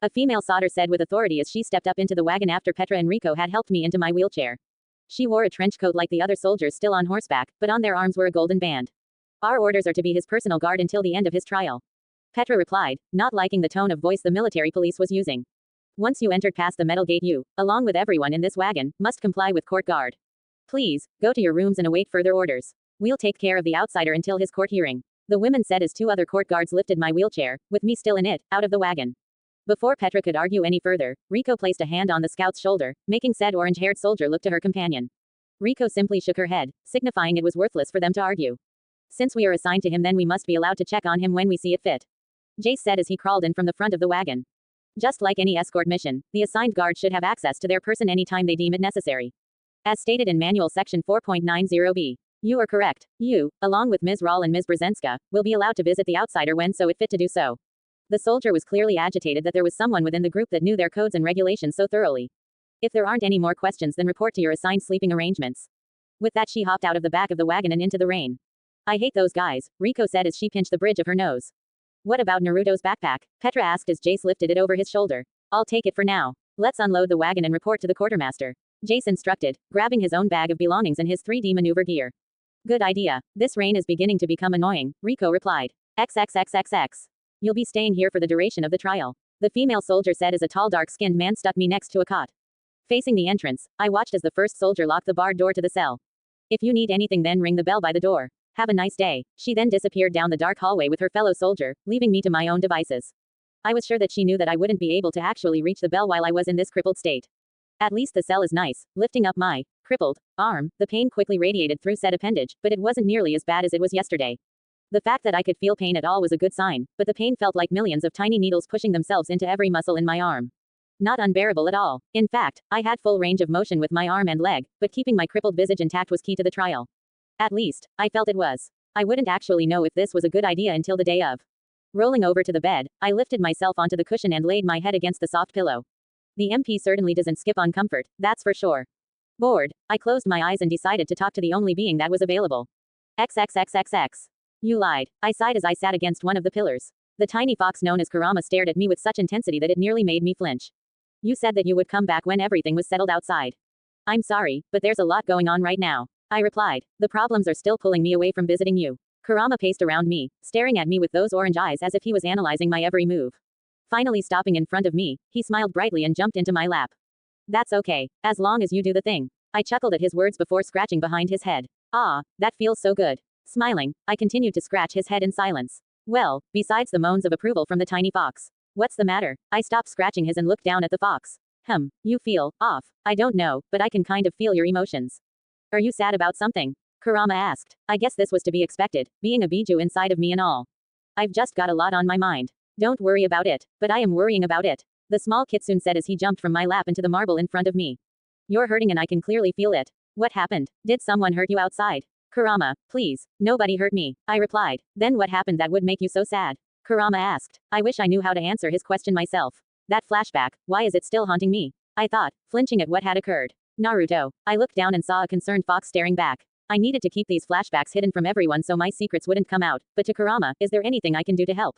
a female soldier said with authority as she stepped up into the wagon after Petra and Riko had helped me into my wheelchair. She wore a trench coat like the other soldiers still on horseback, but on their arms were a golden band. Our orders are to be his personal guard until the end of his trial, Petra replied, not liking the tone of voice the military police was using. Once you entered past the metal gate, you, along with everyone in this wagon, must comply with court guard. Please, go to your rooms and await further orders. We'll take care of the outsider until his court hearing, the women said as 2 other court guards lifted my wheelchair, with me still in it, out of the wagon. Before Petra could argue any further, Riko placed a hand on the scout's shoulder, making said orange-haired soldier look to her companion. Riko simply shook her head, signifying it was worthless for them to argue. Since we are assigned to him, then we must be allowed to check on him when we see it fit, Jace said as he crawled in from the front of the wagon. Just like any escort mission, the assigned guard should have access to their person anytime they deem it necessary. As stated in Manual Section 4.90b. You are correct. You, along with Ms. Rahl and Ms. Brzezinska, will be allowed to visit the outsider when so it fit to do so. The soldier was clearly agitated that there was someone within the group that knew their codes and regulations so thoroughly. If there aren't any more questions, then report to your assigned sleeping arrangements. With that, she hopped out of the back of the wagon and into the rain. I hate those guys, Riko said as she pinched the bridge of her nose. What about Naruto's backpack? Petra asked as Jace lifted it over his shoulder. I'll take it for now. Let's unload the wagon and report to the quartermaster. Jace instructed, grabbing his own bag of belongings and his 3D maneuver gear. Good idea. This rain is beginning to become annoying, Riko replied. XXXXX. You'll be staying here for the duration of the trial. The female soldier said as a tall dark-skinned man stuck me next to a cot. Facing the entrance, I watched as the first soldier locked the barred door to the cell. If you need anything then ring the bell by the door. Have a nice day. She then disappeared down the dark hallway with her fellow soldier, leaving me to my own devices. I was sure that she knew that I wouldn't be able to actually reach the bell while I was in this crippled state. At least the cell is nice. Lifting up my crippled arm, the pain quickly radiated through said appendage, but it wasn't nearly as bad as it was yesterday. The fact that I could feel pain at all was a good sign, but the pain felt like millions of tiny needles pushing themselves into every muscle in my arm. Not unbearable at all. In fact, I had full range of motion with my arm and leg, but keeping my crippled visage intact was key to the trial. At least, I felt it was. I wouldn't actually know if this was a good idea until the day of. Rolling over to the bed, I lifted myself onto the cushion and laid my head against the soft pillow. The MP certainly doesn't skip on comfort, that's for sure. Bored, I closed my eyes and decided to talk to the only being that was available. XXXXX. You lied, I sighed as I sat against one of the pillars. The tiny fox known as Kurama stared at me with such intensity that it nearly made me flinch. You said that you would come back when everything was settled outside. I'm sorry, but there's a lot going on right now. I replied. The problems are still pulling me away from visiting you. Kurama paced around me, staring at me with those orange eyes as if he was analyzing my every move. Finally stopping in front of me, he smiled brightly and jumped into my lap. That's okay, as long as you do the thing. I chuckled at his words before scratching behind his head. Ah, that feels so good. Smiling, I continued to scratch his head in silence. Well, besides the moans of approval from the tiny fox. What's the matter? I stopped scratching his and looked down at the fox. You feel off. I don't know, but I can kind of feel your emotions. Are you sad about something? Kurama asked. I guess this was to be expected, being a Biju inside of me and all. I've just got a lot on my mind. Don't worry about it, but I am worrying about it. The small kitsune said as he jumped from my lap into the marble in front of me. You're hurting and I can clearly feel it. What happened? Did someone hurt you outside? Kurama, please, nobody hurt me, I replied. Then what happened that would make you so sad? Kurama asked. I wish I knew how to answer his question myself. That flashback, why is it still haunting me? I thought, flinching at what had occurred. Naruto. I looked down and saw a concerned fox staring back. I needed to keep these flashbacks hidden from everyone so my secrets wouldn't come out, but to Kurama, is there anything I can do to help?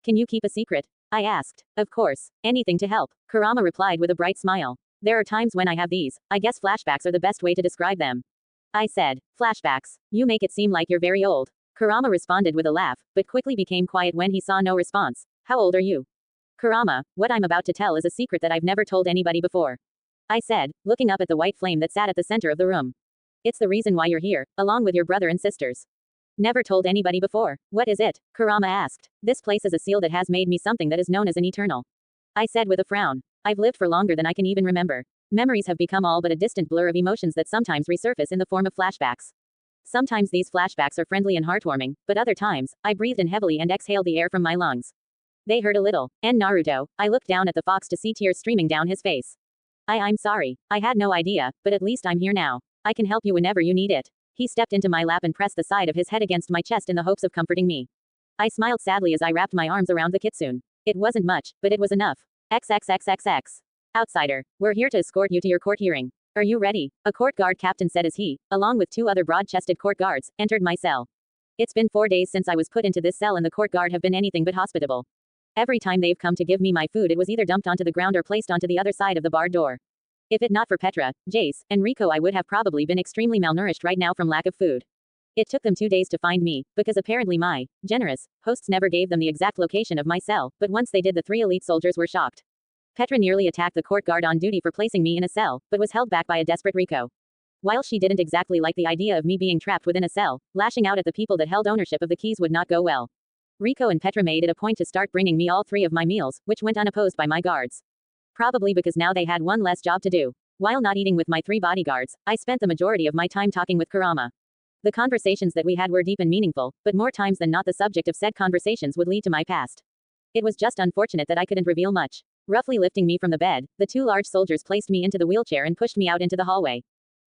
Can you keep a secret? I asked. Of course, anything to help, Kurama replied with a bright smile. There are times when I have these, I guess flashbacks are the best way to describe them. I said, flashbacks. You make it seem like you're very old. Kurama responded with a laugh, but quickly became quiet when he saw no response. How old are you? Kurama, what I'm about to tell is a secret that I've never told anybody before. I said, looking up at the white flame that sat at the center of the room. It's the reason why you're here, along with your brother and sisters. Never told anybody before. What is it? Kurama asked. This place is a seal that has made me something that is known as an eternal. I said with a frown. I've lived for longer than I can even remember. Memories have become all but a distant blur of emotions that sometimes resurface in the form of flashbacks. Sometimes these flashbacks are friendly and heartwarming, but other times, I breathed in heavily and exhaled the air from my lungs. They hurt a little. And Naruto, I looked down at the fox to see tears streaming down his face. I'm sorry. I had no idea, but at least I'm here now. I can help you whenever you need it. He stepped into my lap and pressed the side of his head against my chest in the hopes of comforting me. I smiled sadly as I wrapped my arms around the kitsune. It wasn't much, but it was enough. XXXXX. Outsider, we're here to escort you to your court hearing. Are you ready? A court guard captain said as he, along with 2 other broad-chested court guards, entered my cell. It's been 4 days since I was put into this cell and the court guard have been anything but hospitable. Every time they've come to give me my food it was either dumped onto the ground or placed onto the other side of the barred door. If it not for Petra, Jace, and Riko I would have probably been extremely malnourished right now from lack of food. It took them 2 days to find me, because apparently my generous hosts never gave them the exact location of my cell, but once they did the 3 elite soldiers were shocked. Petra nearly attacked the court guard on duty for placing me in a cell, but was held back by a desperate Riko. While she didn't exactly like the idea of me being trapped within a cell, lashing out at the people that held ownership of the keys would not go well. Riko and Petra made it a point to start bringing me all 3 of my meals, which went unopposed by my guards. Probably because now they had one less job to do. While not eating with my 3 bodyguards, I spent the majority of my time talking with Kurama. The conversations that we had were deep and meaningful, but more times than not the subject of said conversations would lead to my past. It was just unfortunate that I couldn't reveal much. Roughly lifting me from the bed, the 2 large soldiers placed me into the wheelchair and pushed me out into the hallway.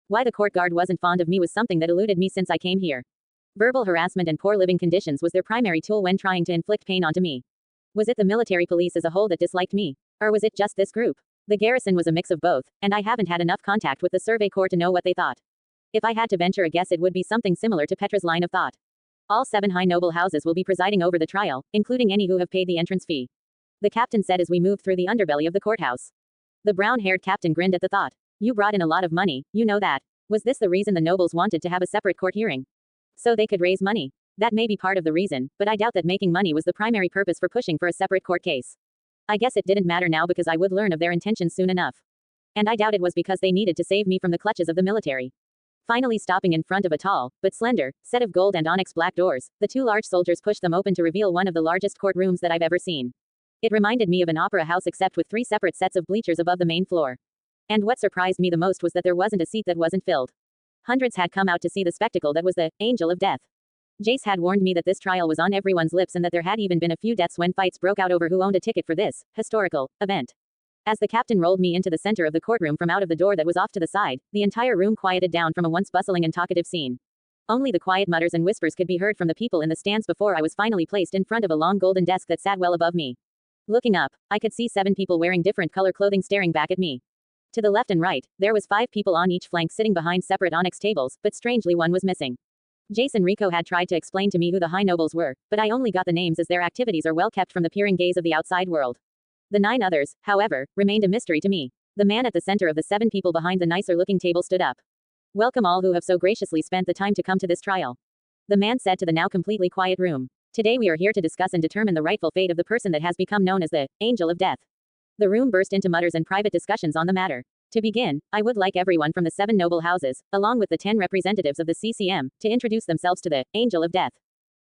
Why the court guard wasn't fond of me was something that eluded me since I came here. Verbal harassment and poor living conditions was their primary tool when trying to inflict pain onto me. Was it the military police as a whole that disliked me? Or was it just this group? The garrison was a mix of both, and I haven't had enough contact with the Survey Corps to know what they thought. If I had to venture a guess it would be something similar to Petra's line of thought. All 7 high noble houses will be presiding over the trial, including any who have paid the entrance fee. The captain said as we moved through the underbelly of the courthouse. The brown-haired captain grinned at the thought. You brought in a lot of money, you know that. Was this the reason the nobles wanted to have a separate court hearing? So they could raise money. That may be part of the reason, but I doubt that making money was the primary purpose for pushing for a separate court case. I guess it didn't matter now because I would learn of their intentions soon enough. And I doubt it was because they needed to save me from the clutches of the military. Finally stopping in front of a tall, but slender, set of gold and onyx black doors, the 2 large soldiers pushed them open to reveal one of the largest courtrooms that I've ever seen. It reminded me of an opera house except with 3 separate sets of bleachers above the main floor. And what surprised me the most was that there wasn't a seat that wasn't filled. Hundreds had come out to see the spectacle that was the Angel of Death. Jace had warned me that this trial was on everyone's lips and that there had even been a few deaths when fights broke out over who owned a ticket for this historical event. As the captain rolled me into the center of the courtroom from out of the door that was off to the side, the entire room quieted down from a once bustling and talkative scene. Only the quiet mutters and whispers could be heard from the people in the stands before I was finally placed in front of a long golden desk that sat well above me. Looking up, I could see 7 people wearing different color clothing staring back at me. To the left and right, there was 5 people on each flank sitting behind separate onyx tables, but strangely one was missing. Jace and Rico had tried to explain to me who the high nobles were, but I only got the names as their activities are well kept from the peering gaze of the outside world. The 9 others, however, remained a mystery to me. The man at the center of the 7 people behind the nicer-looking table stood up. Welcome all who have so graciously spent the time to come to this trial. The man said to the now completely quiet room. Today we are here to discuss and determine the rightful fate of the person that has become known as the Angel of Death. The room burst into mutters and private discussions on the matter. To begin, I would like everyone from the 7 noble houses, along with the 10 representatives of the CCM, to introduce themselves to the Angel of Death.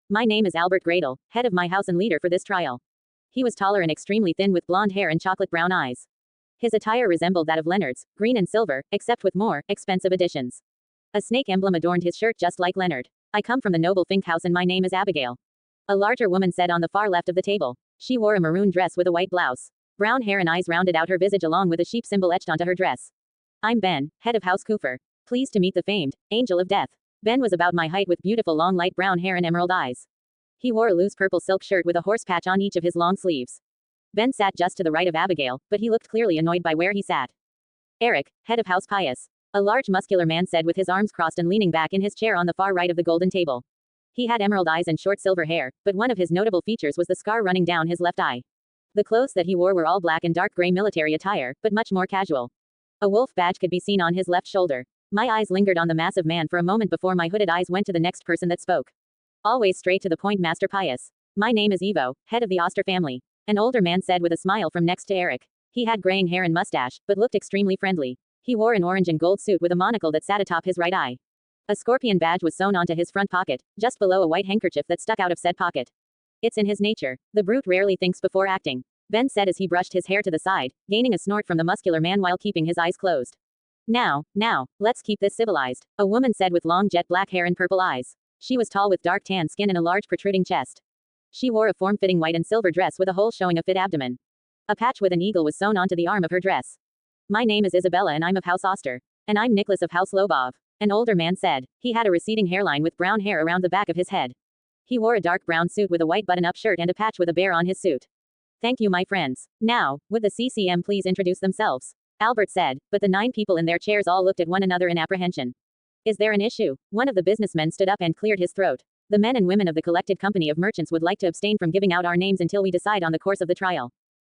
My name is Albert Gradle, head of my house and leader for this trial. He was taller and extremely thin with blonde hair and chocolate brown eyes. His attire resembled that of Leonard's, green and silver, except with more expensive additions. A snake emblem adorned his shirt just like Leonard. I come from the noble Fink house and my name is Abigail. A larger woman said on the far left of the table. She wore a maroon dress with a white blouse. Brown hair and eyes rounded out her visage along with a sheep symbol etched onto her dress. I'm Ben, head of House Cooper. Pleased to meet the famed Angel of Death. Ben was about my height with beautiful long light brown hair and emerald eyes. He wore a loose purple silk shirt with a horse patch on each of his long sleeves. Ben sat just to the right of Abigail, but he looked clearly annoyed by where he sat. Eric, head of House Pius. A large muscular man said with his arms crossed and leaning back in his chair on the far right of the golden table. He had emerald eyes and short silver hair, but one of his notable features was the scar running down his left eye. The clothes that he wore were all black and dark gray military attire, but much more casual. A wolf badge could be seen on his left shoulder. My eyes lingered on the massive man for a moment before my hooded eyes went to the next person that spoke. Always straight to the point, Master Pius. My name is Evo, head of the Oster family. An older man said with a smile from next to Eric. He had graying hair and mustache, but looked extremely friendly. He wore an orange and gold suit with a monocle that sat atop his right eye. A scorpion badge was sewn onto his front pocket, just below a white handkerchief that stuck out of said pocket. It's in his nature. The brute rarely thinks before acting. Ben said as he brushed his hair to the side, gaining a snort from the muscular man while keeping his eyes closed. Now, let's keep this civilized, a woman said with long jet black hair and purple eyes. She was tall with dark tan skin and a large protruding chest. She wore a form-fitting white and silver dress with a hole showing a fit abdomen. A patch with an eagle was sewn onto the arm of her dress. My name is Isabella and I'm of House Oster. And I'm Nicholas of House Lobov. An older man said. He had a receding hairline with brown hair around the back of his head. He wore a dark brown suit with a white button-up shirt and a patch with a bear on his suit. Thank you, my friends. Now, would the CCM please introduce themselves? Albert said, but the 9 people in their chairs all looked at one another in apprehension. Is there an issue? One of the businessmen stood up and cleared his throat. The men and women of the collected company of merchants would like to abstain from giving out our names until we decide on the course of the trial.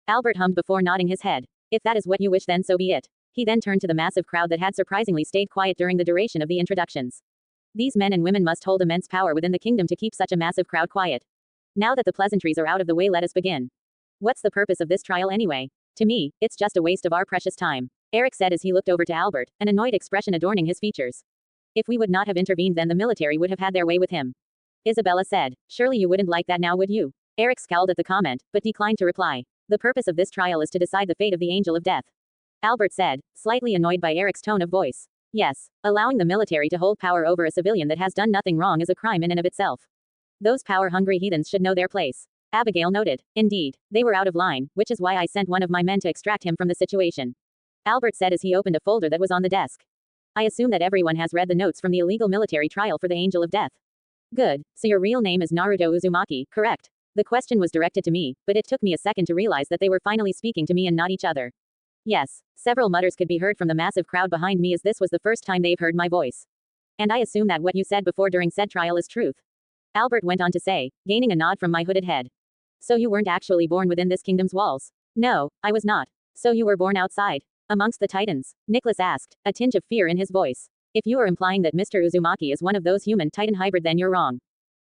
Albert hummed before nodding his head. If that is what you wish, then so be it. He then turned to the massive crowd that had surprisingly stayed quiet during the duration of the introductions. These men and women must hold immense power within the kingdom to keep such a massive crowd quiet. Now that the pleasantries are out of the way, let us begin. What's the purpose of this trial anyway? To me, it's just a waste of our precious time, Eric said as he looked over to Albert, an annoyed expression adorning his features. If we would not have intervened, then the military would have had their way with him. Isabella said, surely you wouldn't like that now, would you? Eric scowled at the comment, but declined to reply. The purpose of this trial is to decide the fate of the Angel of Death. Albert said, slightly annoyed by Eric's tone of voice. Yes, allowing the military to hold power over a civilian that has done nothing wrong is a crime in and of itself. Those power-hungry heathens should know their place. Abigail noted. Indeed, they were out of line, which is why I sent one of my men to extract him from the situation. Albert said as he opened a folder that was on the desk. I assume that everyone has read the notes from the illegal military trial for the Angel of Death. Good, so your real name is Naruto Uzumaki, correct? The question was directed to me, but it took me a second to realize that they were finally speaking to me and not each other. Yes, several mutters could be heard from the massive crowd behind me as this was the first time they've heard my voice. And I assume that what you said before during said trial is truth. Albert went on to say, gaining a nod from my hooded head. So you weren't actually born within this kingdom's walls? No, I was not. So you were born outside? Amongst the Titans? Nicholas asked, a tinge of fear in his voice. If you are implying that Mr. Uzumaki is one of those human-Titan hybrid, then you're wrong.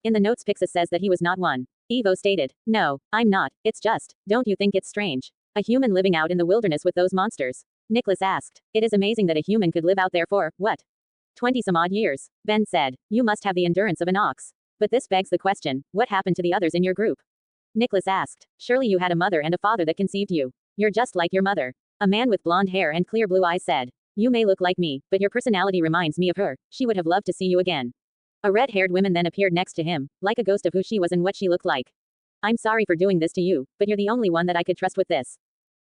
In the notes Pixis says that he was not one. Evo stated, no, I'm not, it's just, don't you think it's strange? A human living out in the wilderness with those monsters? Nicholas asked, it is amazing that a human could live out there for, what? 20 some odd years. Ben said, you must have the endurance of an ox. But this begs the question, what happened to the others in your group? Nicholas asked, surely you had a mother and a father that conceived you. You're just like your mother. A man with blonde hair and clear blue eyes said, you may look like me, but your personality reminds me of her. She would have loved to see you again. A red-haired woman then appeared next to him, like a ghost of who she was and what she looked like. I'm sorry for doing this to you, but you're the only one that I could trust with this.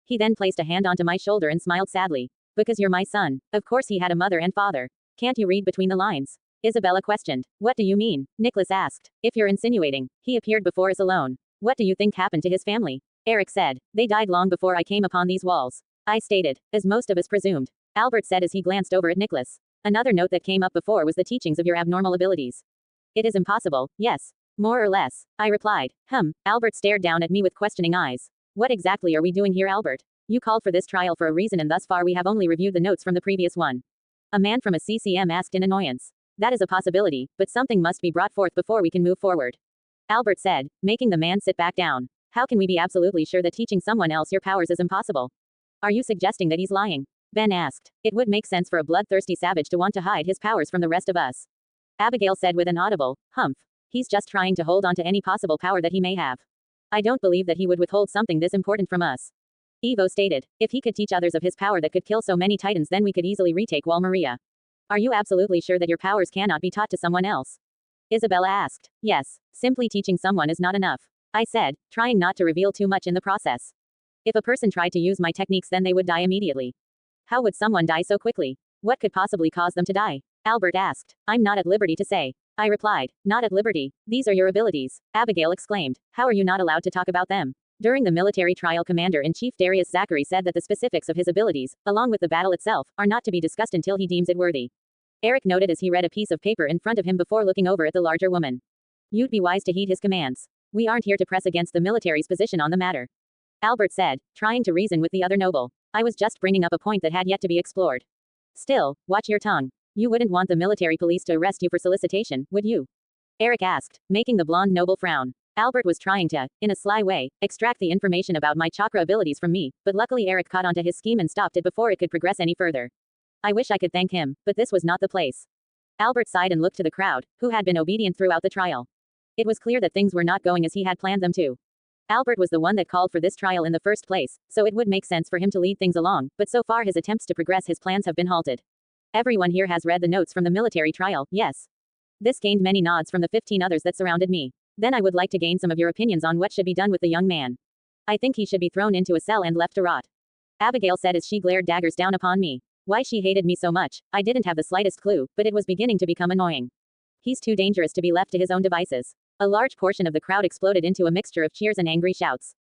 He then placed a hand onto my shoulder and smiled sadly. Because you're my son. Of course he had a mother and father. Can't you read between the lines? Isabella questioned. What do you mean? Nicholas asked. If you're insinuating, he appeared before us alone. What do you think happened to his family? Eric said. They died long before I came upon these walls. I stated, as most of us presumed. Albert said as he glanced over at Nicholas. Another note that came up before was the teachings of your abnormal abilities. It is impossible, yes. More or less. I replied. Albert stared down at me with questioning eyes. What exactly are we doing here, Albert? You called for this trial for a reason and thus far we have only reviewed the notes from the previous one. A man from a CCM asked in annoyance. That is a possibility, but something must be brought forth before we can move forward. Albert said, making the man sit back down. How can we be absolutely sure that teaching someone else your powers is impossible? Are you suggesting that he's lying? Ben asked. It would make sense for a bloodthirsty savage to want to hide his powers from the rest of us. Abigail said with an audible, humph. He's just trying to hold on to any possible power that he may have. I don't believe that he would withhold something this important from us. Evo stated, if he could teach others of his power that could kill so many Titans, then we could easily retake Wall Maria. Are you absolutely sure that your powers cannot be taught to someone else? Isabella asked. Yes, simply teaching someone is not enough. I said, trying not to reveal too much in the process. If a person tried to use my techniques, then they would die immediately. How would someone die so quickly? What could possibly cause them to die? Albert asked. I'm not at liberty to say. I replied. Not at liberty. These are your abilities. Abigail exclaimed. How are you not allowed to talk about them? During the military trial, Commander-in-Chief Darius Zachary said that the specifics of his abilities, along with the battle itself, are not to be discussed until he deems it worthy. Eric noted as he read a piece of paper in front of him before looking over at the larger woman. You'd be wise to heed his commands. We aren't here to press against the military's position on the matter. Albert said, trying to reason with the other noble. I was just bringing up a point that had yet to be explored. Still, watch your tongue. You wouldn't want the military police to arrest you for solicitation, would you? Eric asked, making the blonde noble frown. Albert was trying to, in a sly way, extract the information about my chakra abilities from me, but luckily Eric caught onto his scheme and stopped it before it could progress any further. I wish I could thank him, but this was not the place. Albert sighed and looked to the crowd, who had been obedient throughout the trial. It was clear that things were not going as he had planned them to. Albert was the one that called for this trial in the first place, so it would make sense for him to lead things along, but so far his attempts to progress his plans have been halted. Everyone here has read the notes from the military trial, yes. This gained many nods from the 15 others that surrounded me. Then I would like to gain some of your opinions on what should be done with the young man. I think he should be thrown into a cell and left to rot. Abigail said as she glared daggers down upon me. Why she hated me so much, I didn't have the slightest clue, but it was beginning to become annoying. He's too dangerous to be left to his own devices. A large portion of the crowd exploded into a mixture of cheers and angry shouts.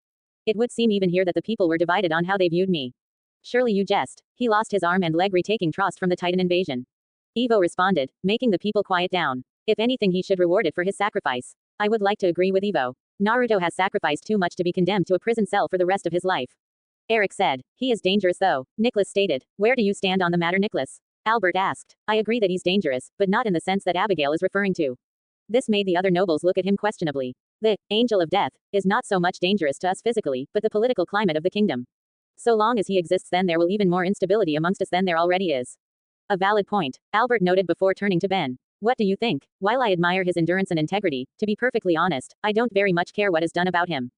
It would seem even here that the people were divided on how they viewed me. Surely you jest. He lost his arm and leg retaking Trost from the Titan invasion. Evo responded, making the people quiet down. If anything, he should reward it for his sacrifice. I would like to agree with Evo. Naruto has sacrificed too much to be condemned to a prison cell for the rest of his life. Eric said. He is dangerous though. Nicholas stated. Where do you stand on the matter, Nicholas? Albert asked. I agree that he's dangerous, but not in the sense that Abigail is referring to. This made the other nobles look at him questionably. The angel of death is not so much dangerous to us physically, but the political climate of the kingdom. So long as he exists, then there will even more instability amongst us than there already is. A valid point, Albert noted before turning to Ben. What do you think? While I admire his endurance and integrity, to be perfectly honest, I don't very much care what is done about him.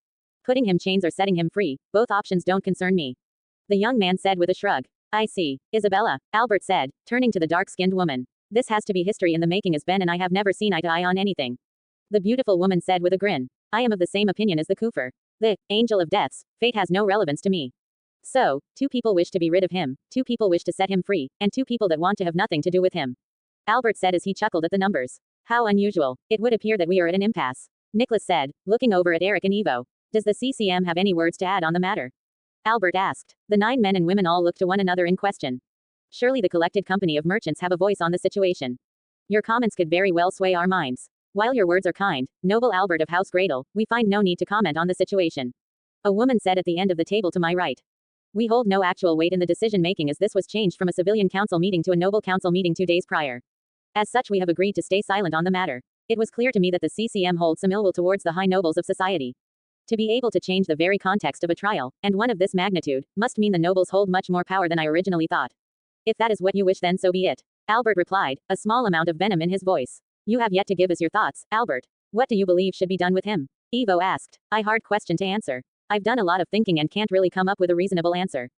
Putting him chains or setting him free, both options don't concern me. The young man said with a shrug. I see. Isabella, Albert said, turning to the dark-skinned woman. This has to be history in the making, as Ben and I have never seen eye to eye on anything. The beautiful woman said with a grin. I am of the same opinion as the Kufer. The angel of deaths, fate has no relevance to me. So, 2 people wish to be rid of him, 2 people wish to set him free, and 2 people that want to have nothing to do with him. Albert said as he chuckled at the numbers. How unusual. It would appear that we are at an impasse. Nicholas said, looking over at Eric and Evo. Does the CCM have any words to add on the matter? Albert asked. The 9 men and women all looked to one another in question. Surely the collected company of merchants have a voice on the situation. Your comments could very well sway our minds. While your words are kind, noble Albert of House Gradle, we find no need to comment on the situation. A woman said at the end of the table to my right. We hold no actual weight in the decision making as this was changed from a civilian council meeting to a noble council meeting 2 days prior. As such, we have agreed to stay silent on the matter. It was clear to me that the CCM holds some ill will towards the high nobles of society. To be able to change the very context of a trial, and one of this magnitude, must mean the nobles hold much more power than I originally thought. If that is what you wish, then so be it. Albert replied, a small amount of venom in his voice. You have yet to give us your thoughts, Albert. What do you believe should be done with him? Ivo asked. A hard question to answer. I've done a lot of thinking and can't really come up with a reasonable answer.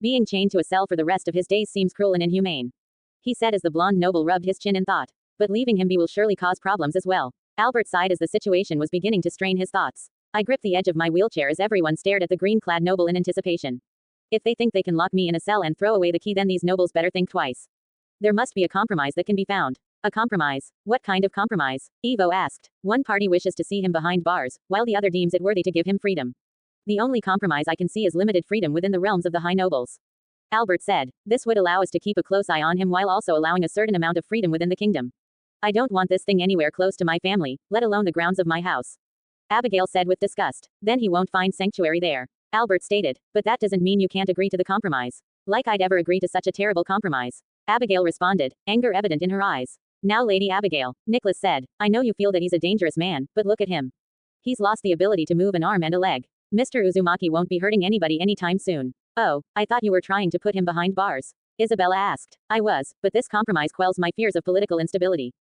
Being chained to a cell for the rest of his days seems cruel and inhumane. He said as the blonde noble rubbed his chin in thought. But leaving him be will surely cause problems as well. Albert sighed as the situation was beginning to strain his thoughts. I gripped the edge of my wheelchair as everyone stared at the green-clad noble in anticipation. If they think they can lock me in a cell and throw away the key, then these nobles better think twice. There must be a compromise that can be found. A compromise? What kind of compromise? Ivo asked. One party wishes to see him behind bars, while the other deems it worthy to give him freedom. The only compromise I can see is limited freedom within the realms of the high nobles. Albert said. This would allow us to keep a close eye on him while also allowing a certain amount of freedom within the kingdom. I don't want this thing anywhere close to my family, let alone the grounds of my house. Abigail said with disgust. Then he won't find sanctuary there. Albert stated. But that doesn't mean you can't agree to the compromise. Like I'd ever agree to such a terrible compromise. Abigail responded, anger evident in her eyes. Now Lady Abigail, Nicholas said, I know you feel that he's a dangerous man, but look at him. He's lost the ability to move an arm and a leg. Mr. Uzumaki won't be hurting anybody anytime soon. Oh, I thought you were trying to put him behind bars. Isabella asked. I was, but this compromise quells my fears of political instability.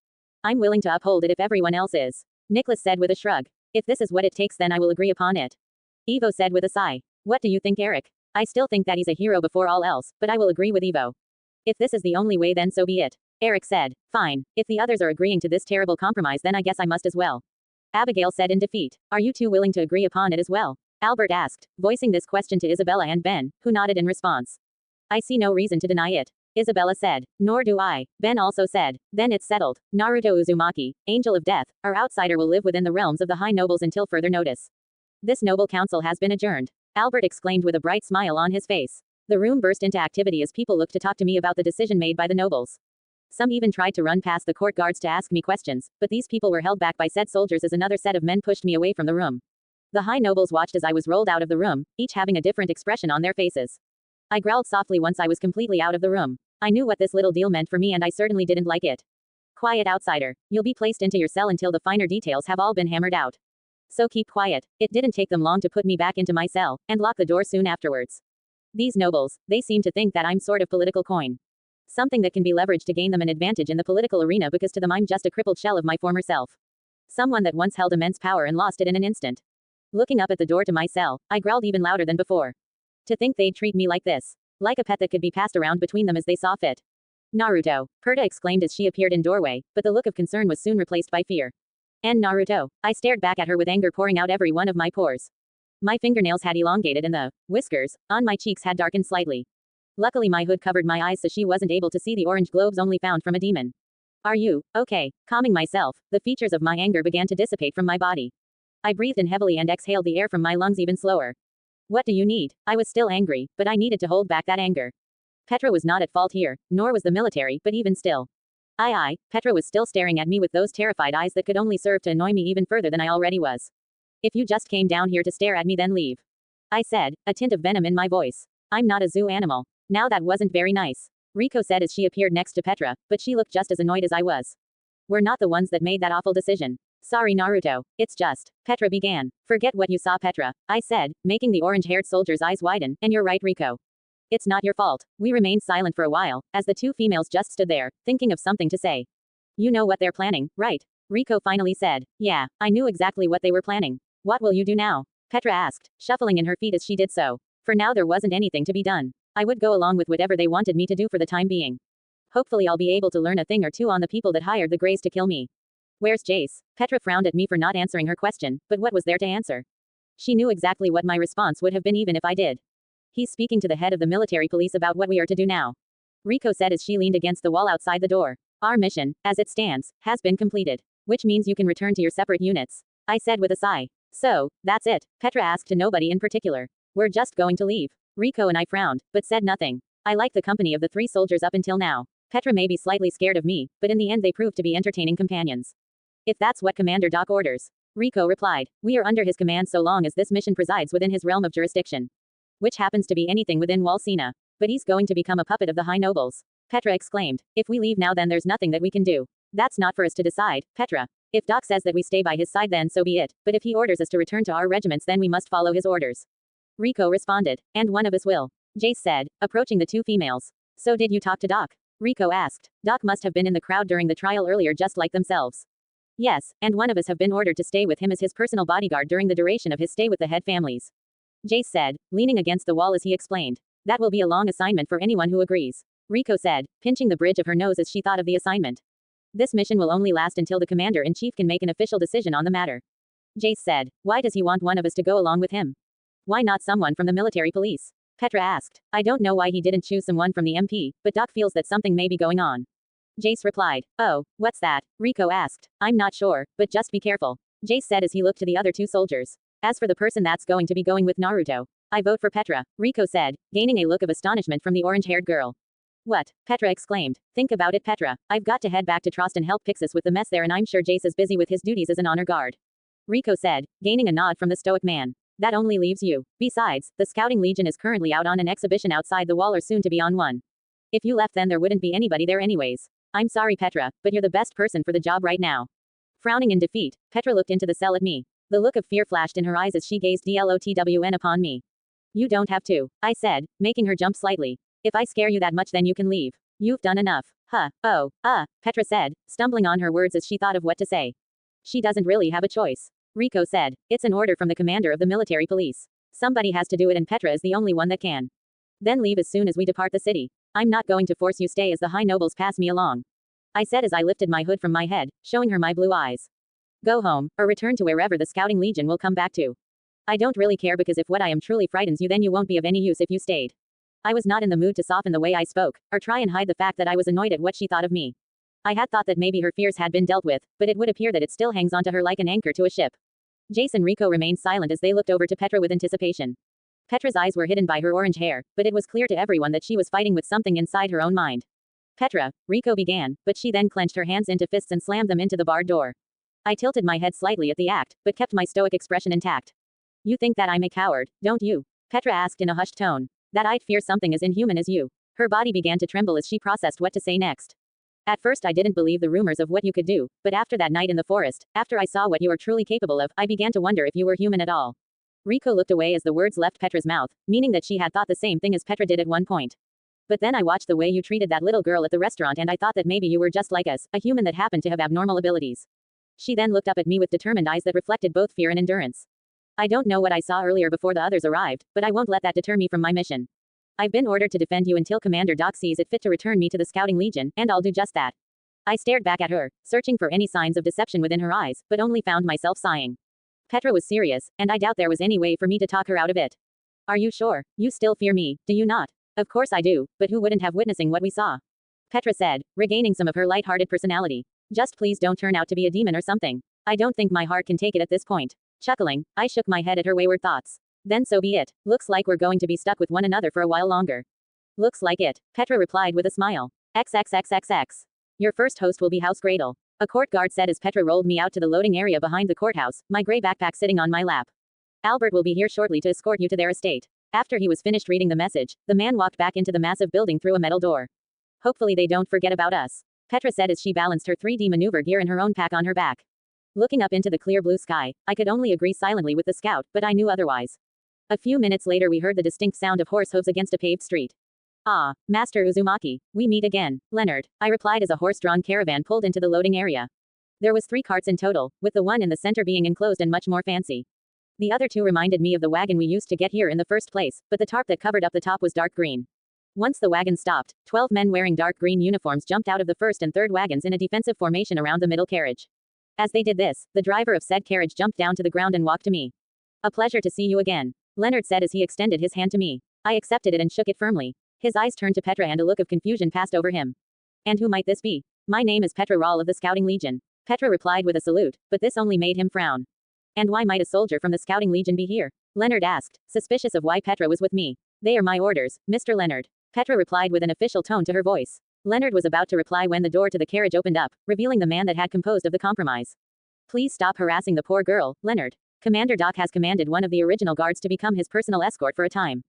I'm willing to uphold it if everyone else is. Nicholas said with a shrug. If this is what it takes, then I will agree upon it. Ivo said with a sigh. What do you think, Eric? I still think that he's a hero before all else, but I will agree with Ivo. If this is the only way, then so be it. Eric said. Fine. If the others are agreeing to this terrible compromise, then I guess I must as well. Abigail said in defeat. Are you two willing to agree upon it as well? Albert asked, voicing this question to Isabella and Ben, who nodded in response. I see no reason to deny it. Isabella said. Nor do I. Ben also said. Then it's settled. Naruto Uzumaki, Angel of Death, our outsider will live within the realms of the high nobles until further notice. This noble council has been adjourned. Albert exclaimed with a bright smile on his face. The room burst into activity as people looked to talk to me about the decision made by the nobles. Some even tried to run past the court guards to ask me questions, but these people were held back by said soldiers as another set of men pushed me away from the room. The high nobles watched as I was rolled out of the room, each having a different expression on their faces. I growled softly once I was completely out of the room. I knew what this little deal meant for me and I certainly didn't like it. Quiet, outsider. You'll be placed into your cell until the finer details have all been hammered out. So keep quiet. It didn't take them long to put me back into my cell, and lock the door soon afterwards. These nobles, they seem to think that I'm sort of political coin. Something that can be leveraged to gain them an advantage in the political arena because to them I'm just a crippled shell of my former self. Someone that once held immense power and lost it in an instant. Looking up at the door to my cell, I growled even louder than before. To think they'd treat me like this. Like a pet that could be passed around between them as they saw fit. Naruto, Perta exclaimed as she appeared in doorway, but the look of concern was soon replaced by fear. And Naruto. I stared back at her with anger pouring out every one of my pores. My fingernails had elongated and the whiskers on my cheeks had darkened slightly. Luckily my hood covered my eyes so she wasn't able to see the orange globes only found from a demon. Are you okay? Calming myself, the features of my anger began to dissipate from my body. I breathed in heavily and exhaled the air from my lungs even slower. What do you need? I was still angry, but I needed to hold back that anger. Petra was not at fault here, nor was the military, but even still. Petra was still staring at me with those terrified eyes that could only serve to annoy me even further than I already was. If you just came down here to stare at me, then leave. I said, a tint of venom in my voice. I'm not a zoo animal. Now that wasn't very nice. Riko said as she appeared next to Petra, but she looked just as annoyed as I was. We're not the ones that made that awful decision. Sorry Naruto, it's just, Petra began. Forget what you saw Petra, I said, making the orange-haired soldier's eyes widen, and you're right Riko. It's not your fault. We remained silent for a while, as the two females just stood there, thinking of something to say. You know what they're planning, right? Riko finally said. Yeah, I knew exactly what they were planning. What will you do now? Petra asked, shuffling in her feet as she did so. For now there wasn't anything to be done. I would go along with whatever they wanted me to do for the time being. Hopefully I'll be able to learn a thing or two on the people that hired the Greys to kill me. Where's Jace? Petra frowned at me for not answering her question, but what was there to answer? She knew exactly what my response would have been even if I did. He's speaking to the head of the military police about what we are to do now. Riko said as she leaned against the wall outside the door. Our mission, as it stands, has been completed. Which means you can return to your separate units. I said with a sigh. So, that's it, Petra asked to nobody in particular. We're just going to leave. Riko and I frowned, but said nothing. I liked the company of the three soldiers up until now. Petra may be slightly scared of me, but in the end they proved to be entertaining companions. If that's what Commander Doc orders. Rico replied. We are under his command so long as this mission presides within his realm of jurisdiction. Which happens to be anything within Walsina. But he's going to become a puppet of the high nobles. Petra exclaimed. If we leave now then there's nothing that we can do. That's not for us to decide, Petra. If Doc says that we stay by his side then so be it, but if he orders us to return to our regiments then we must follow his orders. Rico responded. And one of us will. Jace said, approaching the two females. So did you talk to Doc? Rico asked. Doc must have been in the crowd during the trial earlier just like themselves. Yes, and one of us have been ordered to stay with him as his personal bodyguard during the duration of his stay with the head families. Jace said, leaning against the wall as he explained. That will be a long assignment for anyone who agrees. Rico said, pinching the bridge of her nose as she thought of the assignment. This mission will only last until the commander-in-chief can make an official decision on the matter. Jace said, why does he want one of us to go along with him? Why not someone from the military police? Petra asked. I don't know why he didn't choose someone from the MP, but Doc feels that something may be going on. Jace replied. Oh, what's that? Rico asked. I'm not sure, but just be careful. Jace said as he looked to the other two soldiers. As for the person that's going to be going with Naruto, I vote for Petra, Rico said, gaining a look of astonishment from the orange-haired girl. What? Petra exclaimed. Think about it, Petra. I've got to head back to Trost and help Pixis with the mess there and I'm sure Jace is busy with his duties as an honor guard. Rico said, gaining a nod from the stoic man. That only leaves you. Besides, the Scouting Legion is currently out on an exhibition outside the wall or soon to be on one. If you left then there wouldn't be anybody there anyways. I'm sorry Petra, but you're the best person for the job right now. Frowning in defeat, Petra looked into the cell at me. The look of fear flashed in her eyes as she gazed DLOTWN upon me. You don't have to, I said, making her jump slightly. If I scare you that much then you can leave. You've done enough. Petra said, stumbling on her words as she thought of what to say. She doesn't really have a choice. Rico said, it's an order from the commander of the military police. Somebody has to do it and Petra is the only one that can. Then leave as soon as we depart the city. I'm not going to force you stay as the high nobles pass me along. I said as I lifted my hood from my head, showing her my blue eyes. Go home, or return to wherever the Scouting Legion will come back to. I don't really care because if what I am truly frightens you then you won't be of any use if you stayed. I was not in the mood to soften the way I spoke, or try and hide the fact that I was annoyed at what she thought of me. I had thought that maybe her fears had been dealt with, but it would appear that it still hangs onto her like an anchor to a ship. Jace and Rico remained silent as they looked over to Petra with anticipation. Petra's eyes were hidden by her orange hair, but it was clear to everyone that she was fighting with something inside her own mind. Petra, Rico began, but she then clenched her hands into fists and slammed them into the barred door. I tilted my head slightly at the act, but kept my stoic expression intact. You think that I'm a coward, don't you? Petra asked in a hushed tone. That I'd fear something as inhuman as you. Her body began to tremble as she processed what to say next. At first I didn't believe the rumors of what you could do, but after that night in the forest, after I saw what you are truly capable of, I began to wonder if you were human at all. Rico looked away as the words left Petra's mouth, meaning that she had thought the same thing as Petra did at one point. But then I watched the way you treated that little girl at the restaurant and I thought that maybe you were just like us, a human that happened to have abnormal abilities. She then looked up at me with determined eyes that reflected both fear and endurance. I don't know what I saw earlier before the others arrived, but I won't let that deter me from my mission. I've been ordered to defend you until Commander Doc sees it fit to return me to the Scouting Legion, and I'll do just that. I stared back at her, searching for any signs of deception within her eyes, but only found myself sighing. Petra was serious, and I doubt there was any way for me to talk her out of it. Are you sure? You still fear me, do you not? Of course I do, but who wouldn't have witnessing what we saw? Petra said, regaining some of her light-hearted personality. Just please don't turn out to be a demon or something. I don't think my heart can take it at this point. Chuckling, I shook my head at her wayward thoughts. Then so be it. Looks like we're going to be stuck with one another for a while longer. Looks like it, Petra replied with a smile. XXXXX. Your first host will be House Gradle. A court guard said as Petra rolled me out to the loading area behind the courthouse, my gray backpack sitting on my lap. Albert will be here shortly to escort you to their estate. After he was finished reading the message, the man walked back into the massive building through a metal door. Hopefully they don't forget about us, Petra said as she balanced her 3D maneuver gear and her own pack on her back. Looking up into the clear blue sky, I could only agree silently with the scout, but I knew otherwise. A few minutes later we heard the distinct sound of horse hooves against a paved street. Ah, Master Uzumaki, we meet again, Leonard, I replied as a horse-drawn caravan pulled into the loading area. There was 3 carts in total, with the one in the center being enclosed and much more fancy. The other 2 reminded me of the wagon we used to get here in the first place, but the tarp that covered up the top was dark green. Once the wagon stopped, 12 men wearing dark green uniforms jumped out of the first and third wagons in a defensive formation around the middle carriage. As they did this, the driver of said carriage jumped down to the ground and walked to me. A pleasure to see you again, Leonard said as he extended his hand to me. I accepted it and shook it firmly. His eyes turned to Petra and a look of confusion passed over him. And who might this be? My name is Petra Rahl of the Scouting Legion. Petra replied with a salute, but this only made him frown. And why might a soldier from the Scouting Legion be here? Leonard asked, suspicious of why Petra was with me. They are my orders, Mr. Leonard. Petra replied with an official tone to her voice. Leonard was about to reply when the door to the carriage opened up, revealing the man that had composed of the compromise. Please stop harassing the poor girl, Leonard. Commander Doc has commanded one of the original guards to become his personal escort for a time.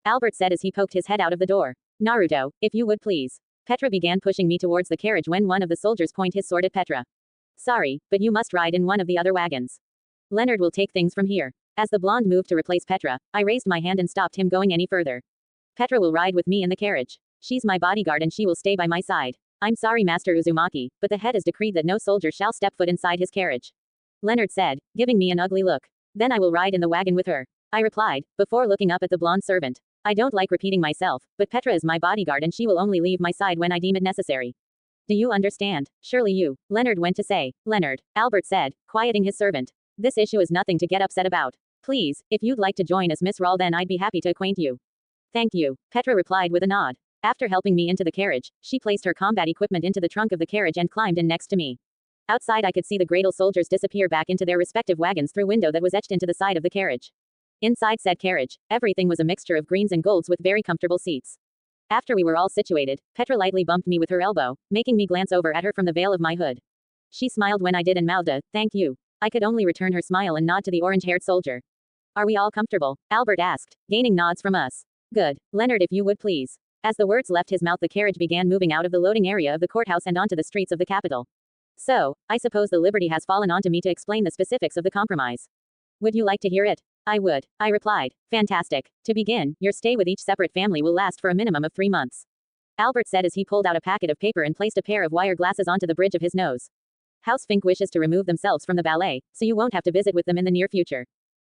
Albert said as he poked his head out of the door. Naruto, if you would please. Petra began pushing me towards the carriage when one of the soldiers pointed his sword at Petra. Sorry, but you must ride in one of the other wagons. Leonard will take things from here. As the blonde moved to replace Petra, I raised my hand and stopped him going any further. Petra will ride with me in the carriage. She's my bodyguard and she will stay by my side. I'm sorry, Master Uzumaki, but the head has decreed that no soldier shall step foot inside his carriage. Leonard said, giving me an ugly look. Then I will ride in the wagon with her. I replied, before looking up at the blonde servant. I don't like repeating myself, but Petra is my bodyguard and she will only leave my side when I deem it necessary. Do you understand? Surely you, Leonard went to say. Leonard, Albert said, quieting his servant. This issue is nothing to get upset about. Please, if you'd like to join us, Miss Rawl, then I'd be happy to acquaint you. Thank you, Petra replied with a nod. After helping me into the carriage, she placed her combat equipment into the trunk of the carriage and climbed in next to me. Outside I could see the Gradle soldiers disappear back into their respective wagons through window that was etched into the side of the carriage. Inside said carriage, everything was a mixture of greens and golds with very comfortable seats. After we were all situated, Petra lightly bumped me with her elbow, making me glance over at her from the veil of my hood. She smiled when I did and mouthed a, thank you. I could only return her smile and nod to the orange-haired soldier. Are we all comfortable? Albert asked, gaining nods from us. Good. Leonard, if you would please. As the words left his mouth, the carriage began moving out of the loading area of the courthouse and onto the streets of the capital. So, I suppose the liberty has fallen onto me to explain the specifics of the compromise. Would you like to hear it? I would, I replied. Fantastic. To begin, your stay with each separate family will last for a minimum of 3 months. Albert said as he pulled out a packet of paper and placed a pair of wire glasses onto the bridge of his nose. House Fink wishes to remove themselves from the ballet, so you won't have to visit with them in the near future.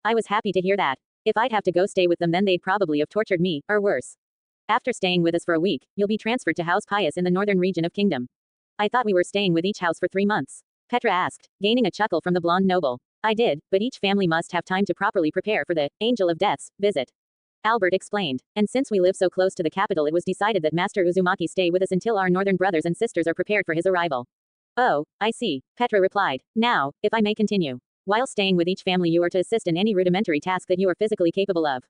I was happy to hear that. If I'd have to go stay with them, then they'd probably have tortured me, or worse. After staying with us for a week, you'll be transferred to House Pius in the northern region of Kingdom. I thought we were staying with each house for 3 months. Petra asked, gaining a chuckle from the blonde noble. I did, but each family must have time to properly prepare for the Angel of Death's visit. Albert explained, and since we live so close to the capital, it was decided that Master Uzumaki stay with us until our northern brothers and sisters are prepared for his arrival. Oh, I see, Petra replied. Now, if I may continue. While staying with each family, you are to assist in any rudimentary task that you are physically capable of.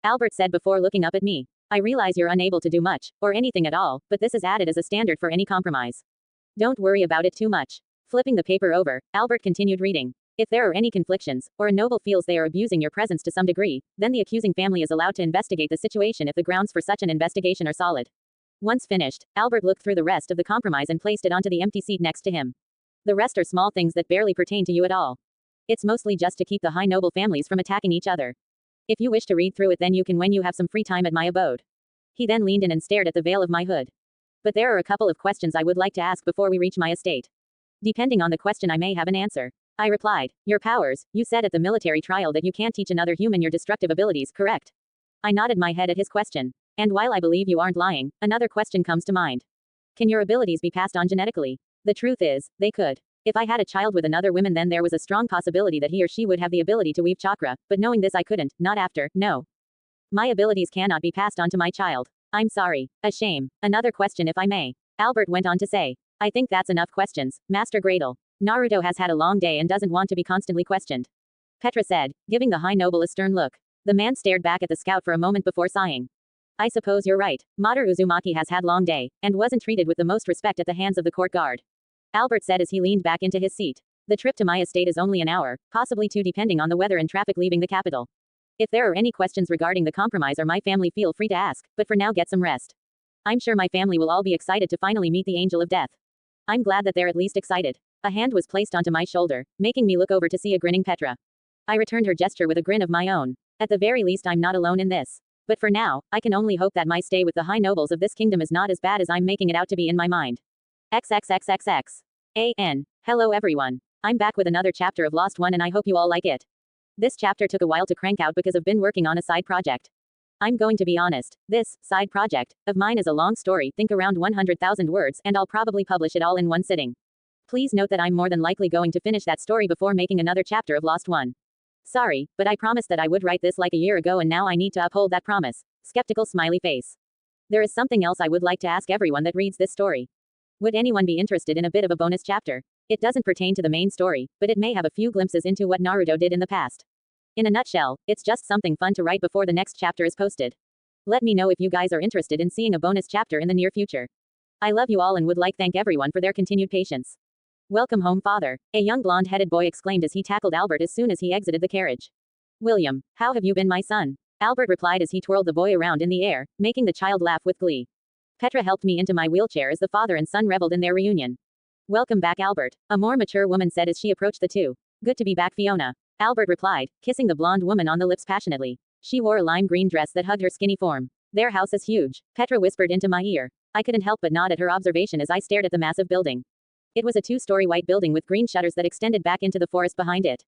Albert said before looking up at me. I realize you're unable to do much, or anything at all, but this is added as a standard for any compromise. Don't worry about it too much. Flipping the paper over, Albert continued reading. If there are any conflictions, or a noble feels they are abusing your presence to some degree, then the accusing family is allowed to investigate the situation if the grounds for such an investigation are solid. Once finished, Albert looked through the rest of the compromise and placed it onto the empty seat next to him. The rest are small things that barely pertain to you at all. It's mostly just to keep the high noble families from attacking each other. If you wish to read through it, then you can when you have some free time at my abode. He then leaned in and stared at the veil of my hood. But there are a couple of questions I would like to ask before we reach my estate. Depending on the question, I may have an answer. I replied. Your powers, you said at the military trial that you can't teach another human your destructive abilities, correct? I nodded my head at his question. And while I believe you aren't lying, another question comes to mind. Can your abilities be passed on genetically? The truth is, they could. If I had a child with another woman, then there was a strong possibility that he or she would have the ability to weave chakra, but knowing this I couldn't, not after, no. My abilities cannot be passed on to my child. I'm sorry. A shame. Another question if I may. Albert went on to say. I think that's enough questions, Master Gradle. Naruto has had a long day and doesn't want to be constantly questioned. Petra said, giving the high noble a stern look. The man stared back at the scout for a moment before sighing. I suppose you're right. Mater Uzumaki has had long day, and wasn't treated with the most respect at the hands of the court guard. Albert said as he leaned back into his seat. The trip to my estate is only an hour, possibly 2 depending on the weather and traffic leaving the capital. If there are any questions regarding the compromise or my family, feel free to ask, but for now get some rest. I'm sure my family will all be excited to finally meet the Angel of Death. I'm glad that they're at least excited. A hand was placed onto my shoulder, making me look over to see a grinning Petra. I returned her gesture with a grin of my own. At the very least, I'm not alone in this. But for now, I can only hope that my stay with the high nobles of this kingdom is not as bad as I'm making it out to be in my mind. XXXXX. Hello everyone. I'm back with another chapter of Lost One and I hope you all like it. This chapter took a while to crank out because I've been working on a side project. I'm going to be honest, this side project of mine is a long story, think around 100,000 words, and I'll probably publish it all in one sitting. Please note that I'm more than likely going to finish that story before making another chapter of Lost One. Sorry, but I promised that I would write this like a year ago and now I need to uphold that promise. Skeptical smiley face. There is something else I would like to ask everyone that reads this story. Would anyone be interested in a bit of a bonus chapter? It doesn't pertain to the main story, but it may have a few glimpses into what Naruto did in the past. In a nutshell, it's just something fun to write before the next chapter is posted. Let me know if you guys are interested in seeing a bonus chapter in the near future. I love you all and would like thank everyone for their continued patience. Welcome home, father, a young blonde-headed boy exclaimed as he tackled Albert as soon as he exited the carriage. William, how have you been, my son? Albert replied as he twirled the boy around in the air, making the child laugh with glee. Petra helped me into my wheelchair as the father and son reveled in their reunion. Welcome back, Albert, a more mature woman said as she approached the two. Good to be back, Fiona. Albert replied, kissing the blonde woman on the lips passionately. She wore a lime green dress that hugged her skinny form. Their house is huge, Petra whispered into my ear. I couldn't help but nod at her observation as I stared at the massive building. It was a two-story white building with green shutters that extended back into the forest behind it.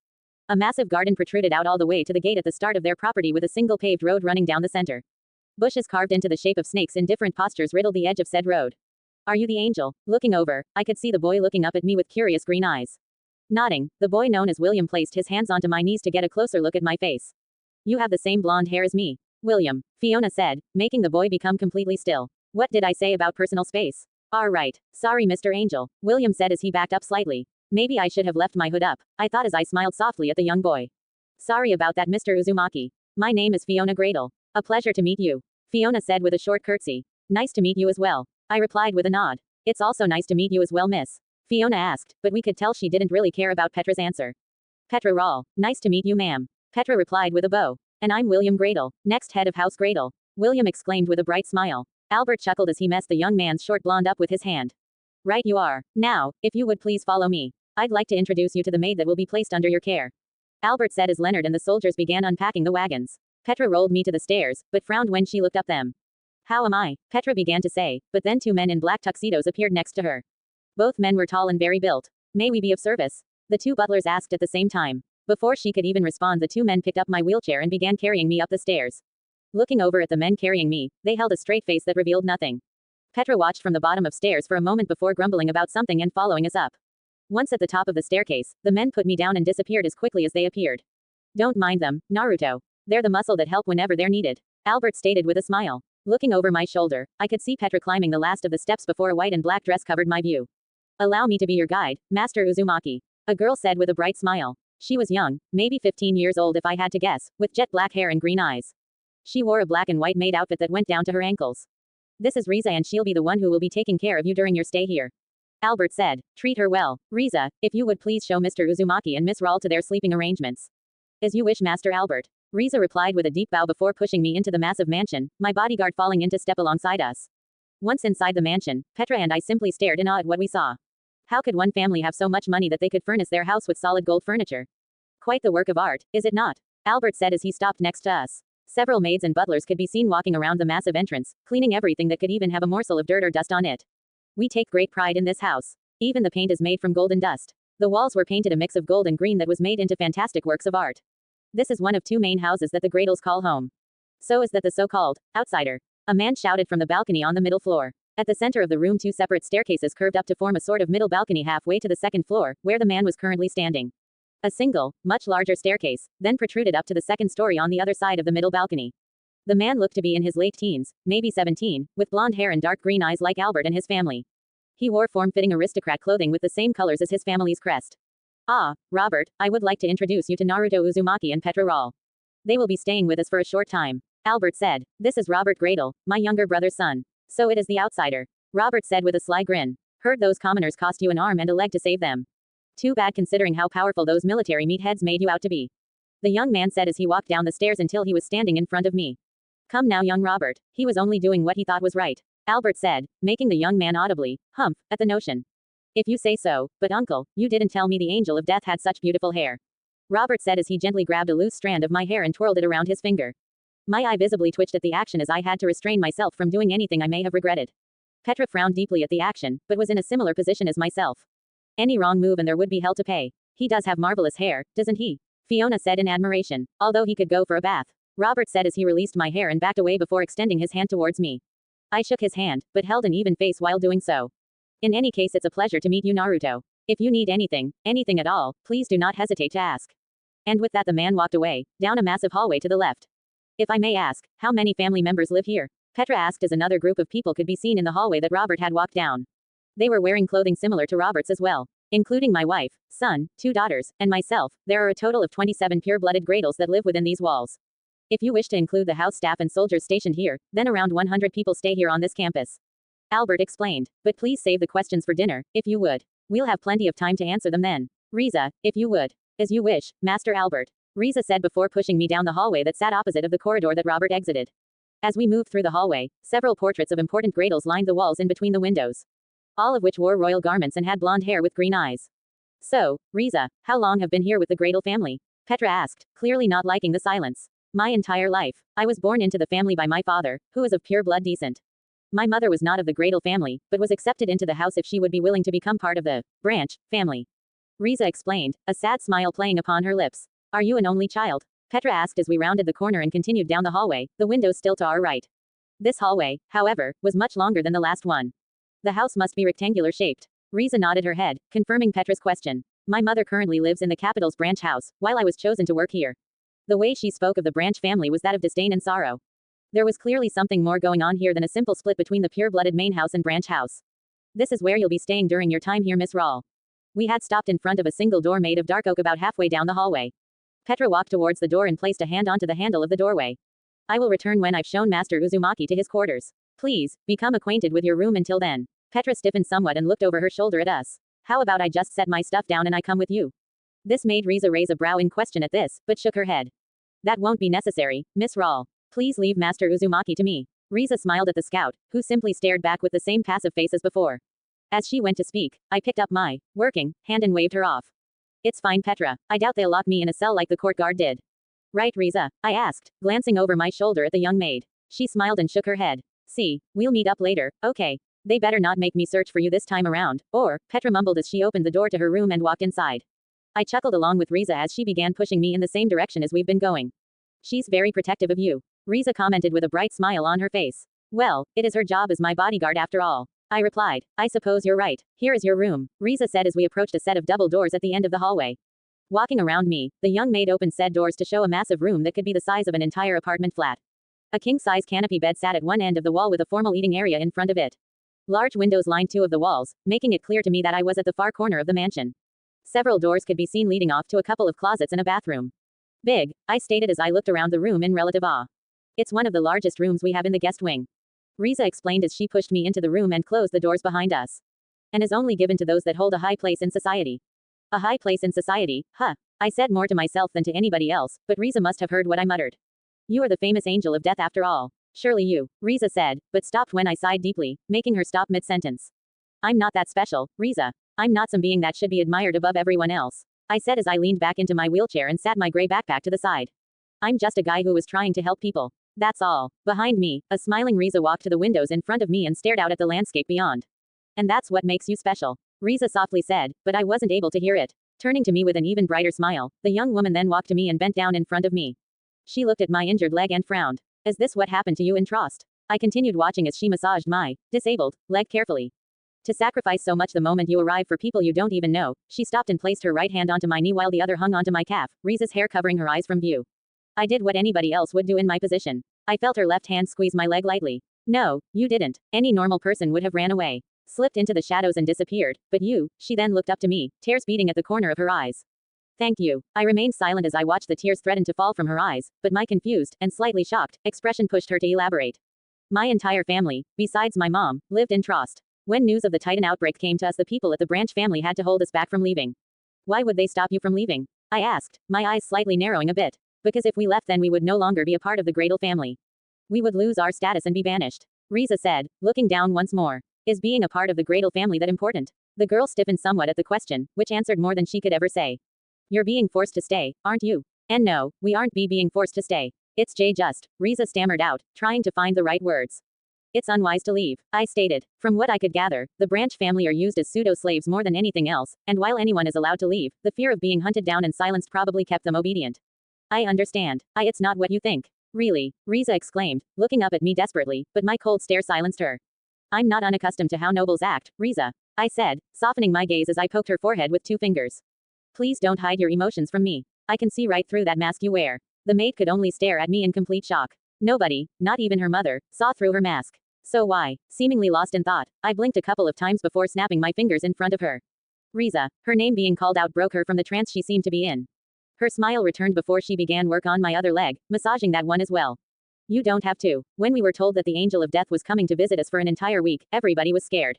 A massive garden protruded out all the way to the gate at the start of their property with a single paved road running down the center. Bushes carved into the shape of snakes in different postures riddled the edge of said road. Are you the angel? Looking over, I could see the boy looking up at me with curious green eyes. Nodding, the boy known as William placed his hands onto my knees to get a closer look at my face. You have the same blonde hair as me. William, Fiona said, making the boy become completely still. What did I say about personal space? Right. Sorry, Mr. Angel, William said as he backed up slightly. Maybe I should have left my hood up, I thought as I smiled softly at the young boy. Sorry about that, Mr. Uzumaki. My name is Fiona Gradle. A pleasure to meet you, Fiona said with a short curtsy. Nice to meet you as well, I replied with a nod. It's also nice to meet you as well, miss, Fiona asked, but we could tell she didn't really care about Petra's answer. Petra Rawl, nice to meet you, ma'am, Petra replied with a bow. And I'm William Gradle, next head of House Gradle, William exclaimed with a bright smile. Albert chuckled as he messed the young man's short blonde up with his hand. Right you are. Now, if you would please follow me. I'd like to introduce you to the maid that will be placed under your care, Albert said as Leonard and the soldiers began unpacking the wagons. Petra rolled me to the stairs, but frowned when she looked up them. How am I? Petra began to say, but then two men in black tuxedos appeared next to her. Both men were tall and very built. May we be of service? The two butlers asked at the same time. Before she could even respond, the two men picked up my wheelchair and began carrying me up the stairs. Looking over at the men carrying me, they held a straight face that revealed nothing. Petra watched from the bottom of stairs for a moment before grumbling about something and following us up. Once at the top of the staircase, the men put me down and disappeared as quickly as they appeared. Don't mind them, Naruto. They're the muscle that help whenever they're needed, Albert stated with a smile. Looking over my shoulder, I could see Petra climbing the last of the steps before a white and black dress covered my view. Allow me to be your guide, Master Uzumaki, a girl said with a bright smile. She was young, maybe 15 years old if I had to guess, with jet black hair and green eyes. She wore a black and white maid outfit that went down to her ankles. This is Riza and she'll be the one who will be taking care of you during your stay here, Albert said. Treat her well, Riza, if you would please show Mr. Uzumaki and Miss Rawl to their sleeping arrangements. As you wish, Master Albert, Riza replied with a deep bow before pushing me into the massive mansion, my bodyguard falling into step alongside us. Once inside the mansion, Petra and I simply stared in awe at what we saw. How could one family have so much money that they could furnish their house with solid gold furniture? Quite the work of art, is it not? Albert said as he stopped next to us. Several maids and butlers could be seen walking around the massive entrance, cleaning everything that could even have a morsel of dirt or dust on it. We take great pride in this house. Even the paint is made from gold and dust. The walls were painted a mix of gold and green that was made into fantastic works of art. This is one of two main houses that the Gradles call home. So is that the so-called outsider, a man shouted from the balcony on the middle floor. At the center of the room, two separate staircases curved up to form a sort of middle balcony halfway to the second floor, where the man was currently standing. A single, much larger staircase, then protruded up to the second story on the other side of the middle balcony. The man looked to be in his late teens, maybe 17, with blonde hair and dark green eyes like Albert and his family. He wore form-fitting aristocrat clothing with the same colors as his family's crest. Ah, Robert, I would like to introduce you to Naruto Uzumaki and Petra Rawl. They will be staying with us for a short time, Albert said. This is Robert Gradle, my younger brother's son. So it is the outsider, Robert said with a sly grin. Heard those commoners cost you an arm and a leg to save them. Too bad considering how powerful those military meatheads made you out to be, the young man said as he walked down the stairs until he was standing in front of me. Come now, young Robert, he was only doing what he thought was right, Albert said, making the young man audibly humph at the notion. If you say so, but uncle, you didn't tell me the angel of death had such beautiful hair, Robert said as he gently grabbed a loose strand of my hair and twirled it around his finger. My eye visibly twitched at the action as I had to restrain myself from doing anything I may have regretted. Petra frowned deeply at the action, but was in a similar position as myself. Any wrong move and there would be hell to pay. He does have marvelous hair, doesn't he? Fiona said in admiration. Although he could go for a bath, Robert said as he released my hair and backed away before extending his hand towards me. I shook his hand, but held an even face while doing so. In any case, it's a pleasure to meet you, Naruto. If you need anything at all, please do not hesitate to ask. And with that the man walked away, down a massive hallway to the left. If I may ask, how many family members live here? Petra asked as another group of people could be seen in the hallway that Robert had walked down. They were wearing clothing similar to Robert's as well. Including my wife, son, 2 daughters, and myself, there are a total of 27 pure-blooded Gradles that live within these walls. If you wish to include the house staff and soldiers stationed here, then around 100 people stay here on this campus, Albert explained. But please save the questions for dinner, if you would. We'll have plenty of time to answer them then. Riza, if you would. As you wish, Master Albert. Riza said before pushing me down the hallway that sat opposite of the corridor that Robert exited. As we moved through the hallway, several portraits of important Gradles lined the walls in between the windows. All of which wore royal garments and had blonde hair with green eyes. So, Riza, how long have been here with the Gradle family? Petra asked, clearly not liking the silence. My entire life. I was born into the family by my father, who is of pure blood descent. My mother was not of the Gradle family, but was accepted into the house if she would be willing to become part of the branch family. Riza explained, a sad smile playing upon her lips. Are you an only child? Petra asked as we rounded the corner and continued down the hallway, the windows still to our right. This hallway, however, was much longer than the last one. The house must be rectangular shaped. Riza nodded her head, confirming Petra's question. My mother currently lives in the capital's branch house, while I was chosen to work here. The way she spoke of the branch family was that of disdain and sorrow. There was clearly something more going on here than a simple split between the pure-blooded main house and branch house. This is where you'll be staying during your time here, Miss Rawl. We had stopped in front of a single door made of dark oak about halfway down the hallway. Petra walked towards the door and placed a hand onto the handle of the doorway. I will return when I've shown Master Uzumaki to his quarters. Please, become acquainted with your room until then. Petra stiffened somewhat and looked over her shoulder at us. How about I just set my stuff down and I come with you? This made Riza raise a brow in question at this, but shook her head. That won't be necessary, Miss Rawl. Please leave Master Uzumaki to me. Riza smiled at the scout, who simply stared back with the same passive face as before. As she went to speak, I picked up my working hand and waved her off. It's fine, Petra. I doubt they'll lock me in a cell like the court guard did. Right, Riza? I asked, glancing over my shoulder at the young maid. She smiled and shook her head. See, we'll meet up later, okay. They better not make me search for you this time around, or, Petra mumbled as she opened the door to her room and walked inside. I chuckled along with Riza as she began pushing me in the same direction as we've been going. She's very protective of you. Riza commented with a bright smile on her face. Well, it is her job as my bodyguard after all. I replied, I suppose you're right. Here is your room, Riza said as we approached a set of double doors at the end of the hallway. Walking around me, the young maid opened said doors to show a massive room that could be the size of an entire apartment flat. A king-size canopy bed sat at one end of the wall with a formal eating area in front of it. Large windows lined two of the walls, making it clear to me that I was at the far corner of the mansion. Several doors could be seen leading off to a couple of closets and a bathroom. Big, I stated as I looked around the room in relative awe. It's one of the largest rooms we have in the guest wing. Riza explained as she pushed me into the room and closed the doors behind us. And is only given to those that hold a high place in society. A high place in society, huh? I said more to myself than to anybody else, but Riza must have heard what I muttered. You are the famous angel of death after all. Surely you, Riza said, but stopped when I sighed deeply, making her stop mid-sentence. I'm not that special, Riza. I'm not some being that should be admired above everyone else. I said as I leaned back into my wheelchair and sat my gray backpack to the side. I'm just a guy who was trying to help people. That's all. Behind me, a smiling Riza walked to the windows in front of me and stared out at the landscape beyond. And that's what makes you special, Riza softly said, but I wasn't able to hear it. Turning to me with an even brighter smile, the young woman then walked to me and bent down in front of me. She looked at my injured leg and frowned. Is this what happened to you in Trost? I continued watching as she massaged my disabled leg carefully. To sacrifice so much the moment you arrive for people you don't even know, she stopped and placed her right hand onto my knee while the other hung onto my calf, Riza's hair covering her eyes from view. I did what anybody else would do in my position. I felt her left hand squeeze my leg lightly. No, you didn't. Any normal person would have ran away. Slipped into the shadows and disappeared, but you, she then looked up to me, tears beating at the corner of her eyes. Thank you. I remained silent as I watched the tears threaten to fall from her eyes, but my confused, and slightly shocked, expression pushed her to elaborate. My entire family, besides my mom, lived in Trost. When news of the Titan outbreak came to us, the people at the branch family had to hold us back from leaving. Why would they stop you from leaving? I asked, my eyes slightly narrowing a bit. Because if we left then we would no longer be a part of the Gradle family. We would lose our status and be banished. Riza said, looking down once more. Is being a part of the Gradle family that important? The girl stiffened somewhat at the question, which answered more than she could ever say. You're being forced to stay, aren't you? And no, we aren't being forced to stay. It's just, Riza stammered out, trying to find the right words. It's unwise to leave, I stated. From what I could gather, the branch family are used as pseudo-slaves more than anything else, and while anyone is allowed to leave, the fear of being hunted down and silenced probably kept them obedient. I understand. It's not what you think. Really, Riza exclaimed, looking up at me desperately, but my cold stare silenced her. I'm not unaccustomed to how nobles act, Riza. I said, softening my gaze as I poked her forehead with 2 fingers. Please don't hide your emotions from me. I can see right through that mask you wear. The maid could only stare at me in complete shock. Nobody, not even her mother, saw through her mask. So why? Seemingly lost in thought, I blinked a couple of times before snapping my fingers in front of her. Riza, her name being called out broke her from the trance she seemed to be in. Her smile returned before she began work on my other leg, massaging that one as well. You don't have to. When we were told that the angel of death was coming to visit us for an entire week, everybody was scared.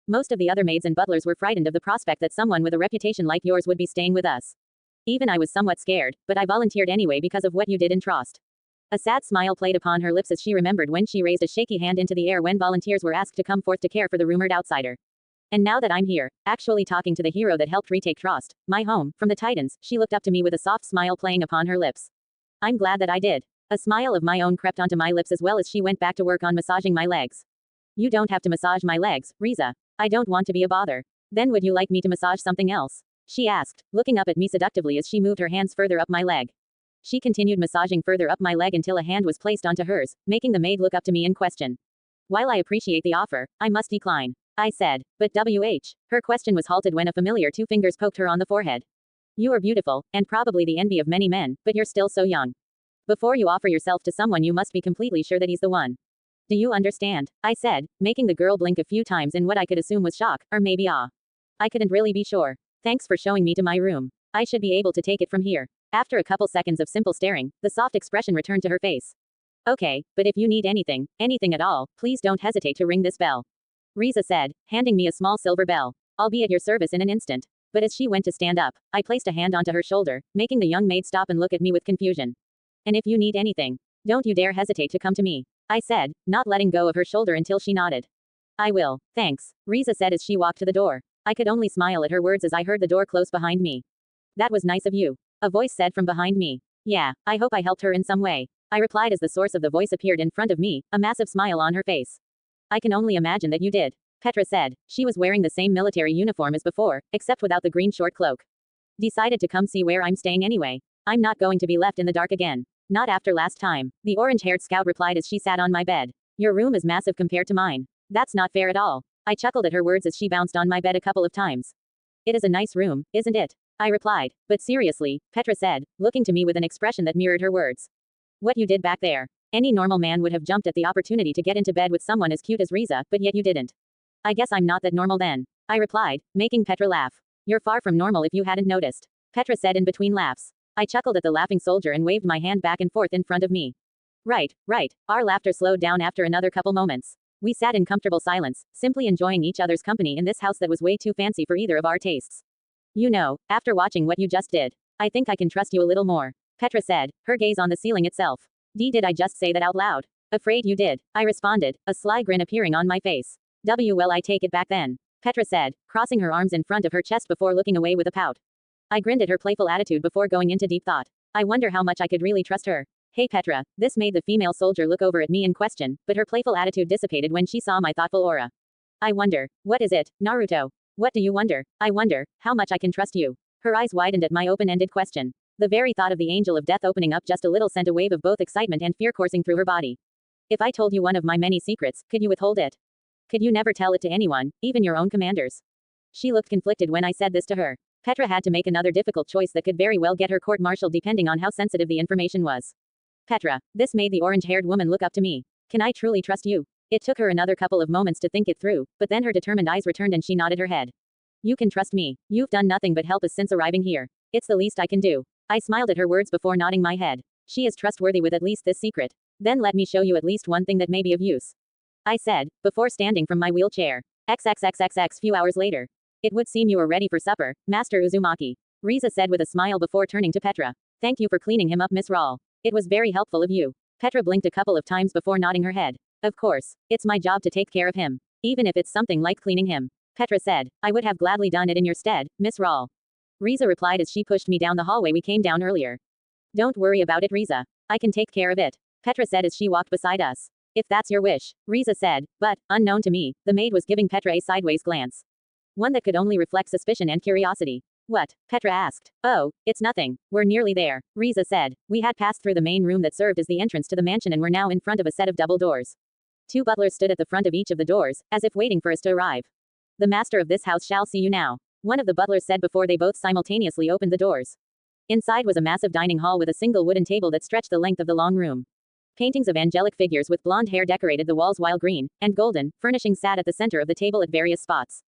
Most of the other maids and butlers were frightened of the prospect that someone with a reputation like yours would be staying with us. Even I was somewhat scared, but I volunteered anyway because of what you did in Trost. A sad smile played upon her lips as she remembered when she raised a shaky hand into the air when volunteers were asked to come forth to care for the rumored outsider. And now that I'm here, actually talking to the hero that helped retake Trost, my home, from the Titans, she looked up to me with a soft smile playing upon her lips. I'm glad that I did. A smile of my own crept onto my lips as well as she went back to work on massaging my legs. You don't have to massage my legs, Riza. I don't want to be a bother. Then would you like me to massage something else? She asked, looking up at me seductively as she moved her hands further up my leg. She continued massaging further up my leg until a hand was placed onto hers, making the maid look up to me in question. While I appreciate the offer, I must decline. I said, but her question was halted when a familiar two fingers poked her on the forehead. You are beautiful, and probably the envy of many men, but you're still so young. Before you offer yourself to someone you must be completely sure that he's the one. Do you understand? I said, making the girl blink a few times in what I could assume was shock, or maybe awe. I couldn't really be sure. Thanks for showing me to my room. I should be able to take it from here. After a couple seconds of simple staring, the soft expression returned to her face. Okay, but if you need anything at all, please don't hesitate to ring this bell. Riza said, handing me a small silver bell. I'll be at your service in an instant. But as she went to stand up, I placed a hand onto her shoulder, making the young maid stop and look at me with confusion. And if you need anything, don't you dare hesitate to come to me. I said, not letting go of her shoulder until she nodded. I will, thanks, Riza said as she walked to the door. I could only smile at her words as I heard the door close behind me. That was nice of you. A voice said from behind me. Yeah, I hope I helped her in some way. I replied as the source of the voice appeared in front of me, a massive smile on her face. I can only imagine that you did. Petra said. She was wearing the same military uniform as before, except without the green short cloak. Decided to come see where I'm staying anyway. I'm not going to be left in the dark again. Not after last time. The orange-haired scout replied as she sat on my bed. Your room is massive compared to mine. That's not fair at all. I chuckled at her words as she bounced on my bed a couple of times. It is a nice room, isn't it? I replied. But seriously, Petra said, looking to me with an expression that mirrored her words. What you did back there. Any normal man would have jumped at the opportunity to get into bed with someone as cute as Riza, but yet you didn't. I guess I'm not that normal then. I replied, making Petra laugh. You're far from normal if you hadn't noticed. Petra said in between laughs. I chuckled at the laughing soldier and waved my hand back and forth in front of me. Right. Our laughter slowed down after another couple moments. We sat in comfortable silence, simply enjoying each other's company in this house that was way too fancy for either of our tastes. You know, after watching what you just did, I think I can trust you a little more, Petra said, her gaze on the ceiling itself. Did I just say that out loud? Afraid you did, I responded, a sly grin appearing on my face. Well, I take it back then, Petra said, crossing her arms in front of her chest before looking away with a pout. I grinned at her playful attitude before going into deep thought. I wonder how much I could really trust her. Hey Petra, this made the female soldier look over at me in question, but her playful attitude dissipated when she saw my thoughtful aura. I wonder, what is it, Naruto? What do you wonder? I wonder, how much I can trust you. Her eyes widened at my open-ended question. The very thought of the angel of death opening up just a little sent a wave of both excitement and fear coursing through her body. If I told you one of my many secrets, could you withhold it? Could you never tell it to anyone, even your own commanders? She looked conflicted when I said this to her. Petra had to make another difficult choice that could very well get her court-martialed depending on how sensitive the information was. Petra, this made the orange-haired woman look up to me. Can I truly trust you? It took her another couple of moments to think it through, but then her determined eyes returned and she nodded her head. You can trust me. You've done nothing but help us since arriving here. It's the least I can do. I smiled at her words before nodding my head. She is trustworthy with at least this secret. Then let me show you at least one thing that may be of use. I said, before standing from my wheelchair. XXXXX few hours later. It would seem you are ready for supper, Master Uzumaki. Riza said with a smile before turning to Petra. Thank you for cleaning him up, Miss Rawl. It was very helpful of you. Petra blinked a couple of times before nodding her head. Of course. It's my job to take care of him. Even if it's something like cleaning him. Petra said. I would have gladly done it in your stead, Miss Rawl. Riza replied as she pushed me down the hallway we came down earlier. Don't worry about it, Riza. I can take care of it, Petra said as she walked beside us. If that's your wish, Riza said, but, unknown to me, the maid was giving Petra a sideways glance. One that could only reflect suspicion and curiosity. What? Petra asked. Oh, it's nothing. We're nearly there, Riza said. We had passed through the main room that served as the entrance to the mansion and were now in front of a set of double doors. Two butlers stood at the front of each of the doors, as if waiting for us to arrive. The master of this house shall see you now, one of the butlers said before they both simultaneously opened the doors. Inside was a massive dining hall with a single wooden table that stretched the length of the long room. Paintings of angelic figures with blonde hair decorated the walls while green and golden furnishings sat at the center of the table at various spots.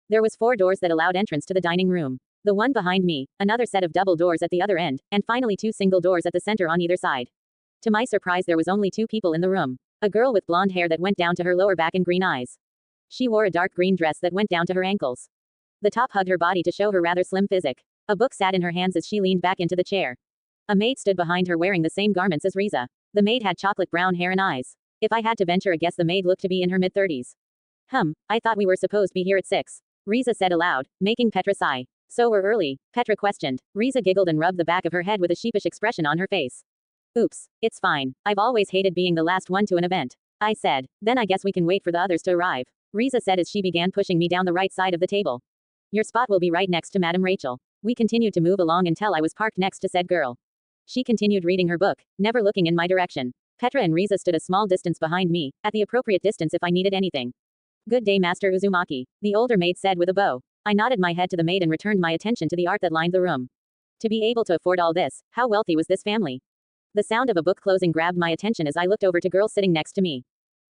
There was 4 doors that allowed entrance to the dining room. The one behind me, another set of double doors at the other end, and finally 2 single doors at the center on either side. To my surprise there was only 2 people in the room. A girl with blonde hair that went down to her lower back and green eyes. She wore a dark green dress that went down to her ankles. The top hugged her body to show her rather slim physique. A book sat in her hands as she leaned back into the chair. A maid stood behind her wearing the same garments as Riza. The maid had chocolate brown hair and eyes. If I had to venture a guess, the maid looked to be in her mid-30s. I thought we were supposed to be here at 6. Riza said aloud, making Petra sigh. So we're early, Petra questioned. Riza giggled and rubbed the back of her head with a sheepish expression on her face. Oops, it's fine. I've always hated being the last one to an event. I said. Then I guess we can wait for the others to arrive. Riza said as she began pushing me down the right side of the table. Your spot will be right next to Madam Rachel. We continued to move along until I was parked next to said girl. She continued reading her book, never looking in my direction. Petra and Riza stood a small distance behind me, at the appropriate distance if I needed anything. Good day, Master Uzumaki, the older maid said with a bow. I nodded my head to the maid and returned my attention to the art that lined the room. To be able to afford all this, how wealthy was this family? The sound of a book closing grabbed my attention as I looked over to girl sitting next to me.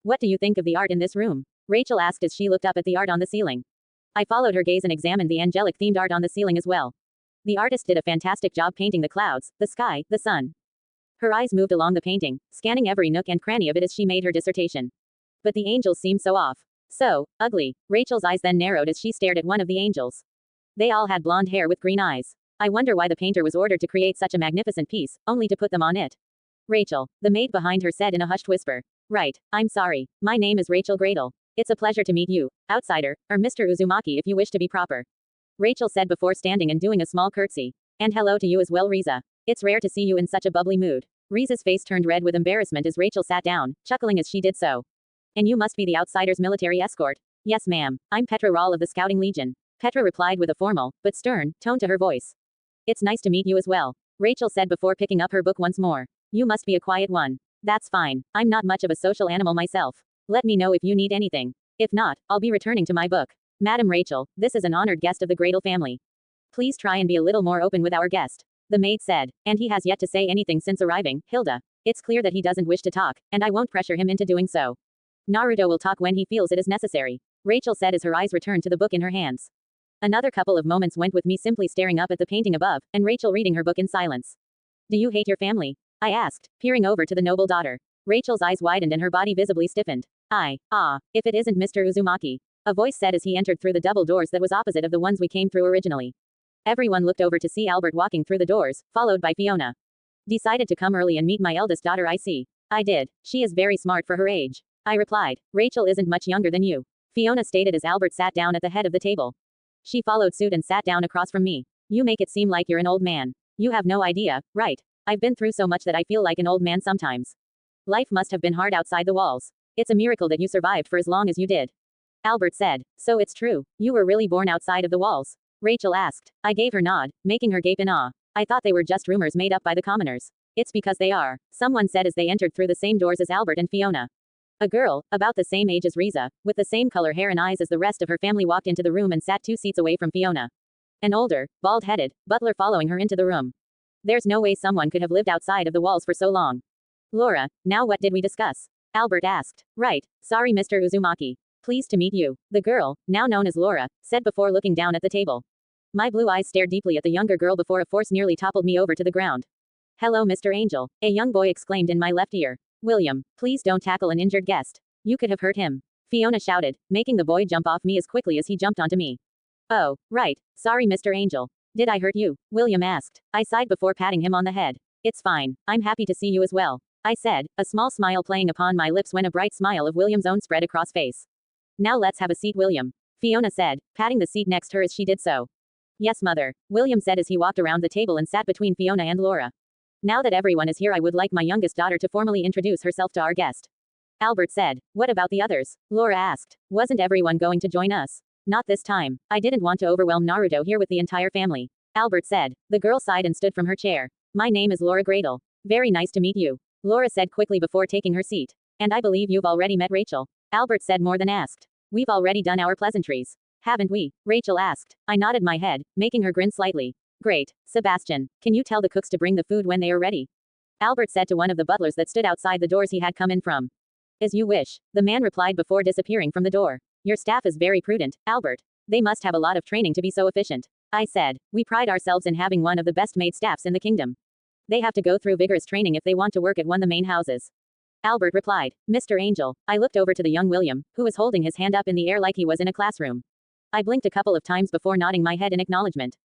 What do you think of the art in this room? Rachel asked as she looked up at the art on the ceiling. I followed her gaze and examined the angelic themed art on the ceiling as well. The artist did a fantastic job painting the clouds, the sky, the sun. Her eyes moved along the painting, scanning every nook and cranny of it as she made her dissertation. But the angels seemed so off. So ugly. Rachel's eyes then narrowed as she stared at one of the angels. They all had blonde hair with green eyes. I wonder why the painter was ordered to create such a magnificent piece, only to put them on it. Rachel, the maid behind her said in a hushed whisper. Right, I'm sorry. My name is Rachel Gradle. It's a pleasure to meet you, outsider, or Mr. Uzumaki if you wish to be proper. Rachel said before standing and doing a small curtsy. And hello to you as well, Riza. It's rare to see you in such a bubbly mood. Riza's face turned red with embarrassment as Rachel sat down, chuckling as she did so. And you must be the outsider's military escort. Yes, ma'am. I'm Petra Rawl of the Scouting Legion. Petra replied with a formal, but stern, tone to her voice. It's nice to meet you as well, Rachel said before picking up her book once more. You must be a quiet one. That's fine. I'm not much of a social animal myself. Let me know if you need anything. If not, I'll be returning to my book. Madam Rachel, this is an honored guest of the Gradle family. Please try and be a little more open with our guest. The maid said, and he has yet to say anything since arriving, Hilda. It's clear that he doesn't wish to talk, and I won't pressure him into doing so. Naruto will talk when he feels it is necessary, Rachel said as her eyes returned to the book in her hands. Another couple of moments went with me simply staring up at the painting above, and Rachel reading her book in silence. Do you hate your family? I asked, peering over to the noble daughter. Rachel's eyes widened and her body visibly stiffened. If it isn't Mr. Uzumaki, a voice said as he entered through the double doors that was opposite of the ones we came through originally. Everyone looked over to see Albert walking through the doors, followed by Fiona. Decided to come early and meet my eldest daughter, I see. I did. She is very smart for her age. I replied. Rachel isn't much younger than you, Fiona stated as Albert sat down at the head of the table. She followed suit and sat down across from me. You make it seem like you're an old man. You have no idea, right? I've been through so much that I feel like an old man sometimes. Life must have been hard outside the walls. It's a miracle that you survived for as long as you did. Albert said. So it's true. You were really born outside of the walls? Rachel asked. I gave her nod, making her gape in awe. I thought they were just rumors made up by the commoners. It's because they are, someone said as they entered through the same doors as Albert and Fiona. A girl, about the same age as Riza, with the same color hair and eyes as the rest of her family walked into the room and sat 2 seats away from Fiona. An older, bald-headed, butler following her into the room. There's no way someone could have lived outside of the walls for so long. Laura, now what did we discuss? Albert asked. Right, sorry Mr. Uzumaki. Pleased to meet you, the girl, now known as Laura, said before looking down at the table. My blue eyes stared deeply at the younger girl before a force nearly toppled me over to the ground. Hello Mr. Angel, a young boy exclaimed in my left ear. William, please don't tackle an injured guest. You could have hurt him, Fiona shouted, making the boy jump off me as quickly as he jumped onto me. Oh, right, sorry Mr. Angel. Did I hurt you? William asked. I sighed before patting him on the head. It's fine, I'm happy to see you as well, I said, a small smile playing upon my lips when a bright smile of William's own spread across face. Now let's have a seat, William, Fiona said, patting the seat next her as she did so. Yes, mother, William said as he walked around the table and sat between Fiona and Laura. Now that everyone is here, I would like my youngest daughter to formally introduce herself to our guest. Albert said. What about the others? Laura asked. Wasn't everyone going to join us? Not this time. I didn't want to overwhelm Naruto here with the entire family, Albert said. The girl sighed and stood from her chair. My name is Laura Gradle. Very nice to meet you, Laura said quickly before taking her seat. And I believe you've already met Rachel, Albert said more than asked. We've already done our pleasantries, haven't we? Rachel asked. I nodded my head, making her grin slightly. Great. Sebastian, can you tell the cooks to bring the food when they are ready? Albert said to one of the butlers that stood outside the doors he had come in from. As you wish, the man replied before disappearing from the door. Your staff is very prudent, Albert. They must have a lot of training to be so efficient, I said. We pride ourselves in having one of the best maid staffs in the kingdom. They have to go through vigorous training if they want to work at one of the main houses. Albert replied. Mr. Angel. I looked over to the young William, who was holding his hand up in the air like he was in a classroom. I blinked a couple of times before nodding my head in acknowledgement.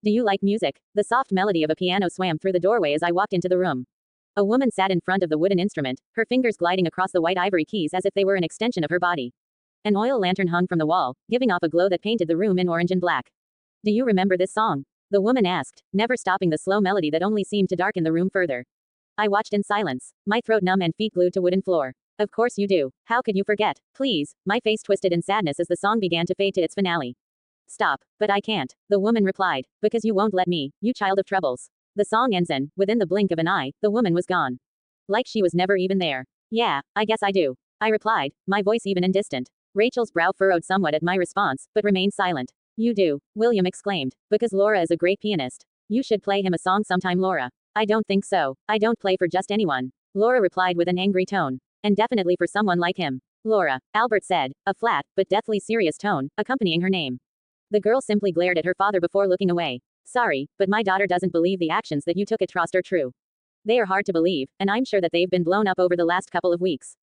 Do you like music? The soft melody of a piano swam through the doorway as I walked into the room. A woman sat in front of the wooden instrument, her fingers gliding across the white ivory keys as if they were an extension of her body. An oil lantern hung from the wall, giving off a glow that painted the room in orange and black. Do you remember this song? The woman asked, never stopping the slow melody that only seemed to darken the room further. I watched in silence, my throat numb and feet glued to wooden floor. Of course you do. How could you forget? Please. My face twisted in sadness as the song began to fade to its finale. Stop. But I can't, the woman replied. Because you won't let me, you child of troubles. The song ends and, within the blink of an eye, the woman was gone. Like she was never even there. Yeah, I guess I do. I replied, my voice even and distant. Rachel's brow furrowed somewhat at my response, but remained silent. You do, William exclaimed. Because Laura is a great pianist. You should play him a song sometime, Laura. I don't think so. I don't play for just anyone. Laura replied with an angry tone. And definitely for someone like him. Laura, Albert said, a flat, but deathly serious tone, accompanying her name. The girl simply glared at her father before looking away. Sorry, but my daughter doesn't believe the actions that you took at Trost are true. They are hard to believe, and I'm sure that they've been blown up over the last couple of weeks.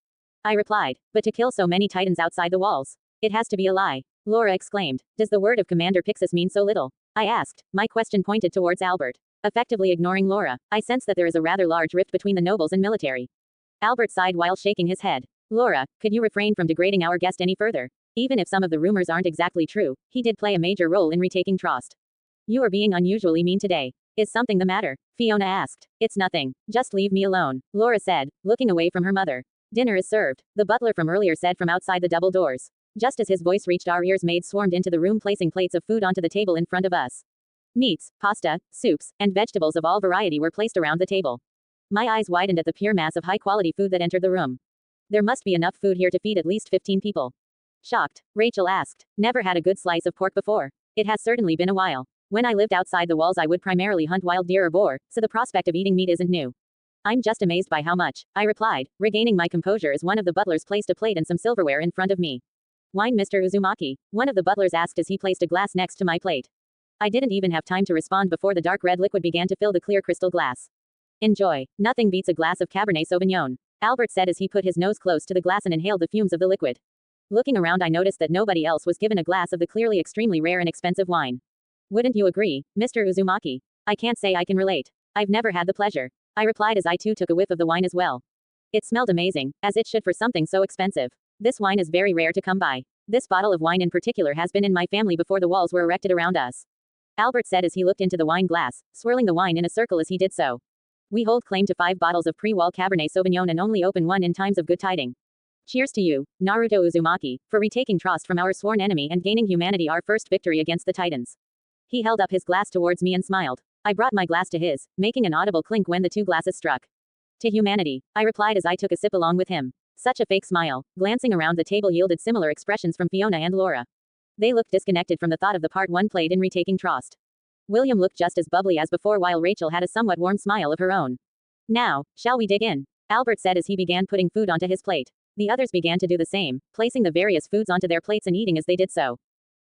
I replied, but to kill so many titans outside the walls. It has to be a lie. Laura exclaimed, does the word of Commander Pixis mean so little? I asked, my question pointed towards Albert. Effectively ignoring Laura, I sense that there is a rather large rift between the nobles and military. Albert sighed while shaking his head. Laura, could you refrain from degrading our guest any further? Even if some of the rumors aren't exactly true, he did play a major role in retaking Trost. You are being unusually mean today. Is something the matter? Fiona asked. It's nothing. Just leave me alone, Laura said, looking away from her mother. Dinner is served, the butler from earlier said from outside the double doors. Just as his voice reached our ears, maids swarmed into the room placing plates of food onto the table in front of us. Meats, pasta, soups, and vegetables of all variety were placed around the table. My eyes widened at the pure mass of high-quality food that entered the room. There must be enough food here to feed at least 15 people. Shocked, Rachel asked. Never had a good slice of pork before. It has certainly been a while. When I lived outside the walls I would primarily hunt wild deer or boar, so the prospect of eating meat isn't new. I'm just amazed by how much, I replied, regaining my composure as one of the butlers placed a plate and some silverware in front of me. Wine, Mr. Uzumaki, one of the butlers asked as he placed a glass next to my plate. I didn't even have time to respond before the dark red liquid began to fill the clear crystal glass. Enjoy. Nothing beats a glass of Cabernet Sauvignon, Albert said as he put his nose close to the glass and inhaled the fumes of the liquid. Looking around I noticed that nobody else was given a glass of the clearly extremely rare and expensive wine. Wouldn't you agree, Mr. Uzumaki? I can't say I can relate. I've never had the pleasure. I replied as I too took a whiff of the wine as well. It smelled amazing, as it should for something so expensive. This wine is very rare to come by. This bottle of wine in particular has been in my family before the walls were erected around us. Albert said as he looked into the wine glass, swirling the wine in a circle as he did so. We hold claim to 5 bottles of pre-wall Cabernet Sauvignon and only open one in times of good tiding. Cheers to you, Naruto Uzumaki, for retaking Trost from our sworn enemy and gaining humanity our first victory against the Titans. He held up his glass towards me and smiled. I brought my glass to his, making an audible clink when the two glasses struck. To humanity, I replied as I took a sip along with him. Such a fake smile, glancing around the table yielded similar expressions from Fiona and Laura. They looked disconnected from the thought of the part one played in retaking Trost. William looked just as bubbly as before while Rachel had a somewhat warm smile of her own. Now, shall we dig in? Albert said as he began putting food onto his plate. The others began to do the same, placing the various foods onto their plates and eating as they did so.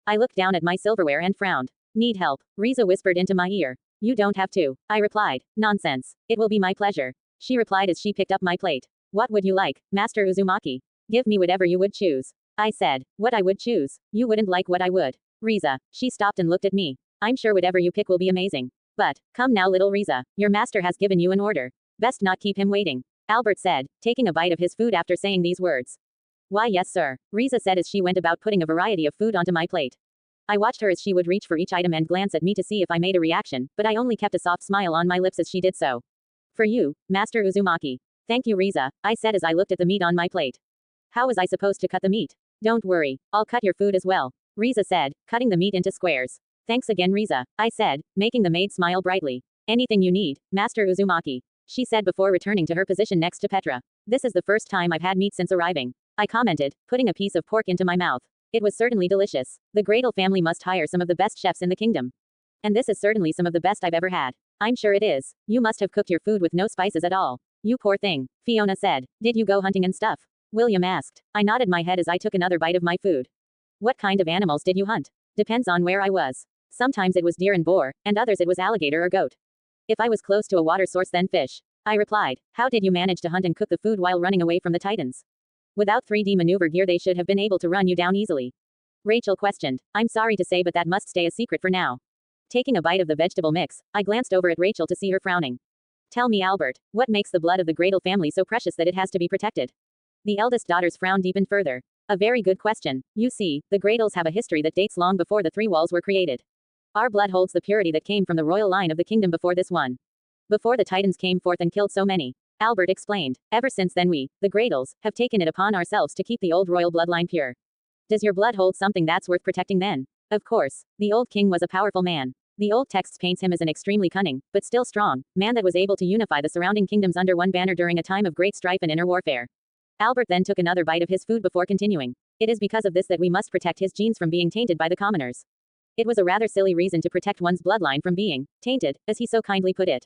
I looked down at my silverware and frowned. Need help? Riza whispered into my ear. You don't have to, I replied. Nonsense. It will be my pleasure. She replied as she picked up my plate. What would you like, Master Uzumaki? Give me whatever you would choose. I said. What I would choose? You wouldn't like what I would. Riza. She stopped and looked at me. I'm sure whatever you pick will be amazing. But, come now little Riza. Your master has given you an order. Best not keep him waiting. Albert said, taking a bite of his food after saying these words. Why yes sir, Riza said as she went about putting a variety of food onto my plate. I watched her as she would reach for each item and glance at me to see if I made a reaction, but I only kept a soft smile on my lips as she did so. For you, Master Uzumaki. Thank you Riza, I said as I looked at the meat on my plate. How was I supposed to cut the meat? Don't worry, I'll cut your food as well, Riza said, cutting the meat into squares. Thanks again Riza, I said, making the maid smile brightly. Anything you need, Master Uzumaki, she said before returning to her position next to Petra. This is the first time I've had meat since arriving, I commented, putting a piece of pork into my mouth. It was certainly delicious. The Gradle family must hire some of the best chefs in the kingdom. And this is certainly some of the best I've ever had. I'm sure it is. You must have cooked your food with no spices at all. You poor thing, Fiona said. Did you go hunting and stuff? William asked. I nodded my head as I took another bite of my food. What kind of animals did you hunt? Depends on where I was. Sometimes it was deer and boar, and others it was alligator or goat. If I was close to a water source then fish. I replied. How did you manage to hunt and cook the food while running away from the Titans? Without 3D maneuver gear, they should have been able to run you down easily. Rachel questioned. I'm sorry to say, but that must stay a secret for now. Taking a bite of the vegetable mix, I glanced over at Rachel to see her frowning. Tell me, Albert, what makes the blood of the Gradle family so precious that it has to be protected? The eldest daughter's frown deepened further. A very good question. You see, the Gradles have a history that dates long before the three walls were created. Our blood holds the purity that came from the royal line of the kingdom before this one. Before the Titans came forth and killed so many. Albert explained. Ever since then we, the Gradles, have taken it upon ourselves to keep the old royal bloodline pure. Does your blood hold something that's worth protecting then? Of course. The old king was a powerful man. The old text paints him as an extremely cunning, but still strong, man that was able to unify the surrounding kingdoms under one banner during a time of great strife and inner warfare. Albert then took another bite of his food before continuing. It is because of this that we must protect his genes from being tainted by the commoners. It was a rather silly reason to protect one's bloodline from being tainted, as he so kindly put it.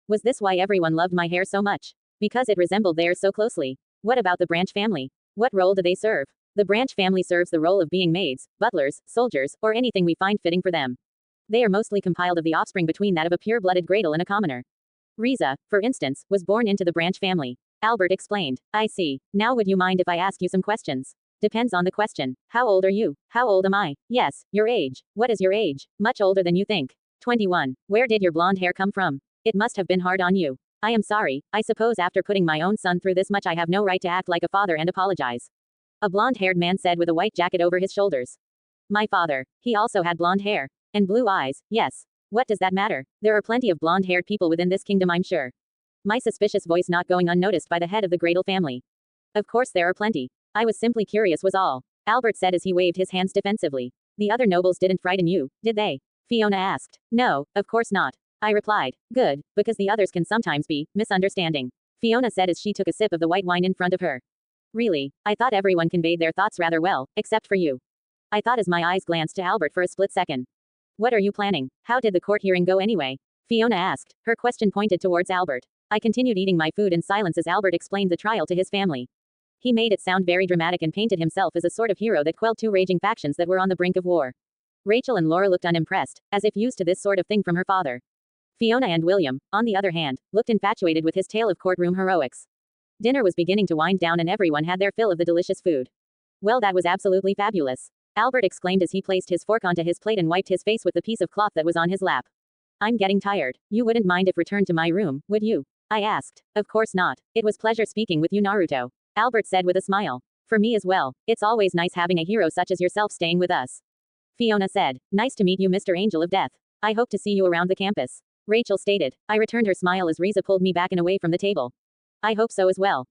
Was this why everyone loved my hair so much? Because it resembled theirs so closely. What about the Branch family? What role do they serve? The Branch family serves the role of being maids, butlers, soldiers, or anything we find fitting for them. They are mostly compiled of the offspring between that of a pure-blooded Gradle and a commoner. Riza, for instance, was born into the Branch family. Albert explained. I see. Now would you mind if I ask you some questions? Depends on the question. How old are you? How old am I? Yes, your age. What is your age? Much older than you think. 21. Where did your blonde hair come from? It must have been hard on you. I am sorry. I suppose after putting my own son through this much I have no right to act like a father and apologize. A blonde-haired man said with a white jacket over his shoulders. My father. He also had blonde hair. And blue eyes, yes. What does that matter? There are plenty of blonde-haired people within this kingdom, I'm sure. My suspicious voice not going unnoticed by the head of the Gradle family. Of course there are plenty. I was simply curious was all. Albert said as he waved his hands defensively. The other nobles didn't frighten you, did they? Fiona asked. No, of course not. I replied. Good, because the others can sometimes be misunderstanding. Fiona said as she took a sip of the white wine in front of her. Really, I thought everyone conveyed their thoughts rather well, except for you. I thought as my eyes glanced to Albert for a split second. What are you planning? How did the court hearing go anyway? Fiona asked. Her question pointed towards Albert. I continued eating my food in silence as Albert explained the trial to his family. He made it sound very dramatic and painted himself as a sort of hero that quelled two raging factions that were on the brink of war. Rachel and Laura looked unimpressed, as if used to this sort of thing from her father. Fiona and William, on the other hand, looked infatuated with his tale of courtroom heroics. Dinner was beginning to wind down and everyone had their fill of the delicious food. Well, that was absolutely fabulous. Albert exclaimed as he placed his fork onto his plate and wiped his face with the piece of cloth that was on his lap. I'm getting tired. You wouldn't mind if returned to my room, would you? I asked. Of course not. It was pleasure speaking with you, Naruto. Albert said with a smile. For me as well. It's always nice having a hero such as yourself staying with us. Fiona said. Nice to meet you, Mr. Angel of Death. I hope to see you around the campus. Rachel stated. I returned her smile as Riza pulled me back and away from the table. I hope so as well.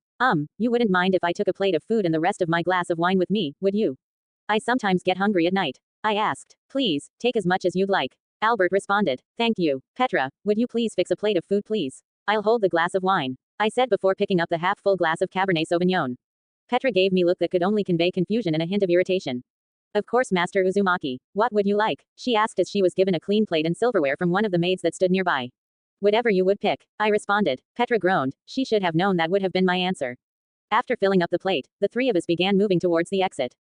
You wouldn't mind if I took a plate of food and the rest of my glass of wine with me, would you? I sometimes get hungry at night. I asked. Please, take as much as you'd like. Albert responded. Thank you. Petra, would you please fix a plate of food, please? I'll hold the glass of wine. I said before picking up the half-full glass of Cabernet Sauvignon. Petra gave me a look that could only convey confusion and a hint of irritation. Of course, Master Uzumaki. What would you like? She asked as she was given a clean plate and silverware from one of the maids that stood nearby. Whatever you would pick. I responded. Petra groaned. She should have known that would have been my answer. After filling up the plate, the three of us began moving towards the exit.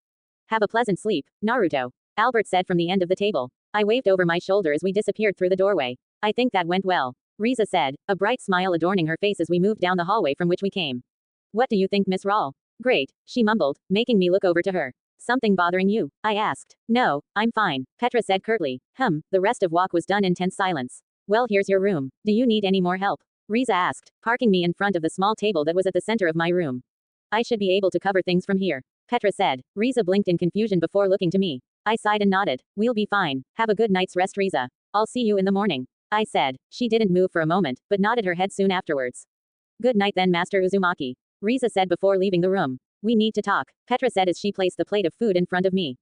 Have a pleasant sleep, Naruto. Albert said from the end of the table. I waved over my shoulder as we disappeared through the doorway. I think that went well. Riza said, a bright smile adorning her face as we moved down the hallway from which we came. What do you think, Miss Rawl? Great, she mumbled, making me look over to her. Something bothering you? I asked. No, I'm fine, Petra said curtly. The rest of walk was done in tense silence. Well, here's your room. Do you need any more help? Riza asked, parking me in front of the small table that was at the center of my room. I should be able to cover things from here, Petra said. Riza blinked in confusion before looking to me. I sighed and nodded. We'll be fine. Have a good night's rest, Riza. I'll see you in the morning, I said. She didn't move for a moment, but nodded her head soon afterwards. Good night then, Master Uzumaki, Riza said before leaving the room. We need to talk, Petra said as she placed the plate of food in front of me.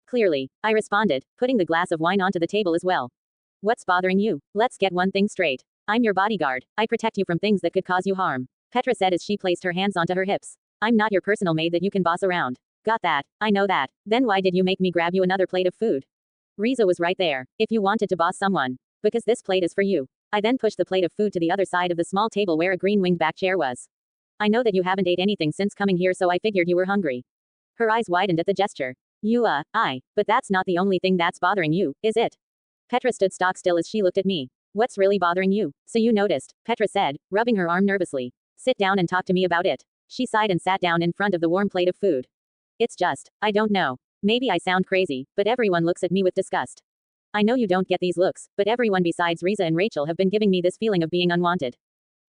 Clearly, I responded, putting the glass of wine onto the table as well. What's bothering you? Let's get one thing straight. I'm your bodyguard. I protect you from things that could cause you harm, Petra said as she placed her hands onto her hips. I'm not your personal maid that you can boss around. Got that. I know that. Then why did you make me grab you another plate of food? Riza was right there. If you wanted to boss someone. Because this plate is for you. I then pushed the plate of food to the other side of the small table where a green winged back chair was. I know that you haven't ate anything since coming here, so I figured you were hungry. Her eyes widened at the gesture. But that's not the only thing that's bothering you, is it? Petra stood stock still as she looked at me. What's really bothering you? So you noticed, Petra said, rubbing her arm nervously. Sit down and talk to me about it. She sighed and sat down in front of the warm plate of food. It's just, I don't know. Maybe I sound crazy, but everyone looks at me with disgust. I know you don't get these looks, but everyone besides Riza and Rachel have been giving me this feeling of being unwanted.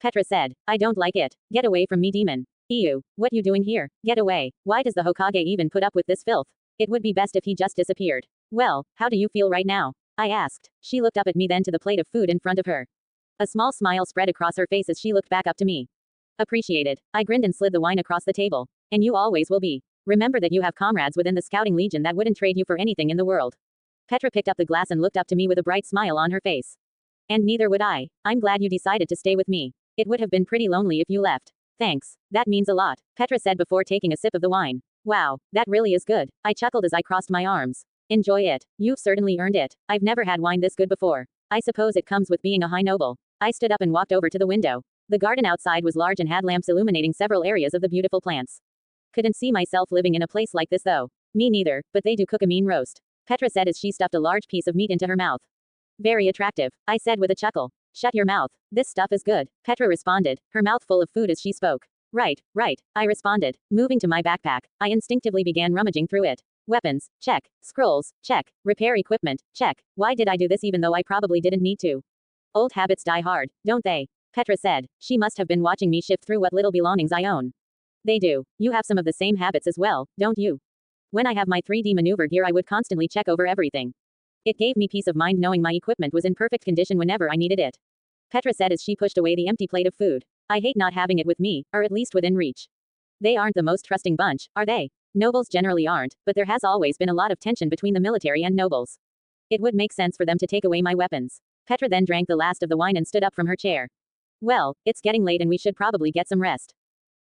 Petra said, I don't like it. Get away from me, demon. Ew, what you doing here? Get away. Why does the Hokage even put up with this filth? It would be best if he just disappeared. Well, how do you feel right now? I asked. She looked up at me then to the plate of food in front of her. A small smile spread across her face as she looked back up to me. Appreciated. I grinned and slid the wine across the table. And you always will be. Remember that you have comrades within the Scouting Legion that wouldn't trade you for anything in the world. Petra picked up the glass and looked up to me with a bright smile on her face. And neither would I. I'm glad you decided to stay with me. It would have been pretty lonely if you left. Thanks. That means a lot, Petra said before taking a sip of the wine. Wow, that really is good. I chuckled as I crossed my arms. Enjoy it. You've certainly earned it. I've never had wine this good before. I suppose it comes with being a high noble. I stood up and walked over to the window. The garden outside was large and had lamps illuminating several areas of the beautiful plants. Couldn't see myself living in a place like this though. Me neither, but they do cook a mean roast, Petra said as she stuffed a large piece of meat into her mouth. Very attractive, I said with a chuckle. Shut your mouth. This stuff is good, Petra responded, her mouth full of food as she spoke. Right, I responded. Moving to my backpack, I instinctively began rummaging through it. Weapons, check. Scrolls, check. Repair equipment, check. Why did I do this even though I probably didn't need to? Old habits die hard, don't they? Petra said. She must have been watching me shift through what little belongings I own. They do. You have some of the same habits as well, don't you? When I have my 3D maneuver gear, I would constantly check over everything. It gave me peace of mind knowing my equipment was in perfect condition whenever I needed it. Petra said as she pushed away the empty plate of food. I hate not having it with me, or at least within reach. They aren't the most trusting bunch, are they? Nobles generally aren't, but there has always been a lot of tension between the military and nobles. It would make sense for them to take away my weapons. Petra then drank the last of the wine and stood up from her chair. Well, it's getting late and we should probably get some rest.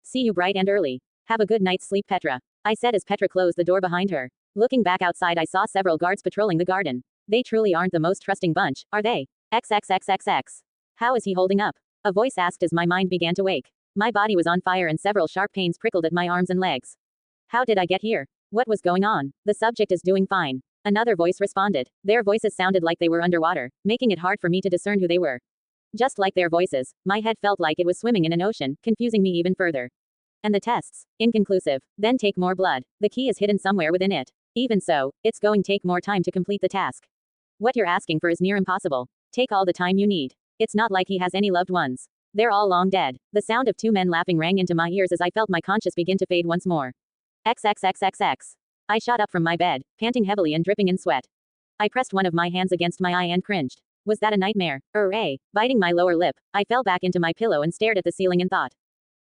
See you bright and early. Have a good night's sleep, Petra, I said as Petra closed the door behind her. Looking back outside, I saw several guards patrolling the garden. They truly aren't the most trusting bunch, are they? XXXXX. How is he holding up? A voice asked as my mind began to wake. My body was on fire and several sharp pains prickled at my arms and legs. How did I get here? What was going on? The subject is doing fine, another voice responded. Their voices sounded like they were underwater, making it hard for me to discern who they were. Just like their voices, my head felt like it was swimming in an ocean, confusing me even further. And the tests? Inconclusive. Then take more blood. The key is hidden somewhere within it. Even so, it's going to take more time to complete the task. What you're asking for is near impossible. Take all the time you need. It's not like he has any loved ones. They're all long dead. The sound of two men laughing rang into my ears as I felt my conscience begin to fade once more. XXXXX. I shot up from my bed, panting heavily and dripping in sweat. I pressed one of my hands against my eye and cringed. Was that a nightmare? Biting my lower lip, I fell back into my pillow and stared at the ceiling in thought.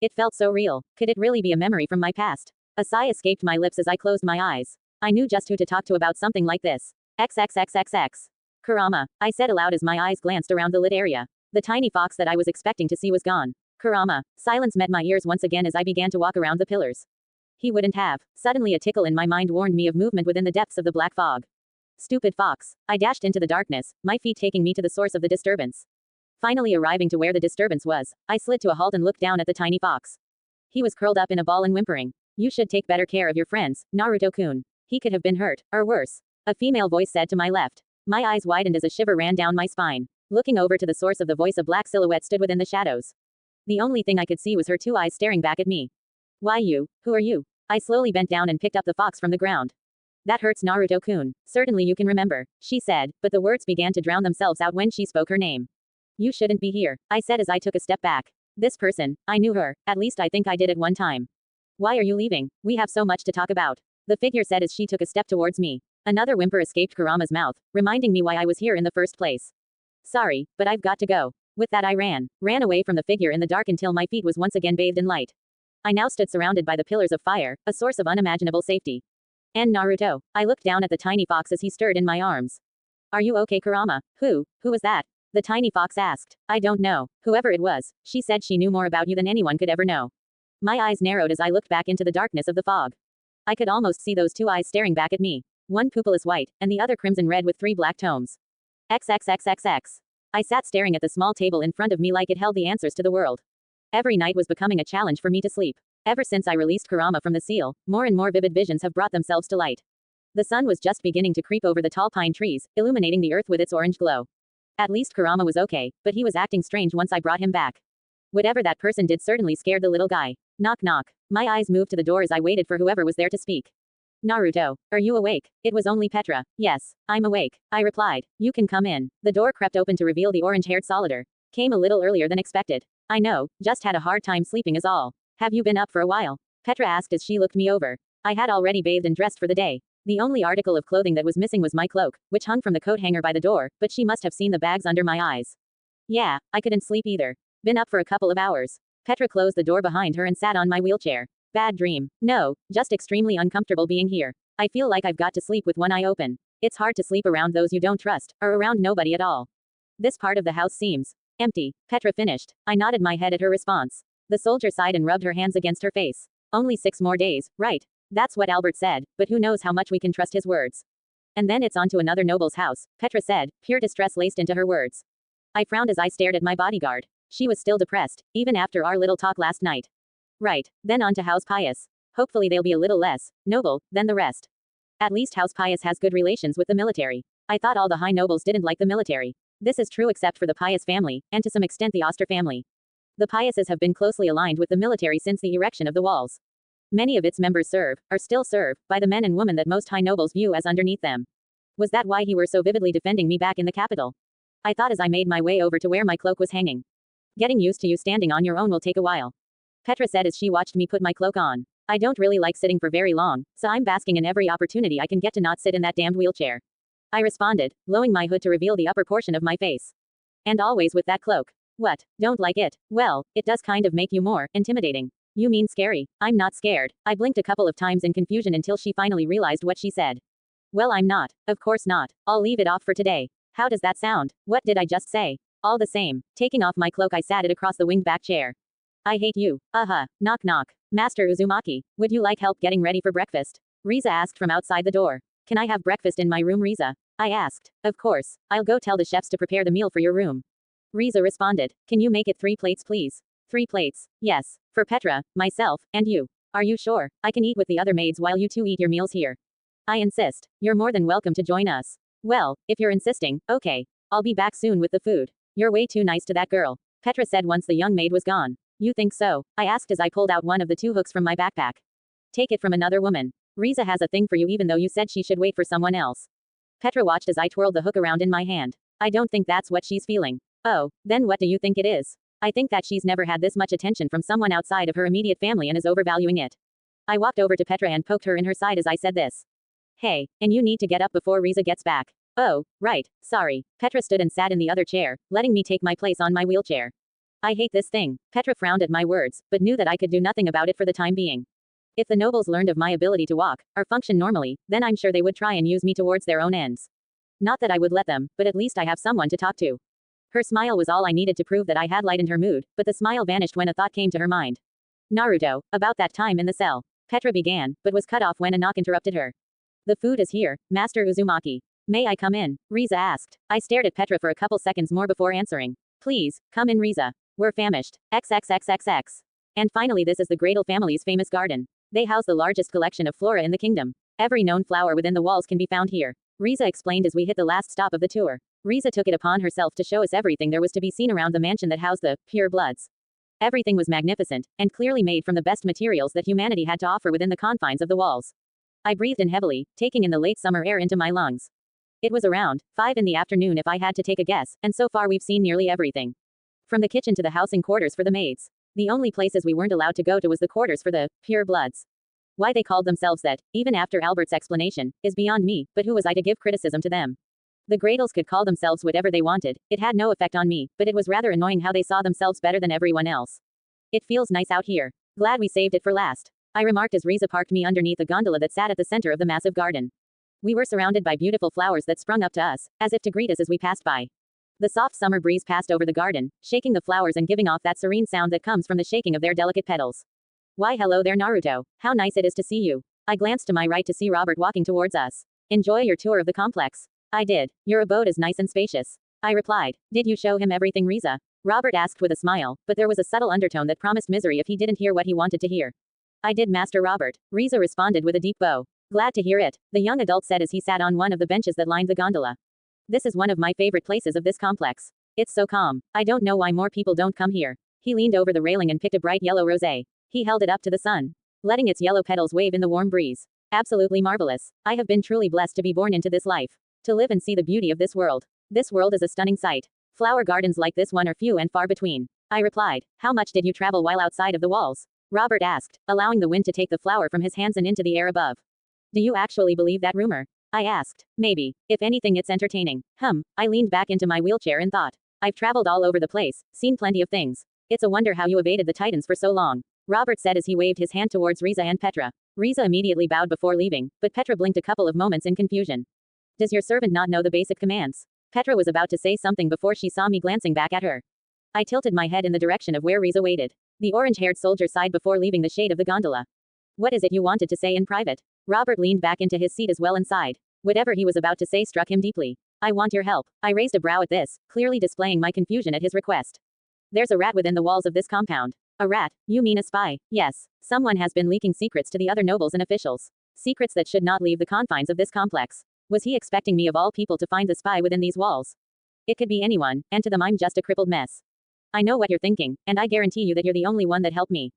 It felt so real. Could it really be a memory from my past? A sigh escaped my lips as I closed my eyes. I knew just who to talk to about something like this. XXXXX. Kurama, I said aloud as my eyes glanced around the lit area. The tiny fox that I was expecting to see was gone. Kurama. Silence met my ears once again as I began to walk around the pillars. He wouldn't have. Suddenly a tickle in my mind warned me of movement within the depths of the black fog. Stupid fox. I dashed into the darkness, my feet taking me to the source of the disturbance. Finally arriving to where the disturbance was, I slid to a halt and looked down at the tiny fox. He was curled up in a ball and whimpering. You should take better care of your friends, Naruto-kun. He could have been hurt, or worse. A female voice said to my left. My eyes widened as a shiver ran down my spine. Looking over to the source of the voice, a black silhouette stood within the shadows. The only thing I could see was her two eyes staring back at me. Why you? Who are you? I slowly bent down and picked up the fox from the ground. That hurts, Naruto-kun. Certainly you can remember, she said, but the words began to drown themselves out when she spoke her name. You shouldn't be here, I said as I took a step back. This person, I knew her, at least I think I did at one time. Why are you leaving? We have so much to talk about, the figure said as she took a step towards me. Another whimper escaped Kurama's mouth, reminding me why I was here in the first place. Sorry, but I've got to go. With that I ran away from the figure in the dark until my feet was once again bathed in light. I now stood surrounded by the pillars of fire, a source of unimaginable safety. And Naruto. I looked down at the tiny fox as he stirred in my arms. Are you okay, Kurama? Who was that? The tiny fox asked. I don't know. Whoever it was, she said she knew more about you than anyone could ever know. My eyes narrowed as I looked back into the darkness of the fog. I could almost see those two eyes staring back at me. One pupilless white, and the other crimson red with 3 black tomes. XXXXX. I sat staring at the small table in front of me like it held the answers to the world. Every night was becoming a challenge for me to sleep. Ever since I released Kurama from the seal, more and more vivid visions have brought themselves to light. The sun was just beginning to creep over the tall pine trees, illuminating the earth with its orange glow. At least Kurama was okay, but he was acting strange once I brought him back. Whatever that person did certainly scared the little guy. Knock knock. My eyes moved to the door as I waited for whoever was there to speak. Naruto, are you awake? It was only Petra. Yes, I'm awake, I replied. You can come in. The door crept open to reveal the orange-haired Solidar. Came a little earlier than expected. I know, just had a hard time sleeping is all. Have you been up for a while? Petra asked as she looked me over. I had already bathed and dressed for the day. The only article of clothing that was missing was my cloak, which hung from the coat hanger by the door, but she must have seen the bags under my eyes. Yeah, I couldn't sleep either. Been up for a couple of hours. Petra closed the door behind her and sat on my wheelchair. Bad dream. No, just extremely uncomfortable being here. I feel like I've got to sleep with one eye open. It's hard to sleep around those you don't trust, or around nobody at all. This part of the house seems empty. Petra finished. I nodded my head at her response. The soldier sighed and rubbed her hands against her face. Only 6 more days, right? That's what Albert said, but who knows how much we can trust his words. And then it's on to another noble's house, Petra said, pure distress laced into her words. I frowned as I stared at my bodyguard. She was still depressed, even after our little talk last night. Right, then on to House Pius. Hopefully they'll be a little less noble than the rest. At least House Pius has good relations with the military. I thought all the high nobles didn't like the military. This is true except for the Pius family, and to some extent the Oster family. The Piuses have been closely aligned with the military since the erection of the walls. Many of its members serve, or still serve, by the men and women that most high nobles view as underneath them. Was that why he were so vividly defending me back in the capital? I thought as I made my way over to where my cloak was hanging. Getting used to you standing on your own will take a while. Petra said as she watched me put my cloak on. I don't really like sitting for very long, so I'm basking in every opportunity I can get to not sit in that damned wheelchair. I responded, lowering my hood to reveal the upper portion of my face. And always with that cloak. What? Don't like it? Well, it does kind of make you more intimidating. You mean scary? I'm not scared. I blinked a couple of times in confusion until she finally realized what she said. Well, I'm not. Of course not. I'll leave it off for today. How does that sound? What did I just say? All the same, taking off my cloak I sat it across the winged back chair. I hate you. Knock knock. Master Uzumaki, would you like help getting ready for breakfast? Riza asked from outside the door. Can I have breakfast in my room, Riza? I asked. Of course. I'll go tell the chefs to prepare the meal for your room. Riza responded. Can you make it 3 plates please? 3 plates. Yes. For Petra, myself, and you. Are you sure? I can eat with the other maids while you two eat your meals here. I insist. You're more than welcome to join us. Well, if you're insisting, okay. I'll be back soon with the food. You're way too nice to that girl, Petra said once the young maid was gone. You think so? I asked as I pulled out one of the 2 hooks from my backpack. Take it from another woman. Riza has a thing for you even though you said she should wait for someone else. Petra watched as I twirled the hook around in my hand. I don't think that's what she's feeling. Oh, then what do you think it is? I think that she's never had this much attention from someone outside of her immediate family and is overvaluing it. I walked over to Petra and poked her in her side as I said this. Hey, and you need to get up before Riza gets back. Oh, right, sorry. Petra stood and sat in the other chair, letting me take my place on my wheelchair. I hate this thing. Petra frowned at my words, but knew that I could do nothing about it for the time being. If the nobles learned of my ability to walk, or function normally, then I'm sure they would try and use me towards their own ends. Not that I would let them, but at least I have someone to talk to. Her smile was all I needed to prove that I had lightened her mood, but the smile vanished when a thought came to her mind. Naruto, about that time in the cell. Petra began, but was cut off when a knock interrupted her. The food is here, Master Uzumaki. May I come in? Riza asked. I stared at Petra for a couple seconds more before answering. Please, come in Riza. We're famished. XXXXX. And finally this is the Gradle family's famous garden. They house the largest collection of flora in the kingdom. Every known flower within the walls can be found here. Riza explained as we hit the last stop of the tour. Riza took it upon herself to show us everything there was to be seen around the mansion that housed the pure bloods. Everything was magnificent, and clearly made from the best materials that humanity had to offer within the confines of the walls. I breathed in heavily, taking in the late summer air into my lungs. It was around 5 in the afternoon if I had to take a guess, and so far we've seen nearly everything. From the kitchen to the housing quarters for the maids. The only places we weren't allowed to go to was the quarters for the pure bloods. Why they called themselves that, even after Albert's explanation, is beyond me, but who was I to give criticism to them? The Gradles could call themselves whatever they wanted, it had no effect on me, but it was rather annoying how they saw themselves better than everyone else. It feels nice out here. Glad we saved it for last. I remarked as Riza parked me underneath a gondola that sat at the center of the massive garden. We were surrounded by beautiful flowers that sprung up to us, as if to greet us as we passed by. The soft summer breeze passed over the garden, shaking the flowers and giving off that serene sound that comes from the shaking of their delicate petals. Why hello there Naruto, how nice it is to see you. I glanced to my right to see Robert walking towards us. Enjoy your tour of the complex. I did. Your abode is nice and spacious. I replied. Did you show him everything Riza? Robert asked with a smile, but there was a subtle undertone that promised misery if he didn't hear what he wanted to hear. I did Master Robert. Riza responded with a deep bow. Glad to hear it, the young adult said as he sat on one of the benches that lined the gondola. This is one of my favorite places of this complex. It's so calm. I don't know why more people don't come here. He leaned over the railing and picked a bright yellow rosé. He held it up to the sun, letting its yellow petals wave in the warm breeze. Absolutely marvelous. I have been truly blessed to be born into this life. To live and see the beauty of this world. This world is a stunning sight. Flower gardens like this one are few and far between. I replied. How much did you travel while outside of the walls? Robert asked, allowing the wind to take the flower from his hands and into the air above. Do you actually believe that rumor? I asked. Maybe. If anything, it's entertaining. I leaned back into my wheelchair and thought. I've traveled all over the place, seen plenty of things. It's a wonder how you evaded the Titans for so long. Robert said as he waved his hand towards Riza and Petra. Riza immediately bowed before leaving, but Petra blinked a couple of moments in confusion. Does your servant not know the basic commands? Petra was about to say something before she saw me glancing back at her. I tilted my head in the direction of where Riza waited. The orange-haired soldier sighed before leaving the shade of the gondola. What is it you wanted to say in private? Robert leaned back into his seat as well and sighed. Whatever he was about to say struck him deeply. I want your help. I raised a brow at this, clearly displaying my confusion at his request. There's a rat within the walls of this compound. A rat? You mean a spy? Yes. Someone has been leaking secrets to the other nobles and officials. Secrets that should not leave the confines of this complex. Was he expecting me of all people to find the spy within these walls? It could be anyone, and to them I'm just a crippled mess. I know what you're thinking, and I guarantee you that you're the only one that helped me.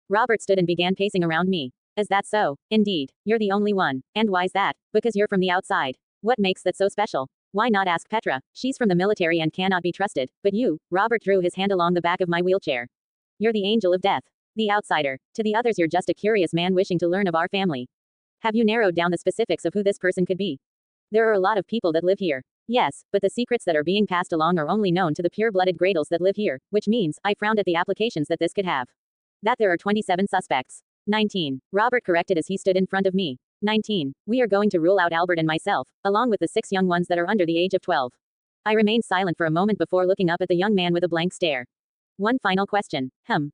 Robert stood and began pacing around me. Is that so? Indeed. You're the only one. And why's that? Because you're from the outside. What makes that so special? Why not ask Petra? She's from the military and cannot be trusted. But you, Robert drew his hand along the back of my wheelchair. You're the angel of death. The outsider. To the others, you're just a curious man wishing to learn of our family. Have you narrowed down the specifics of who this person could be? There are a lot of people that live here. Yes, but the secrets that are being passed along are only known to the pure-blooded Gradles that live here, which means, I frowned at the applications that this could have. That there are 27 suspects. 19. Robert corrected as he stood in front of me. 19. We are going to rule out Albert and myself, along with the 6 young ones that are under the age of 12. I remained silent for a moment before looking up at the young man with a blank stare. One final question.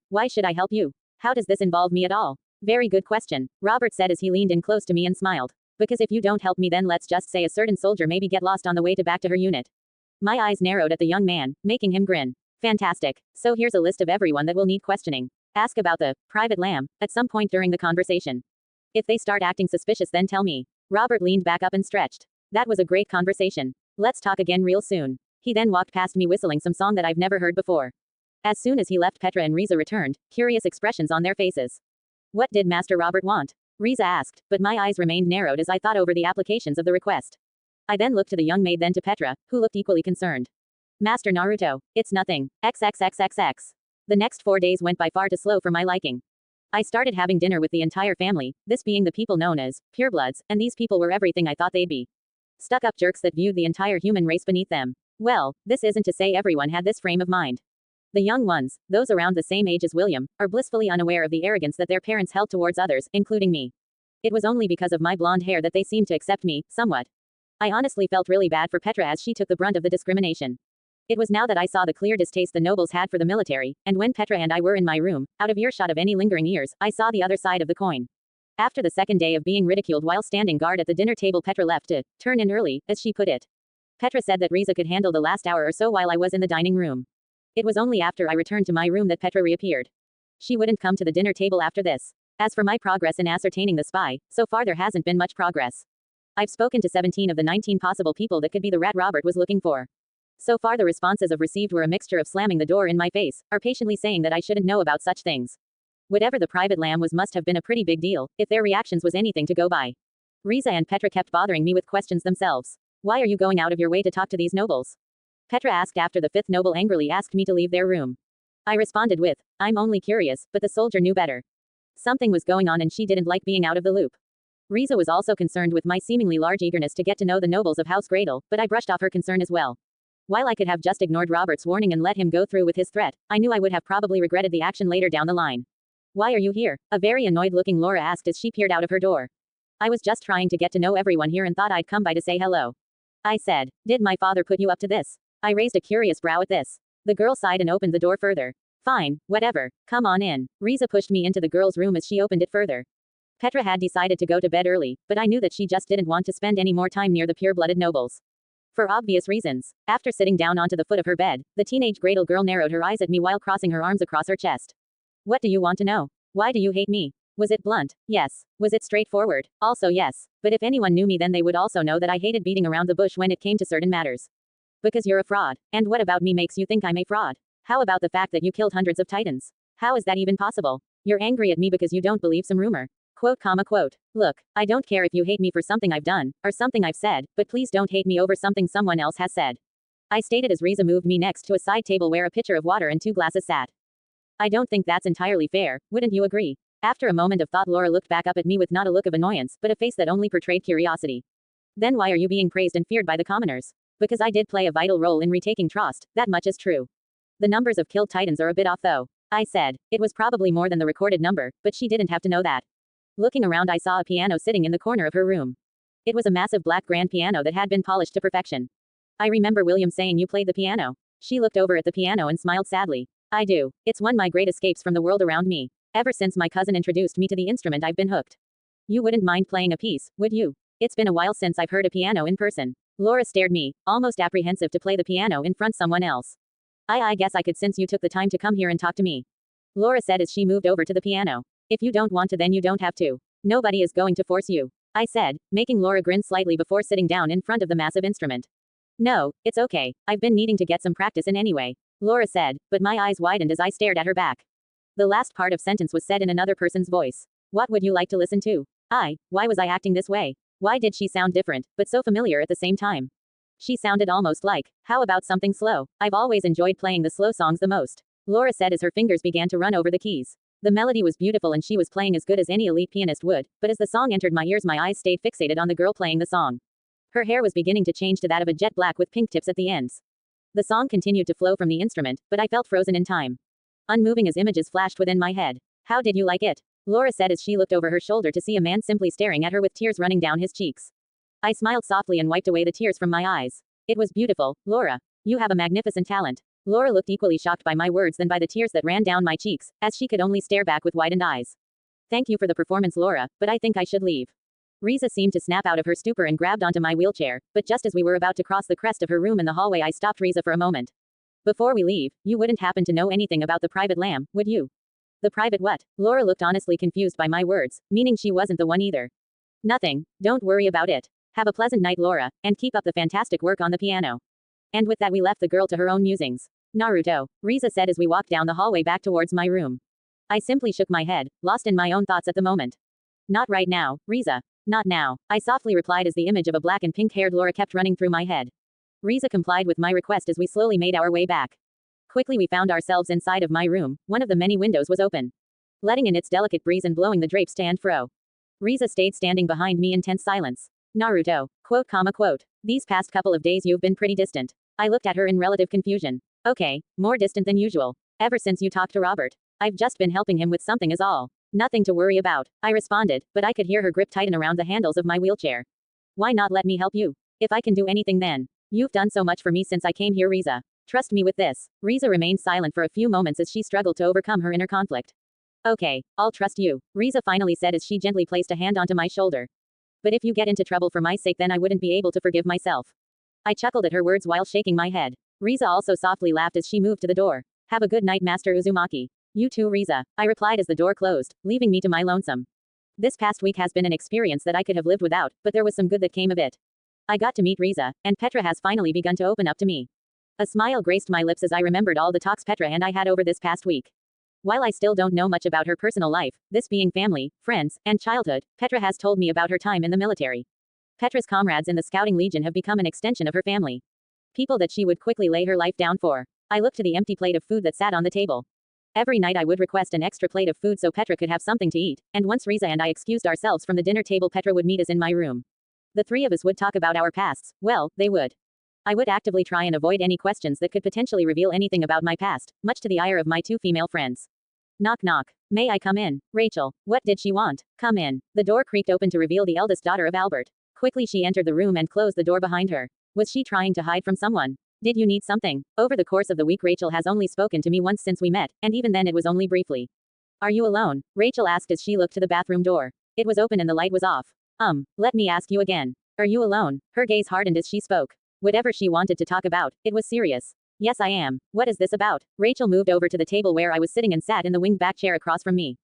Why should I help you? How does this involve me at all? Very good question, Robert said as he leaned in close to me and smiled. Because if you don't help me, then let's just say a certain soldier maybe get lost on the way back to her unit. My eyes narrowed at the young man, making him grin. Fantastic. So here's a list of everyone that will need questioning. Ask about the private lamb at some point during the conversation. If they start acting suspicious, then tell me. Robert leaned back up and stretched. That was a great conversation. Let's talk again real soon. He then walked past me whistling some song that I've never heard before. As soon as he left, Petra and Riza returned, curious expressions on their faces. What did Master Robert want? Riza asked, but my eyes remained narrowed as I thought over the applications of the request. I then looked to the young maid, then to Petra, who looked equally concerned. Master Naruto, it's nothing. XXXXX. The next 4 days went by far too slow for my liking. I started having dinner with the entire family, this being the people known as purebloods, and these people were everything I thought they'd be. Stuck-up jerks that viewed the entire human race beneath them. Well, this isn't to say everyone had this frame of mind. The young ones, those around the same age as William, are blissfully unaware of the arrogance that their parents held towards others, including me. It was only because of my blonde hair that they seemed to accept me, somewhat. I honestly felt really bad for Petra as she took the brunt of the discrimination. It was now that I saw the clear distaste the nobles had for the military, and when Petra and I were in my room, out of earshot of any lingering ears, I saw the other side of the coin. After the second day of being ridiculed while standing guard at the dinner table, Petra left to turn in early, as she put it. Petra said that Riza could handle the last hour or so while I was in the dining room. It was only after I returned to my room that Petra reappeared. She wouldn't come to the dinner table after this. As for my progress in ascertaining the spy, so far there hasn't been much progress. I've spoken to 17 of the 19 possible people that could be the rat Robert was looking for. So far the responses I've received were a mixture of slamming the door in my face, or patiently saying that I shouldn't know about such things. Whatever the private lamb was must have been a pretty big deal, if their reactions was anything to go by. Riza and Petra kept bothering me with questions themselves. Why are you going out of your way to talk to these nobles? Petra asked after the 5th noble angrily asked me to leave their room. I responded with, I'm only curious, but the soldier knew better. Something was going on and she didn't like being out of the loop. Riza was also concerned with my seemingly large eagerness to get to know the nobles of House Gradle, but I brushed off her concern as well. While I could have just ignored Robert's warning and let him go through with his threat, I knew I would have probably regretted the action later down the line. Why are you here? A very annoyed-looking Laura asked as she peered out of her door. I was just trying to get to know everyone here and thought I'd come by to say hello. I said, did my father put you up to this? I raised a curious brow at this. The girl sighed and opened the door further. Fine, whatever, come on in. Riza pushed me into the girl's room as she opened it further. Petra had decided to go to bed early, but I knew that she just didn't want to spend any more time near the pure-blooded nobles. For obvious reasons. After sitting down onto the foot of her bed, the teenage Gradle girl narrowed her eyes at me while crossing her arms across her chest. What do you want to know? Why do you hate me? Was it blunt? Yes. Was it straightforward? Also yes. But if anyone knew me, then they would also know that I hated beating around the bush when it came to certain matters. Because you're a fraud. And what about me makes you think I'm a fraud? How about the fact that you killed hundreds of titans? How is that even possible? You're angry at me because you don't believe some rumor. Quote, comma, quote. Look, I don't care if you hate me for something I've done, or something I've said, but please don't hate me over something someone else has said. I stated as Riza moved me next to a side table where a pitcher of water and 2 glasses sat. I don't think that's entirely fair, wouldn't you agree? After a moment of thought, Laura looked back up at me with not a look of annoyance, but a face that only portrayed curiosity. Then why are you being praised and feared by the commoners? Because I did play a vital role in retaking Trost, that much is true. The numbers of killed titans are a bit off though. I said. It was probably more than the recorded number, but she didn't have to know that. Looking around, I saw a piano sitting in the corner of her room. It was a massive black grand piano that had been polished to perfection. I remember William saying you played the piano. She looked over at the piano and smiled sadly. I do. It's one of my great escapes from the world around me. Ever since my cousin introduced me to the instrument, I've been hooked. You wouldn't mind playing a piece, would you? It's been a while since I've heard a piano in person. Laura stared me, almost apprehensive to play the piano in front of someone else. I guess I could since you took the time to come here and talk to me. Laura said as she moved over to the piano. If you don't want to, then you don't have to. Nobody is going to force you. I said, making Laura grin slightly before sitting down in front of the massive instrument. No, it's okay. I've been needing to get some practice in anyway. Laura said, but my eyes widened as I stared at her back. The last part of sentence was said in another person's voice. What would you like to listen to? Why was I acting this way? Why did she sound different, but so familiar at the same time? She sounded almost like, how about something slow? I've always enjoyed playing the slow songs the most. Laura said as her fingers began to run over the keys. The melody was beautiful and she was playing as good as any elite pianist would, but as the song entered my ears, my eyes stayed fixated on the girl playing the song. Her hair was beginning to change to that of a jet black with pink tips at the ends. The song continued to flow from the instrument, but I felt frozen in time. Unmoving as images flashed within my head. How did you like it? Laura said as she looked over her shoulder to see a man simply staring at her with tears running down his cheeks. I smiled softly and wiped away the tears from my eyes. It was beautiful, Laura. You have a magnificent talent. Laura looked equally shocked by my words than by the tears that ran down my cheeks, as she could only stare back with widened eyes. Thank you for the performance, Laura, but I think I should leave. Riza seemed to snap out of her stupor and grabbed onto my wheelchair, but just as we were about to cross the crest of her room in the hallway, I stopped Riza for a moment. Before we leave, you wouldn't happen to know anything about the private lamb, would you? The private what? Laura looked honestly confused by my words, meaning she wasn't the one either. Nothing, don't worry about it. Have a pleasant night, Laura, and keep up the fantastic work on the piano. And with that we left the girl to her own musings. Naruto, Riza said as we walked down the hallway back towards my room. I simply shook my head, lost in my own thoughts at the moment. Not right now, Riza. Not now, I softly replied as the image of a black and pink-haired Laura kept running through my head. Riza complied with my request as we slowly made our way back. Quickly we found ourselves inside of my room. One of the many windows was open, letting in its delicate breeze and blowing the drapes to and fro. Riza stayed standing behind me in tense silence. Naruto, quote, comma, quote. These past couple of days you've been pretty distant. I looked at her in relative confusion. Okay, more distant than usual. Ever since you talked to Robert. I've just been helping him with something is all. Nothing to worry about, I responded, but I could hear her grip tighten around the handles of my wheelchair. Why not let me help you? If I can do anything then. You've done so much for me since I came here, Riza. Trust me with this. Riza remained silent for a few moments as she struggled to overcome her inner conflict. Okay, I'll trust you, Riza finally said as she gently placed a hand onto my shoulder. But if you get into trouble for my sake, then I wouldn't be able to forgive myself. I chuckled at her words while shaking my head. Riza also softly laughed as she moved to the door. Have a good night, Master Uzumaki. You too, Riza, I replied as the door closed, leaving me to my lonesome. This past week has been an experience that I could have lived without, but there was some good that came of it. I got to meet Riza, and Petra has finally begun to open up to me. A smile graced my lips as I remembered all the talks Petra and I had over this past week. While I still don't know much about her personal life, this being family, friends, and childhood, Petra has told me about her time in the military. Petra's comrades in the Scouting Legion have become an extension of her family. People that she would quickly lay her life down for. I looked to the empty plate of food that sat on the table. Every night I would request an extra plate of food so Petra could have something to eat, and once Riza and I excused ourselves from the dinner table, Petra would meet us in my room. The three of us would talk about our pasts. Well, they would. I would actively try and avoid any questions that could potentially reveal anything about my past, much to the ire of my two female friends. Knock knock. May I come in? Rachel. What did she want? Come in. The door creaked open to reveal the eldest daughter of Albert. Quickly she entered the room and closed the door behind her. Was she trying to hide from someone? Did you need something? Over the course of the week, Rachel has only spoken to me once since we met, and even then it was only briefly. Are you alone? Rachel asked as she looked to the bathroom door. It was open and the light was off. Let me ask you again. Are you alone? Her gaze hardened as she spoke. Whatever she wanted to talk about, it was serious. Yes, I am. What is this about? Rachel moved over to the table where I was sitting and sat in the winged back chair across from me.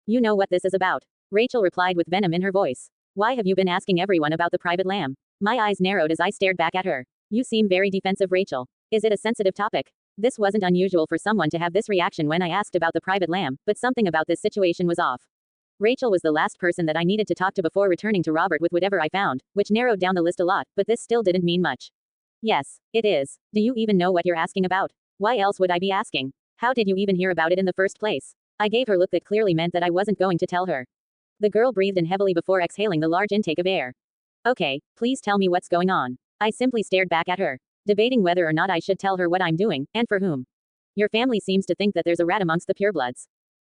You know what this is about. Rachel replied with venom in her voice. Why have you been asking everyone about the private lamb? My eyes narrowed as I stared back at her. You seem very defensive, Rachel. Is it a sensitive topic? This wasn't unusual for someone to have this reaction when I asked about the private lamb, but something about this situation was off. Rachel was the last person that I needed to talk to before returning to Robert with whatever I found, which narrowed down the list a lot, but this still didn't mean much. Yes, it is. Do you even know what you're asking about? Why else would I be asking? How did you even hear about it in the first place? I gave her a look that clearly meant that I wasn't going to tell her. The girl breathed in heavily before exhaling the large intake of air. Okay, please tell me what's going on. I simply stared back at her, debating whether or not I should tell her what I'm doing, and for whom. Your family seems to think that there's a rat amongst the purebloods.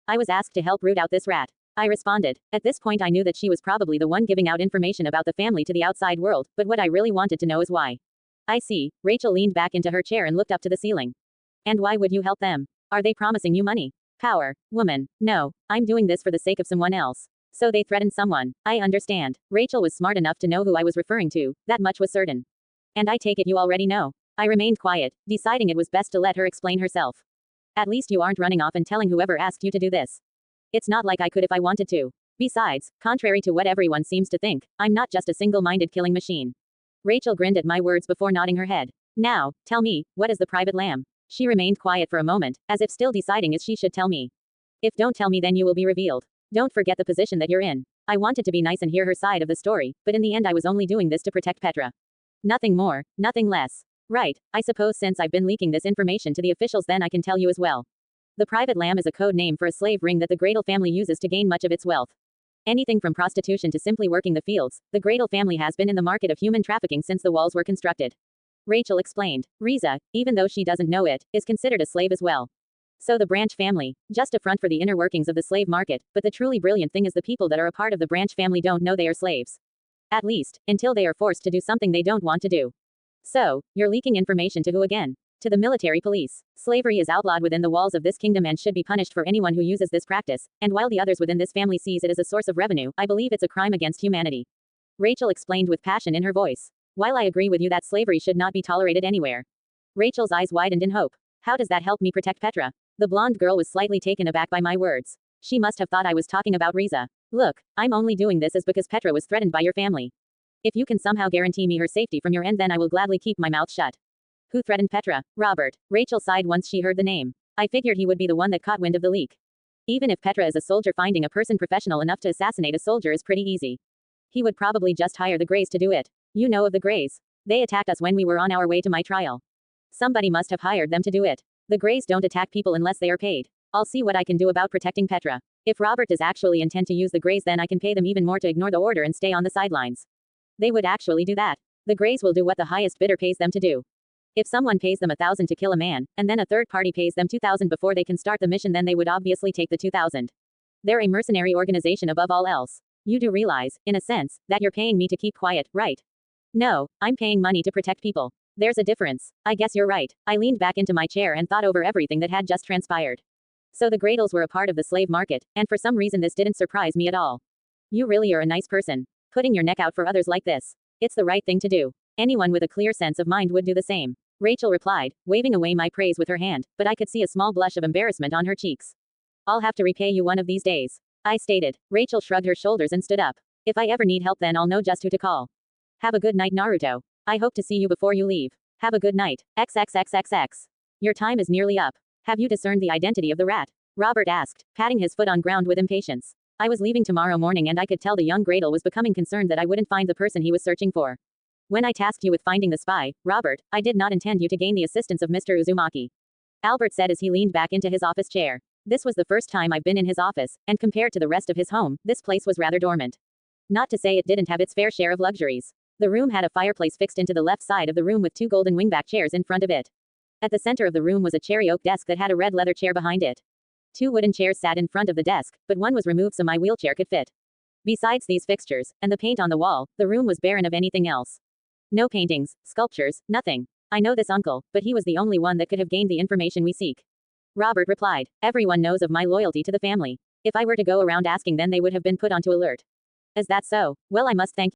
I was asked to help root out this rat. I responded. At this point I knew that she was probably the one giving out information about the family to the outside world, but what I really wanted to know is why. I see. Rachel leaned back into her chair and looked up to the ceiling. And why would you help them? Are they promising you money? Power? Woman? No. I'm doing this for the sake of someone else. So they threatened someone. I understand. Rachel was smart enough to know who I was referring to, that much was certain. And I take it you already know. I remained quiet, deciding it was best to let her explain herself. At least you aren't running off and telling whoever asked you to do this. It's not like I could if I wanted to. Besides, contrary to what everyone seems to think, I'm not just a single-minded killing machine. Rachel grinned at my words before nodding her head. Now, tell me, what is the private lamb? She remained quiet for a moment, as if still deciding if she should tell me. If don't tell me then you will be revealed. Don't forget the position that you're in. I wanted to be nice and hear her side of the story, but in the end I was only doing this to protect Petra. Nothing more, nothing less. Right, I suppose since I've been leaking this information to the officials then I can tell you as well. The private lamb is a code name for a slave ring that the Gradle family uses to gain much of its wealth. Anything from prostitution to simply working the fields, the Gradle family has been in the market of human trafficking since the walls were constructed. Rachel explained. Riza, even though she doesn't know it, is considered a slave as well. So the Branch family, just a front for the inner workings of the slave market, but the truly brilliant thing is the people that are a part of the Branch family don't know they are slaves. At least, until they are forced to do something they don't want to do. So, you're leaking information to who again? To the military police. Slavery is outlawed within the walls of this kingdom and should be punished for anyone who uses this practice, and while the others within this family sees it as a source of revenue, I believe it's a crime against humanity. Rachel explained with passion in her voice. While I agree with you that slavery should not be tolerated anywhere. Rachel's eyes widened in hope. How does that help me protect Petra? The blonde girl was slightly taken aback by my words. She must have thought I was talking about Riza. Look, I'm only doing this as because Petra was threatened by your family. If you can somehow guarantee me her safety from your end then I will gladly keep my mouth shut. Who threatened Petra? Robert. Rachel sighed once she heard the name. I figured he would be the one that caught wind of the leak. Even if Petra is a soldier, finding a person professional enough to assassinate a soldier is pretty easy. He would probably just hire the Greys to do it. You know of the Greys. They attacked us when we were on our way to my trial. Somebody must have hired them to do it. The Greys don't attack people unless they are paid. I'll see what I can do about protecting Petra. If Robert does actually intend to use the Greys then I can pay them even more to ignore the order and stay on the sidelines. They would actually do that. The Greys will do what the highest bidder pays them to do. If someone pays them 1,000 to kill a man, and then a third party pays them 2,000 before they can start the mission then they would obviously take the 2,000. They're a mercenary organization above all else. You do realize, in a sense, that you're paying me to keep quiet, right? No, I'm paying money to protect people. There's a difference. I guess you're right. I leaned back into my chair and thought over everything that had just transpired. So the Gradles were a part of the slave market, and for some reason this didn't surprise me at all. You really are a nice person. Putting your neck out for others like this. It's the right thing to do. Anyone with a clear sense of mind would do the same. Rachel replied, waving away my praise with her hand, but I could see a small blush of embarrassment on her cheeks. I'll have to repay you one of these days. I stated. Rachel shrugged her shoulders and stood up. If I ever need help then I'll know just who to call. Have a good night, Naruto. I hope to see you before you leave. Have a good night. XXXXX. Your time is nearly up. Have you discerned the identity of the rat? Robert asked, patting his foot on ground with impatience. I was leaving tomorrow morning and I could tell the young Gradle was becoming concerned that I wouldn't find the person he was searching for. When I tasked you with finding the spy, Robert, I did not intend you to gain the assistance of Mr. Uzumaki. Albert said as he leaned back into his office chair. This was the first time I've been in his office, and compared to the rest of his home, this place was rather dormant. Not to say it didn't have its fair share of luxuries. The room had a fireplace fixed into the left side of the room with 2 golden wingback chairs in front of it. At the center of the room was a cherry oak desk that had a red leather chair behind it. 2 wooden chairs sat in front of the desk, but one was removed so my wheelchair could fit. Besides these fixtures, and the paint on the wall, the room was barren of anything else. No paintings, sculptures, nothing. I know this uncle, but he was the only one that could have gained the information we seek. Robert replied. Everyone knows of my loyalty to the family. If I were to go around asking then they would have been put onto alert. Is that so? Well, I must thank